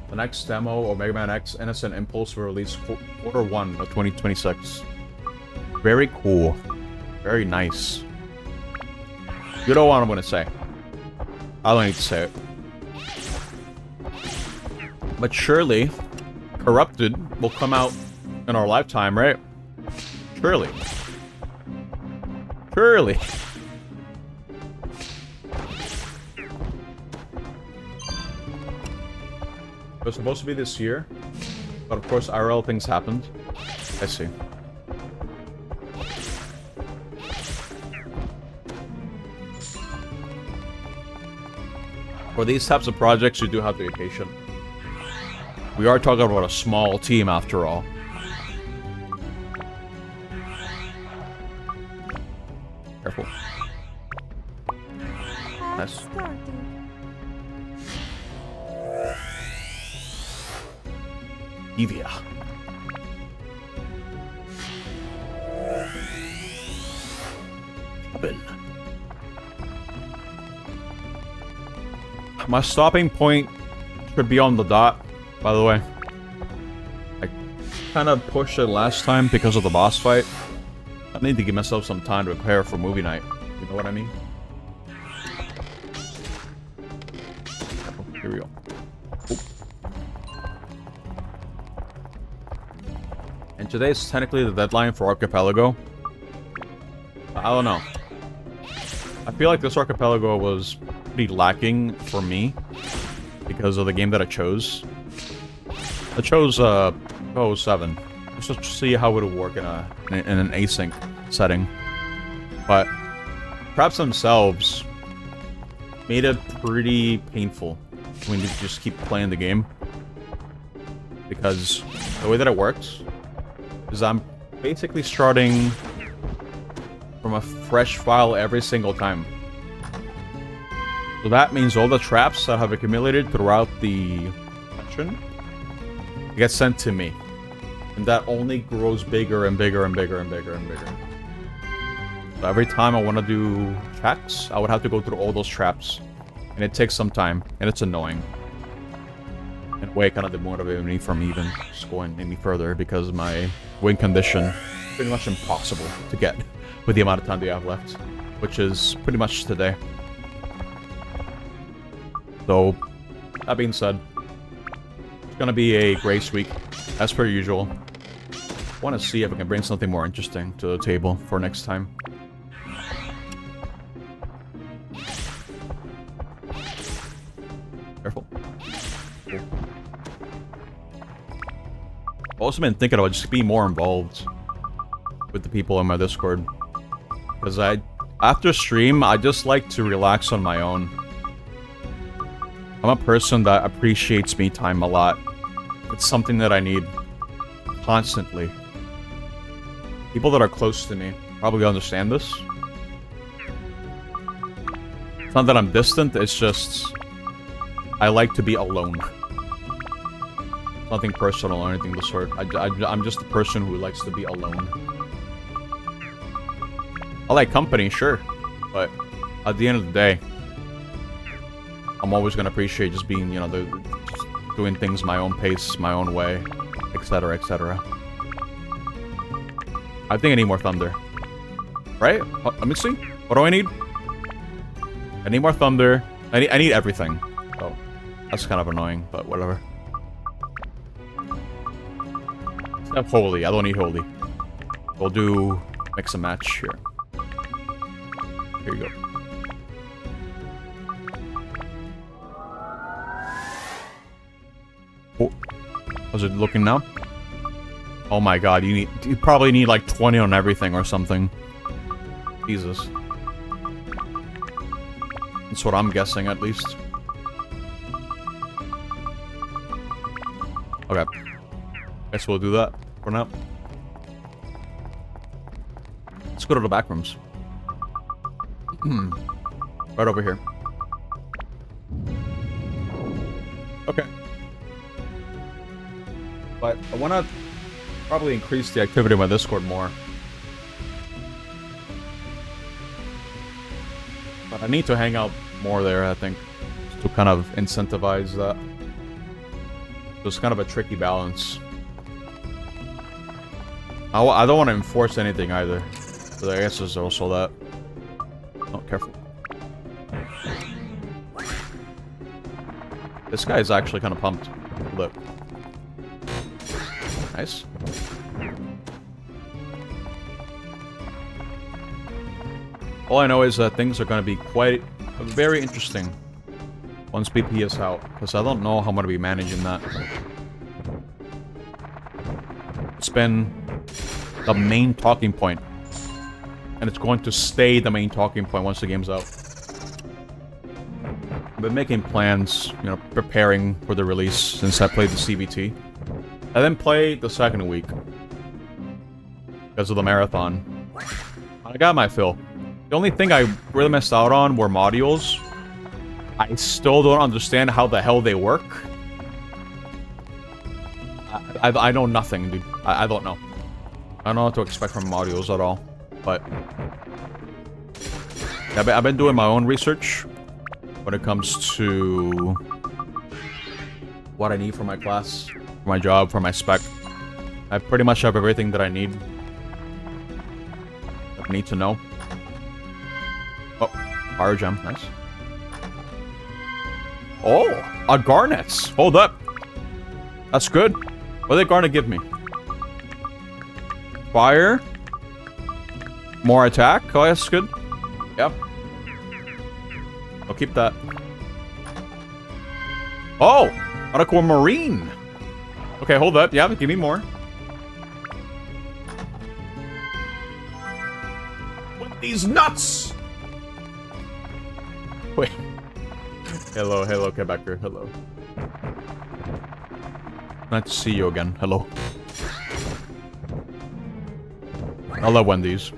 The next demo of Mega Man X Innocent Impulse will release Q1 of 2026. Very cool. Very nice. You know what I'm gonna say. I don't need to say it. But surely, Corrupted will come out in our lifetime, right? Surely. Surely. It was supposed to be this year, but of course IRL things happened. I see. For these types of projects, you do have to be patient. We are talking about a small team after all. Careful. Nice. Evia. Open. My stopping point should be on the dot, by the way. I kind of pushed it last time because of the boss fight. I need to give myself some time to prepare for movie night. You know what I mean? Here we go. Oop. And today is technically the deadline for Archipelago. I don't know. I feel like this Archipelago was pretty lacking for me because of the game that I chose. I chose 007 just to see how it would work in an async setting. But traps themselves made it pretty painful when you just keep playing the game. Because the way that it works is I'm basically starting from a fresh file every single time. So that means all the traps that have accumulated throughout the session get sent to me. And that only grows bigger and bigger and bigger and bigger and bigger. So every time I want to do checks, I would have to go through all those traps. And it takes some time, and it's annoying. In a way, it kind of demotivated me from even just going any further because my win condition is pretty much impossible to get with the amount of time that I have left, which is pretty much today. So, that being said, it's gonna be a grace week, as per usual. I want to see if I can bring something more interesting to the table for next time. Careful. Cool. I've also been thinking about just being more involved with the people in my Discord. Because after stream, I just like to relax on my own. I'm a person that appreciates me time a lot. It's something that I need constantly. People that are close to me probably understand this. It's not that I'm distant, it's just I like to be alone. Nothing personal or anything of the sort. I'm just a person who likes to be alone. I like company, sure, but at the end of the day, I'm always gonna appreciate just being, you know, just doing things my own pace, my own way, etc., etc. I think I need more thunder. Right? Let me see. What do I need? I need more thunder. I need everything. Oh, that's kind of annoying, but whatever. Let's have holy. I don't need holy. We'll do mix and match here. Here you go. Oh, how's it looking now? Oh my god, you probably need like 20 on everything or something. Jesus. That's what I'm guessing, at least. Okay. Guess we'll do that for now. Let's go to the back rooms. Right over here. Okay. But I want to probably increase the activity on my Discord more. But I need to hang out more there, I think, to kind of incentivize that. So it's kind of a tricky balance. I don't want to enforce anything either. But I guess there's also that. Oh, careful. This guy is actually kind of pumped. Look. Nice. All I know is that things are going to be quite very interesting once BP is out, because I don't know how I'm going to be managing that. It's been the main talking point, and it's going to stay the main talking point once the game's out. I've been making plans, you know, preparing for the release since I played the CVT. I didn't play the second week because of the marathon. I got my fill. The only thing I really missed out on were modules. I still don't understand how the hell they work. I know nothing, dude. I don't know. I don't know what to expect from modules at all. But I've been doing my own research when it comes to what I need for my class, for my job, for my spec. I pretty much have everything that I need to know. Oh, fire gem, nice. Oh, a Garnet. Hold up. That's good. What did Garnet give me? Fire. More attack. Oh, that's good. Yep. I'll keep that. Oh, Aquamarine. Okay, hold up. Yeah, give me more. What these nuts? Wait. Hello, Quebecer. Hello. Nice to see you again. Hello. I love Wendy's.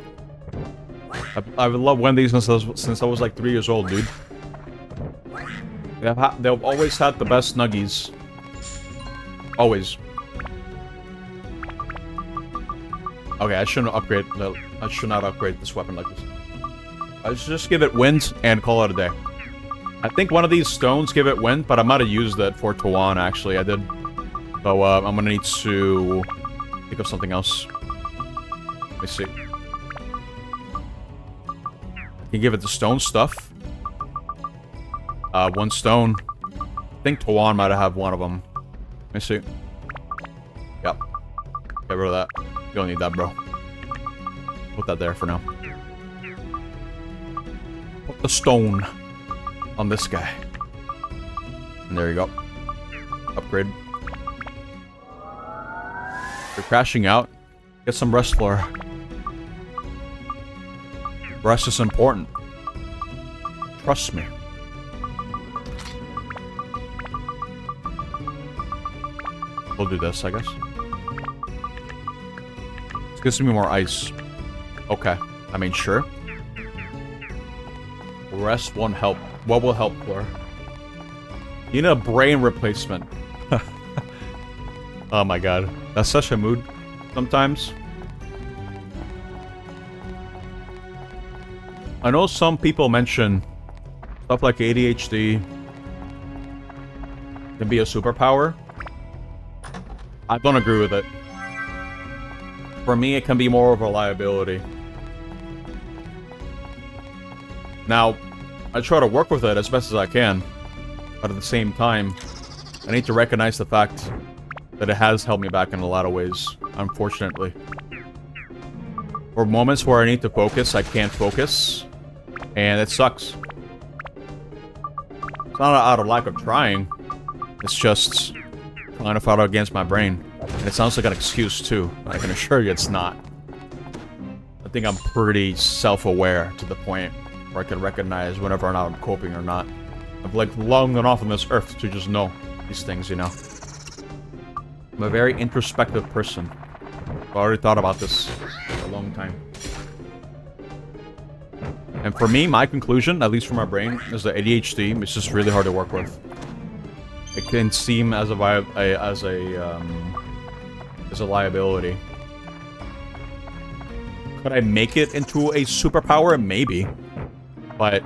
I've loved Wendy's since I was like 3 years old, dude. They've always had the best nuggies. Always. Okay, I shouldn't upgrade. I should not upgrade this weapon like this. I should just give it wind and call it a day. I think one of these stones give it wind, but I might have used it for Tawan, actually. I did. So, I'm gonna need to think of something else. Let me see. I can give it the stone stuff. One stone. I think Tawan might have one of them. Let me see. Yep. Get rid of that. You don't need that, bro. Put that there for now. Put the stone on this guy. And there you go. Upgrade. You're crashing out. Get some rest, Flora. Rest is important. Trust me. We'll do this, I guess. This gives me more ice. Okay. I mean, sure. Rest won't help. What will help, Flora? You need a brain replacement. Oh my god. That's such a mood sometimes. I know some people mention stuff like ADHD can be a superpower. I don't agree with it. For me, it can be more of a liability. Now, I try to work with it as best as I can, but at the same time, I need to recognize the fact that it has held me back in a lot of ways, unfortunately. For moments where I need to focus, I can't focus, and it sucks. It's not out of lack of trying, it's just trying to fight against my brain. And it sounds like an excuse, too. I can assure you it's not. I think I'm pretty self-aware to the point where I can recognize whenever or not I'm coping or not. I've, like, long enough on this earth to just know these things, you know? I'm a very introspective person. I've already thought about this for a long time. And for me, my conclusion, at least for my brain, is that ADHD is just really hard to work with. It can seem as a liability. Could I make it into a superpower? Maybe. But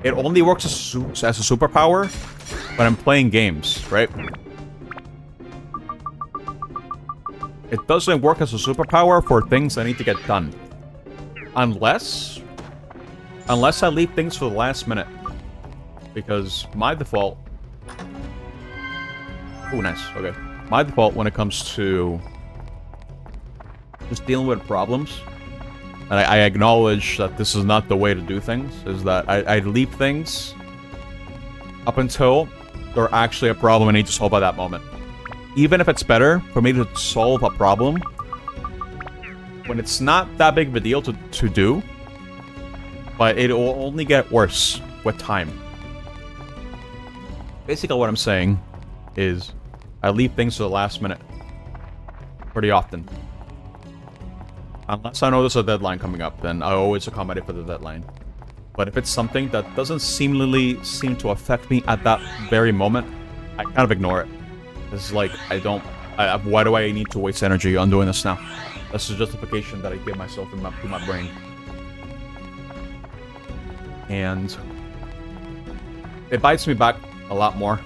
it only works as a superpower when I'm playing games, right? It doesn't work as a superpower for things I need to get done. Unless I leave things for the last minute. Because my default... Oh, nice. Okay. My default when it comes to just dealing with problems, and I acknowledge that this is not the way to do things, is that I leave things up until they're actually a problem I need to solve at that moment. Even if it's better for me to solve a problem when it's not that big of a deal to do, but it will only get worse with time. Basically what I'm saying is I leave things to the last minute pretty often. Unless I know there's a deadline coming up, then I always accommodate for the deadline. But if it's something that doesn't seem to affect me at that very moment, I kind of ignore it. It's like, why do I need to waste energy on doing this now? That's the justification that I give myself in my brain. And it bites me back a lot more.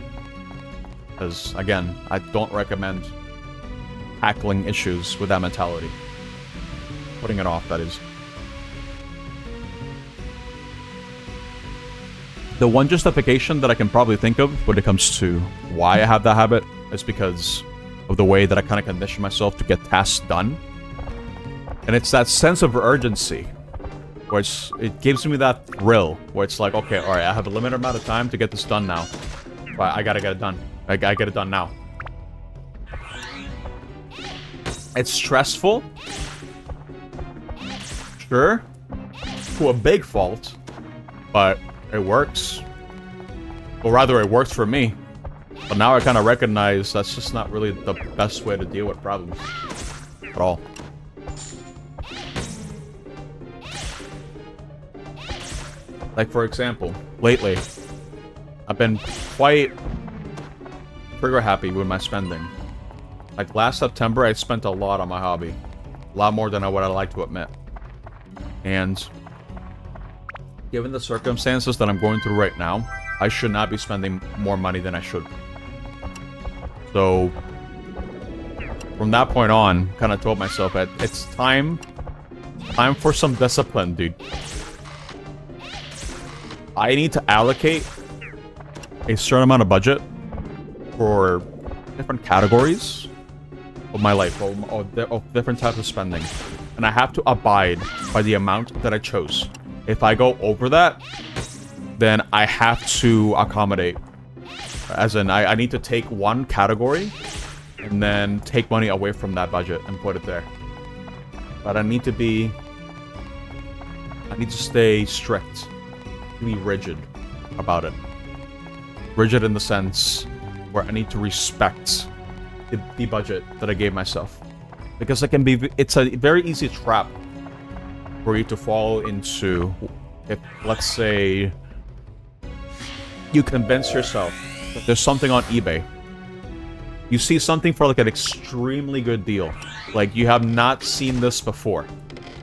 Because, again, I don't recommend tackling issues with that mentality. Putting it off, that is. The one justification that I can probably think of when it comes to why I have that habit is because of the way that I kind of condition myself to get tasks done. And it's that sense of urgency, where it gives me that thrill, where it's like, okay, alright, I have a limited amount of time to get this done now. But I gotta get it done. I gotta get it done now. It's stressful. Sure. To a big fault. But it works. Or rather, it works for me. But now I kind of recognize that's just not really the best way to deal with problems. At all. Like, for example, lately, I've been quite trigger happy with my spending. Like, last September, I spent a lot on my hobby. A lot more than I would like to admit. And given the circumstances that I'm going through right now, I should not be spending more money than I should. So, from that point on, kind of told myself that it's time for some discipline, dude. I need to allocate a certain amount of budget for different categories of my life, of different types of spending. And I have to abide by the amount that I chose. If I go over that, then I have to accommodate. As in, I need to take one category and then take money away from that budget and put it there. But I need to stay strict. Be rigid about it. Rigid in the sense where I need to respect the budget that I gave myself. Because it's a very easy trap for you to fall into. If, let's say, you convince yourself that there's something on eBay. You see something for like an extremely good deal. Like, you have not seen this before.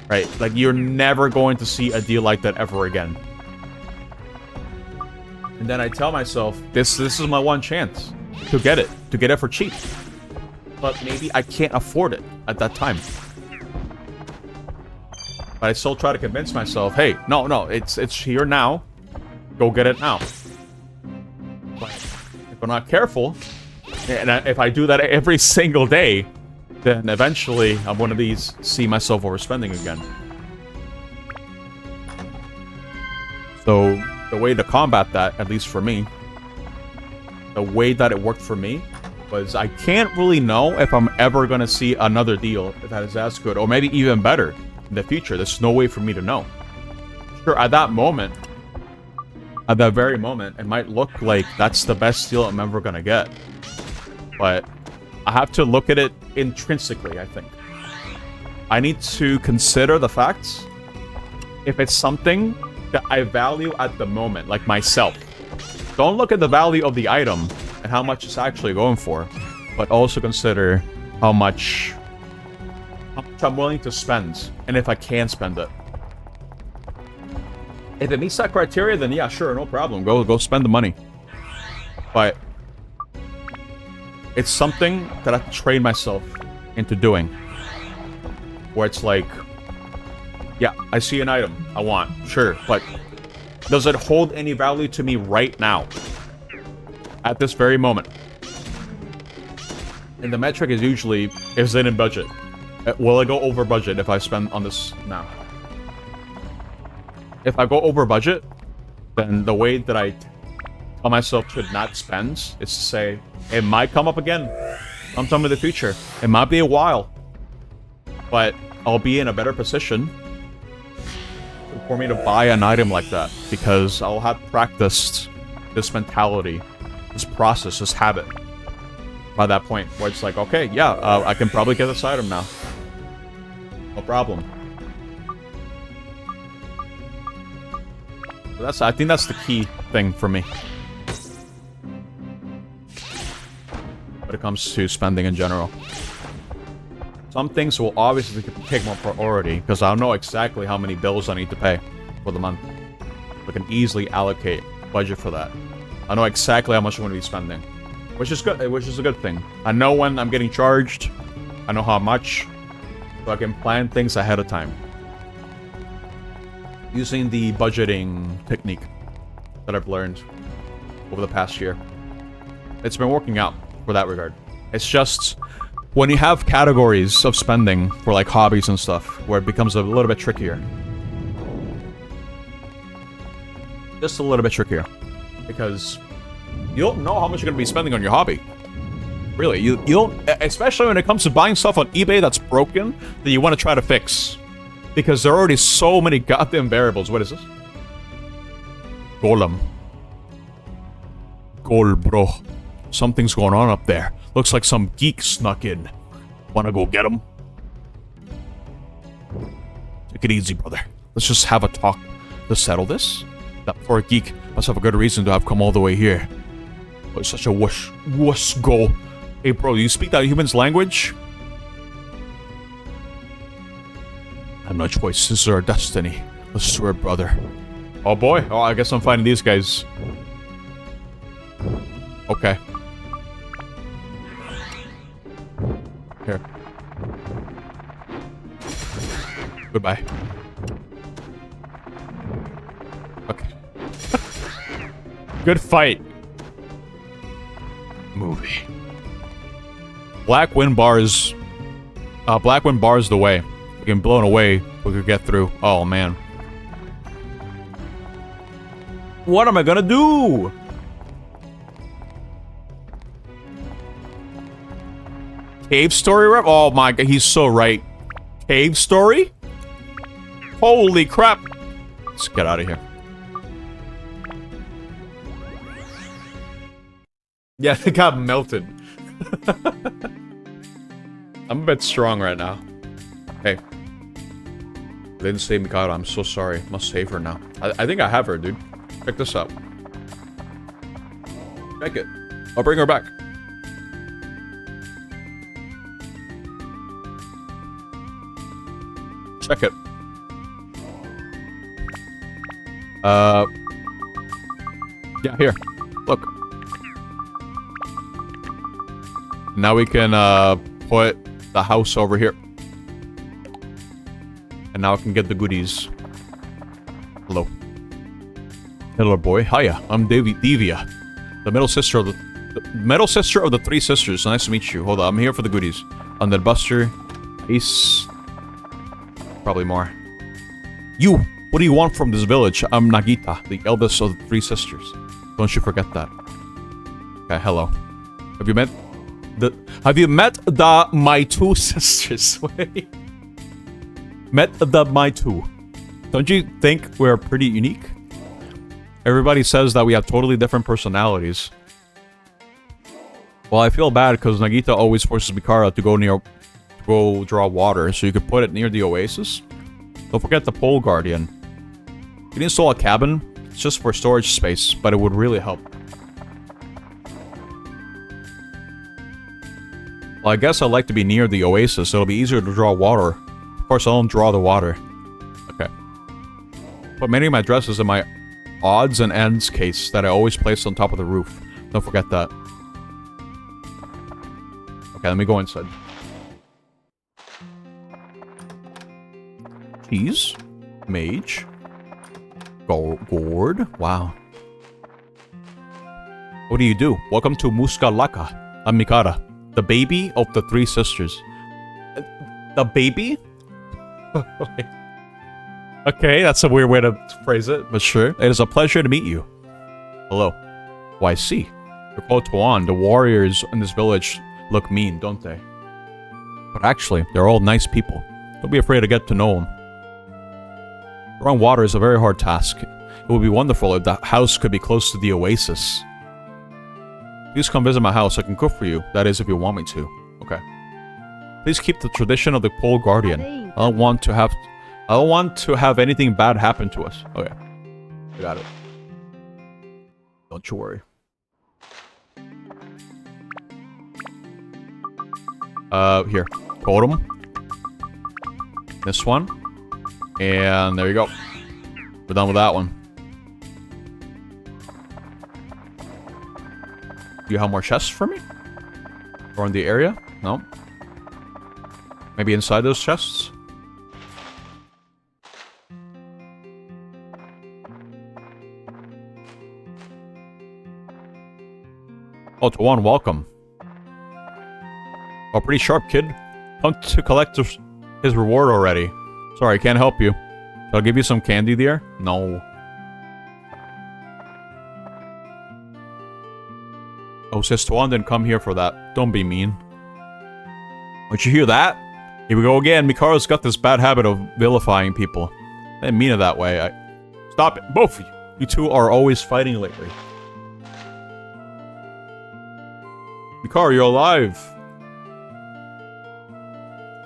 Right? Like, you're never going to see a deal like that ever again. And then I tell myself, this is my one chance to get it for cheap. But maybe I can't afford it at that time. But I still try to convince myself, hey, no, it's here now. Go get it now. But if I'm not careful, and if I do that every single day, then eventually I'm one of these see myself overspending again. So the way to combat that, at least for me, the way that it worked for me, Was I can't really know if I'm ever gonna see another deal that is as good, or maybe even better in the future. There's no way for me to know. Sure, at that moment, at that very moment, it might look like that's the best deal I'm ever gonna get. But I have to look at it intrinsically, I think. I need to consider the facts. If it's something that I value at the moment, like myself. Don't look at the value of the item and how much it's actually going for, but also consider how much I'm willing to spend, and if I can spend it. If it meets that criteria, then yeah, sure, no problem. Go spend the money. But it's something that I've trained myself into doing. Where it's like, yeah, I see an item I want, sure, but does it hold any value to me right now? At this very moment. And the metric is usually, is it in budget? Will I go over budget if I spend on this now? If I go over budget, then the way that I tell myself to not spend is to say, it might come up again sometime in the future. It might be a while. But I'll be in a better position for me to buy an item like that, because I'll have practiced this mentality, this process, this habit by that point, where it's like, okay, yeah, I can probably get this item now. No problem. So I think that's the key thing for me when it comes to spending in general. Some things will obviously take more priority, because I'll know exactly how many bills I need to pay for the month. I can easily allocate budget for that. I know exactly how much I'm going to be spending, which is good. Which is a good thing. I know when I'm getting charged. I know how much, so I can plan things ahead of time using the budgeting technique that I've learned over the past year. It's been working out for that regard. It's just when you have categories of spending for like hobbies and stuff, where it becomes a little bit trickier. Just a little bit trickier. Because you don't know how much you're going to be spending on your hobby. Really, you don't, especially when it comes to buying stuff on eBay that's broken, that you want to try to fix. Because there are already so many goddamn variables. What is this? Golem. Gol, bro. Something's going on up there. Looks like some geek snuck in. Wanna go get him? Take it easy, brother. Let's just have a talk to settle this. That poor geek must have a good reason to have come all the way here. Oh, it's such a whoosh go. Hey, bro, you speak that human's language? I have no choice. This is our destiny. Let's do it, brother. Oh, boy. Oh, I guess I'm finding these guys. Okay. Here. Goodbye. Okay. Good fight. Movie. Black wind bars. Black wind bars the way. We can blow it away. We could get through. Oh, man. What am I gonna do? Cave story rep? Oh my god, he's so right. Cave story? Holy crap. Let's get out of here. Yeah, it got melted. I'm a bit strong right now. Hey. Didn't save Mikado, I'm so sorry. Must save her now. I think I have her, dude. Check this out. Check it. I'll bring her back. Check it. Yeah, here. Look. Now we can, put the house over here. And now I can get the goodies. Hello. Hello, boy. Hiya. I'm Devia. The middle sister of the three sisters. Nice to meet you. Hold on. I'm here for the goodies. I'm the Buster. Ace. Probably more. You! What do you want from this village? I'm Nagita, the eldest of the three sisters. Don't you forget that. Okay, hello. Have you met Have you met the my two sisters? Wait. Met the my two. Don't you think we're pretty unique? Everybody says that we have totally different personalities. Well, I feel bad because Nagita always forces Mikara to go draw water, so you could put it near the oasis. Don't forget the pole guardian. You can install a cabin. It's just for storage space, but it would really help. Well, I guess I'd like to be near the oasis, so it'll be easier to draw water. Of course, I don't draw the water. Okay. Put many of my dresses in my odds and ends case that I always place on top of the roof. Don't forget that. Okay, let me go inside. Cheese. Mage. Gourd. Wow. What do you do? Welcome to Muskalaka. I'm Mikara, the baby of the three sisters. The baby? Okay, that's a weird way to phrase it, but sure. It is a pleasure to meet you. Hello. Oh, I see. You're called Tuan. The warriors in this village look mean, don't they? But actually, they're all nice people. Don't be afraid to get to know them. Drawing water is a very hard task. It would be wonderful if the house could be close to the oasis. Please come visit my house. I can cook for you. That is, if you want me to. Okay. Please keep the tradition of the pole guardian. I don't want to have anything bad happen to us. Okay. I got it. Don't you worry. Here. Totem. This one. And there you go. We're done with that one. Do you have more chests for me? Or in the area? No? Maybe inside those chests? Oh, Tuan, welcome. Oh, pretty sharp, kid. Come to collect his reward already. Sorry, I can't help you. Shall I give you some candy there? No. Oh, says Tuan didn't come here for that. Don't be mean. Don't you hear that? Here we go again. Mikara's got this bad habit of vilifying people. I didn't mean it that way. Stop it. Both of you. You two are always fighting lately. Mikara, you're alive.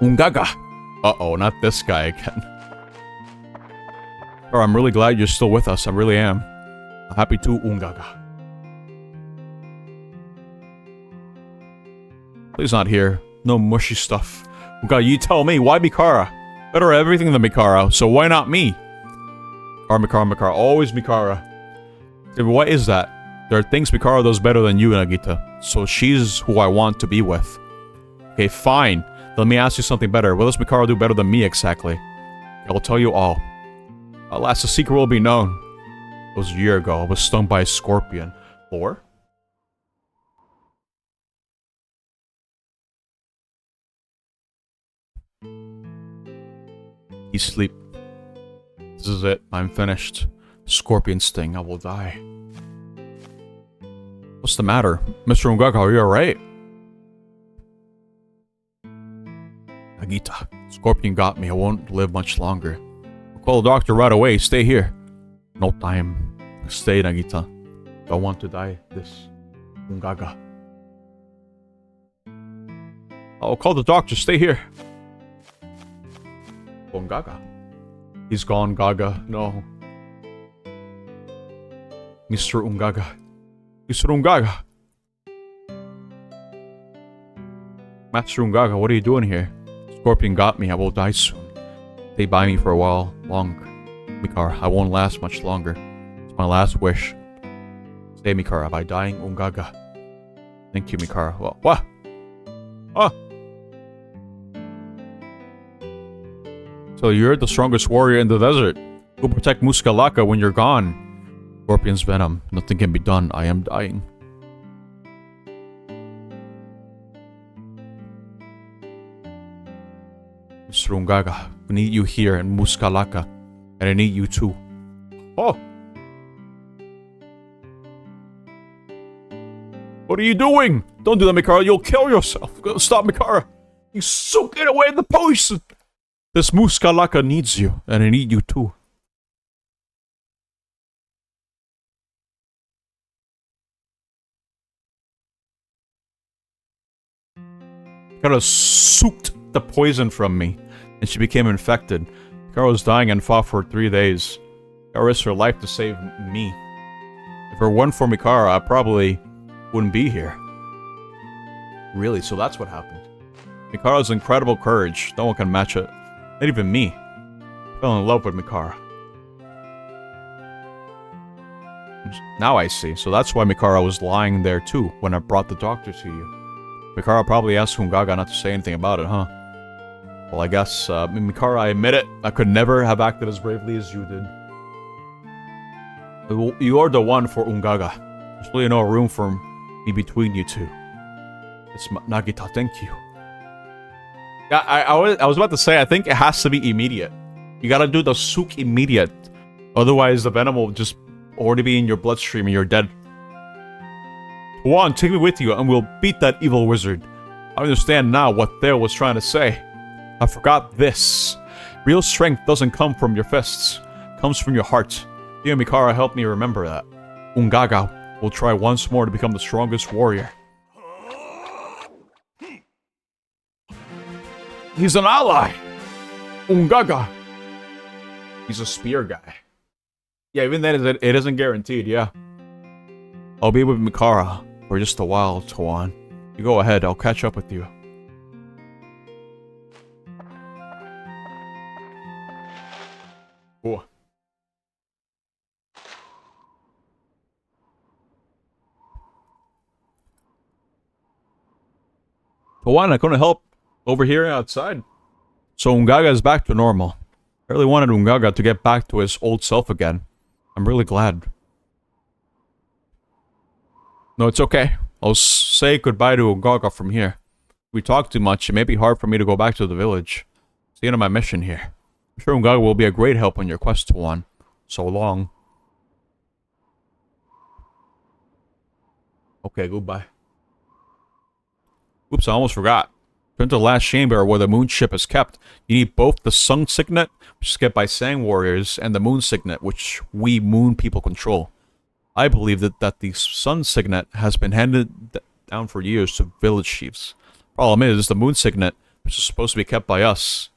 Ungaga. Uh-oh, not this guy again. Mikara, I'm really glad you're still with us. I really am. I'm happy too, Ungaga. Please not here. No mushy stuff. Ungaga, you tell me. Why Mikara? Better at everything than Mikara, so why not me? Mikara. Always Mikara. What is that? There are things Mikara does better than you, Nagita. So she's who I want to be with. Okay, fine. Let me ask you something better. What does Mikara do better than me exactly? I will tell you all. Alas, the secret will be known. It was a year ago. I was stung by a scorpion. Lore? You sleep. This is it. I'm finished. Scorpion sting. I will die. What's the matter? Mr. Ungaga, are you alright? Nagita, Scorpion got me. I won't live much longer. I'll call the doctor right away. Stay here. No time. Stay, Nagita. Don't want to die. This Ungaga. I'll call the doctor. Stay here. Ungaga. He's gone, Gaga. No. Mr. Ungaga. Mr. Ungaga. Master Ungaga, what are you doing here? Scorpion got me. I will die soon. Stay by me for a while longer. Mikara, I won't last much longer. It's my last wish. Stay, Mikara, by dying Ungaga. Thank you, Mikara. Well, what? Oh! So you're the strongest warrior in the desert. Go protect Muskalaka when you're gone. Scorpion's venom. Nothing can be done. I am dying. Mr. Ungaga, we need you here in Muskalaka. And I need you too. Oh! What are you doing? Don't do that, Mikara. You'll kill yourself. Stop, Mikara. You so get away the poison. This Muskalaka needs you, and I need you too. Mikara soaked the poison from me, and she became infected. Mikara was dying and fought for 3 days. Mikara risked her life to save me. If it weren't for Mikara, I probably wouldn't be here. Really, so that's what happened. Mikara's incredible courage, no one can match it. Not even me. I fell in love with Mikara. Now I see, so that's why Mikara was lying there too, when I brought the doctor to you. Mikara probably asked Ungaga not to say anything about it, huh? Well, I guess, Mikara, I admit it, I could never have acted as bravely as you did. You are the one for Ungaga. There's really no room for me between you two. It's Nagita, thank you. Yeah, I was about to say, I think it has to be immediate. You gotta do the souk immediate. Otherwise, the venom will just already be in your bloodstream and you're dead. Juan, take me with you and we'll beat that evil wizard. I understand now what Theo was trying to say. I forgot this. Real strength doesn't come from your fists. It comes from your heart. Theo Mikara helped me remember that. Ungaga will try once more to become the strongest warrior. He's an ally! Ungaga! He's a spear guy. Yeah, even then, it isn't guaranteed, yeah. I'll be with Mikara for just a while, Tawan. You go ahead, I'll catch up with you. Cool. Tawan, I couldn't help over here outside. So Ungaga is back to normal. I really wanted Ungaga to get back to his old self again. I'm really glad. No, it's okay. I'll say goodbye to Ungaga from here. If we talk too much, it may be hard for me to go back to the village. It's the end of my mission here. I'm sure Ungaga will be a great help on your quest to one. So long. Okay, goodbye. Oops, I almost forgot. To enter the last chamber where the moon ship is kept, you need both the Sun Signet, which is kept by Sang warriors, and the Moon Signet, which we Moon people control. I believe that the Sun Signet has been handed down for years to village chiefs. Problem is, the Moon Signet, which is supposed to be kept by us,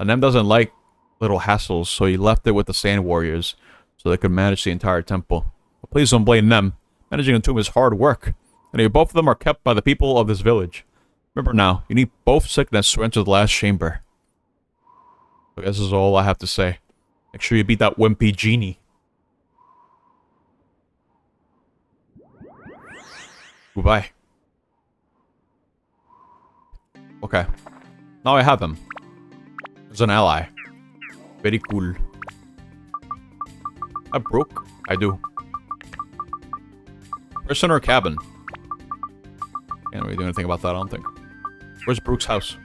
and them doesn't like little hassles, so he left it with the Sand warriors, so they could manage the entire temple. But please don't blame them. Managing a tomb is hard work, and both of them are kept by the people of this village. Remember now, you need both signets to enter the last chamber. So this is all I have to say. Make sure you beat that wimpy genie. Goodbye. Okay. Now I have him. As an ally. Very cool. I broke? I do. Prisoner cabin. Can't really do anything about that, I don't think. Where's Brooke's house?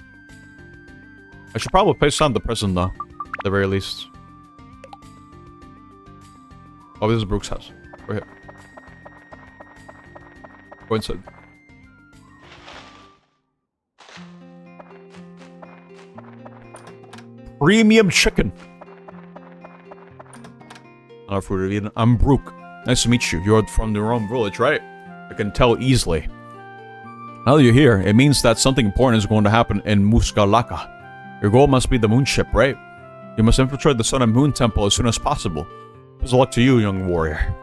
I should probably place on the prison, though. At the very least. Oh, this is Brooke's house. We're here. Go inside. Premium chicken! Hello, Fruit of Eden. I'm Brooke. Nice to meet you. You're from your own village, right? I can tell easily. Now that you're here, it means that something important is going to happen in Muskalaka. Your goal must be the moon ship, right? You must infiltrate the Sun and Moon Temple as soon as possible. Best of luck to you, young warrior.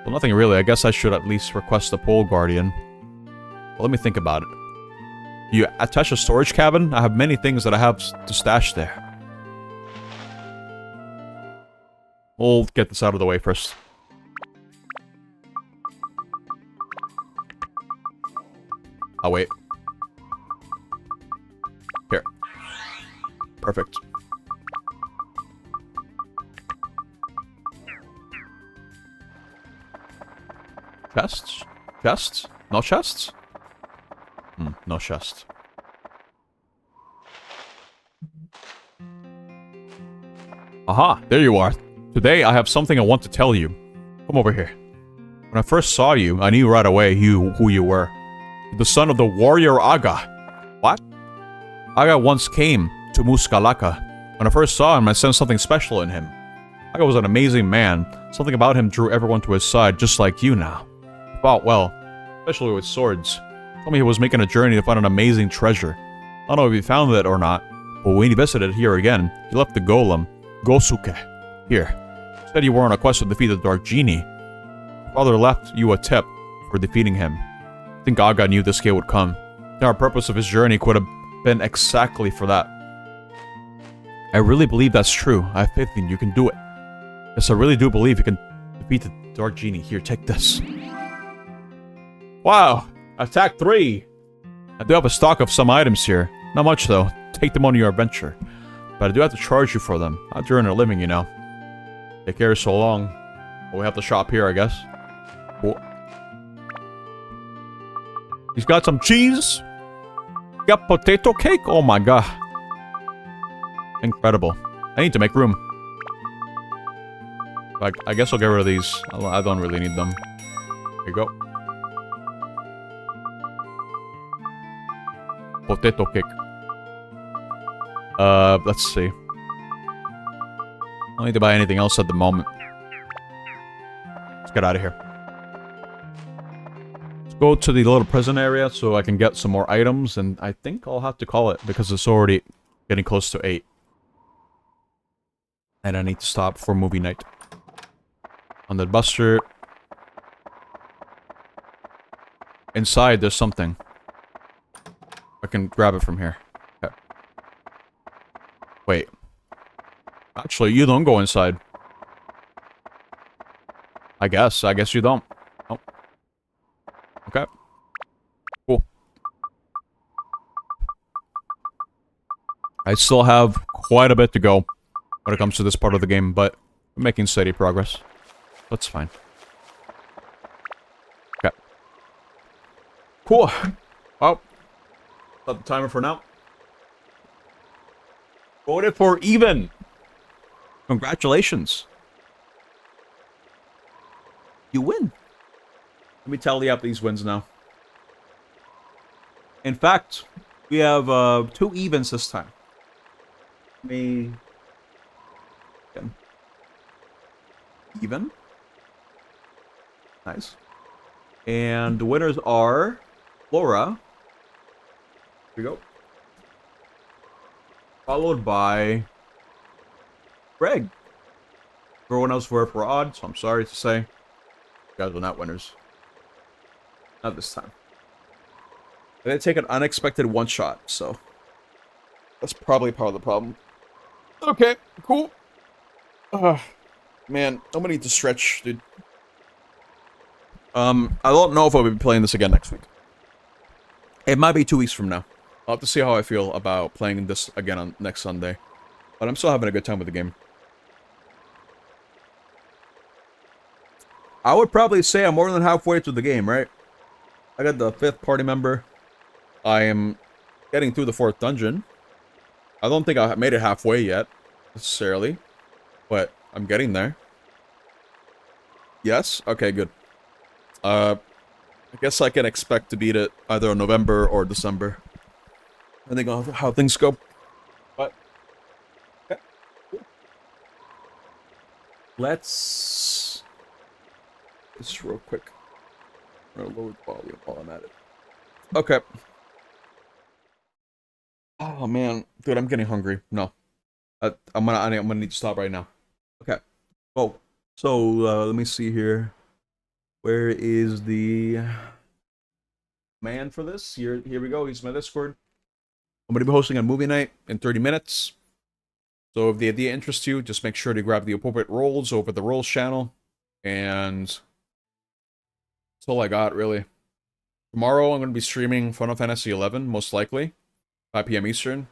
Well, nothing really. I guess I should at least request the Pole Guardian. Well, let me think about it. You attach a storage cabin? I have many things that I have to stash there. We'll get this out of the way first. I'll wait. Here. Perfect. Chests? Chests? No chests? No chest. Aha, there you are. Today I have something I want to tell you. Come over here. When I first saw you, I knew right away who you were. The son of the warrior Aga. What? Aga once came to Muskalaka. When I first saw him, I sensed something special in him. Aga was an amazing man. Something about him drew everyone to his side, just like you now. He fought well, especially with swords. He told me he was making a journey to find an amazing treasure. I don't know if he found it or not, but when he visited here again, he left the golem, Gosuke, here. He said you were on a quest to defeat the Dark Genie. Your father left you a tip for defeating him. I think Aga knew this day would come. The purpose of his journey could have been exactly for that. I really believe that's true. I have faith in you can do it. Yes, I really do believe you can defeat the Dark Genie. Here, take this. Wow! Attack 3! I do have a stock of some items here. Not much, though. Take them on your adventure. But I do have to charge you for them. Not during a living, you know. Take care so long. Well, we have to shop here, I guess. Cool. He's got some cheese. Got potato cake? Oh my god. Incredible. I need to make room. I guess I'll get rid of these. I don't really need them. Here you go. Potato cake. Let's see. I don't need to buy anything else at the moment. Let's get out of here. Let's go to the little prison area so I can get some more items, and I think I'll have to call it because it's already getting close to 8. And I need to stop for movie night. On the buster. Inside, there's something. I can grab it from here. Okay. Wait. Actually, you don't go inside. I guess you don't. Oh. Okay. Cool. I still have quite a bit to go when it comes to this part of the game, but I'm making steady progress. That's fine. Okay. Cool. Well, stop the timer for now. Voted for even. Congratulations. You win. Let me tally up these wins now. In fact, we have 2 evens this time. Let me... Again. Even. Nice. And the winners are Laura. Here we go. Followed by Greg. Everyone else voted for odd, so I'm sorry to say. You guys were not winners. Not this time. I did take an unexpected one-shot, so that's probably part of the problem. Okay, cool. Man, I'm gonna need to stretch, dude. I don't know if I'll be playing this again next week. It might be 2 weeks from now. I'll have to see how I feel about playing this again on next Sunday. But I'm still having a good time with the game. I would probably say I'm more than halfway through the game, right? I got the 5th party member. I am getting through the 4th dungeon. I don't think I made it halfway yet, necessarily. But I'm getting there. Yes? Okay, good. I guess I can expect to beat it either in November or December. Depending on how things go. But, okay. Cool. Let's... Just real quick. I'm gonna lower the volume while I'm at it. Okay. Oh, man. Dude, I'm getting hungry. No. I'm gonna need to stop right now. Okay. Oh. So, let me see here. Where is the man for this? Here we go. He's my Discord. I'm going to be hosting a movie night in 30 minutes. So if the idea interests you, just make sure to grab the appropriate roles over the roles channel. And that's all I got, really. Tomorrow I'm going to be streaming Final Fantasy XI, most likely. 5 p.m. Eastern.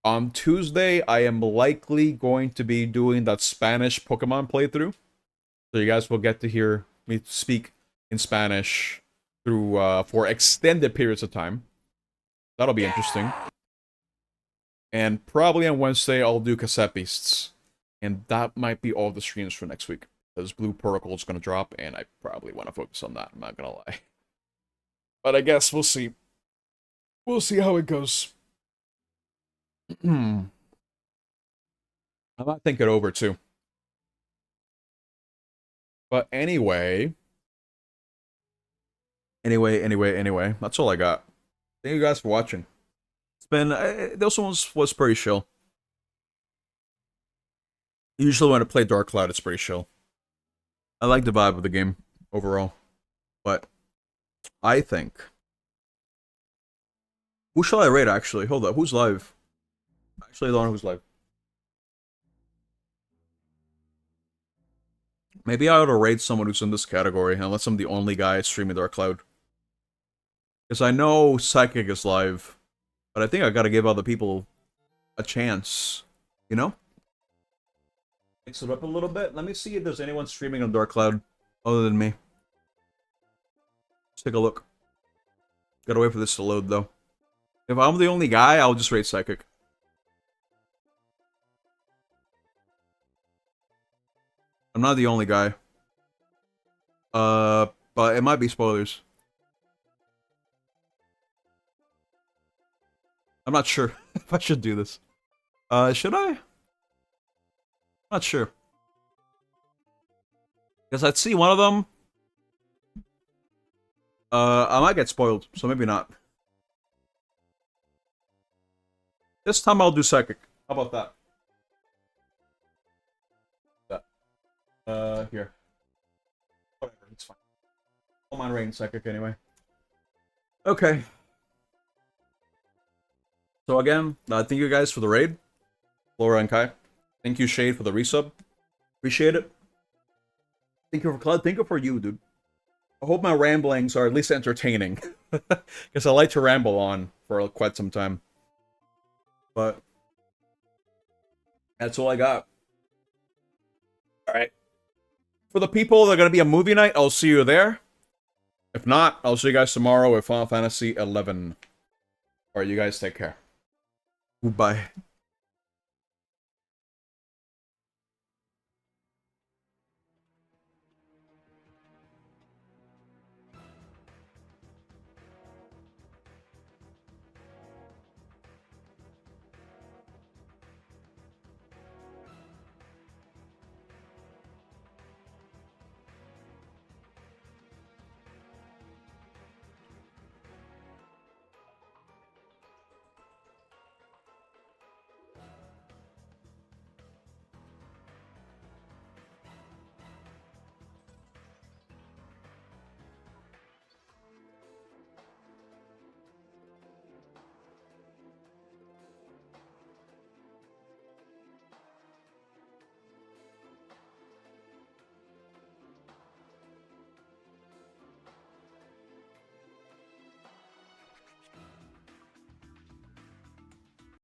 On Tuesday, I am likely going to be doing that Spanish Pokemon playthrough. So you guys will get to hear me speak in Spanish through for extended periods of time. That'll be interesting. And probably on Wednesday, I'll do Cassette Beasts. And that might be all the streams for next week. Because Blue Protocol is going to drop, and I probably want to focus on that, I'm not going to lie. But I guess we'll see. We'll see how it goes. I might think it over, too. But anyway... Anyway, that's all I got. Thank you guys for watching. It's been... this one was pretty chill. Usually when I play Dark Cloud, it's pretty chill. I like the vibe of the game overall. But I think... Who shall I raid, actually? Hold up, who's live? Actually, I don't know who's live. Maybe I ought to raid someone who's in this category, unless I'm the only guy streaming Dark Cloud. Because I know Psychic is live, but I think I gotta give other people a chance. You know? Mix it up a little bit. Let me see if there's anyone streaming on Dark Cloud other than me. Let's take a look. Gotta wait for this to load, though. If I'm the only guy, I'll just raid Psychic. I'm not the only guy. But it might be spoilers. I'm not sure if I should do this. Should I? Not sure. Because I'd see one of them. I might get spoiled, so maybe not. This time I'll do Psychic. How about that? Here. Whatever, it's fine. I'll mind raiding Psychic anyway. Okay. So again, thank you guys for the raid. Laura and Kai. Thank you, Shade, for the resub. Appreciate it. Thank you for Cloud. Thank you for you, dude. I hope my ramblings are at least entertaining. Because I like to ramble on for quite some time. But that's all I got. Alright. For the people that are going to be a movie night, I'll see you there. If not, I'll see you guys tomorrow with Final Fantasy XI. Alright, you guys take care. Goodbye.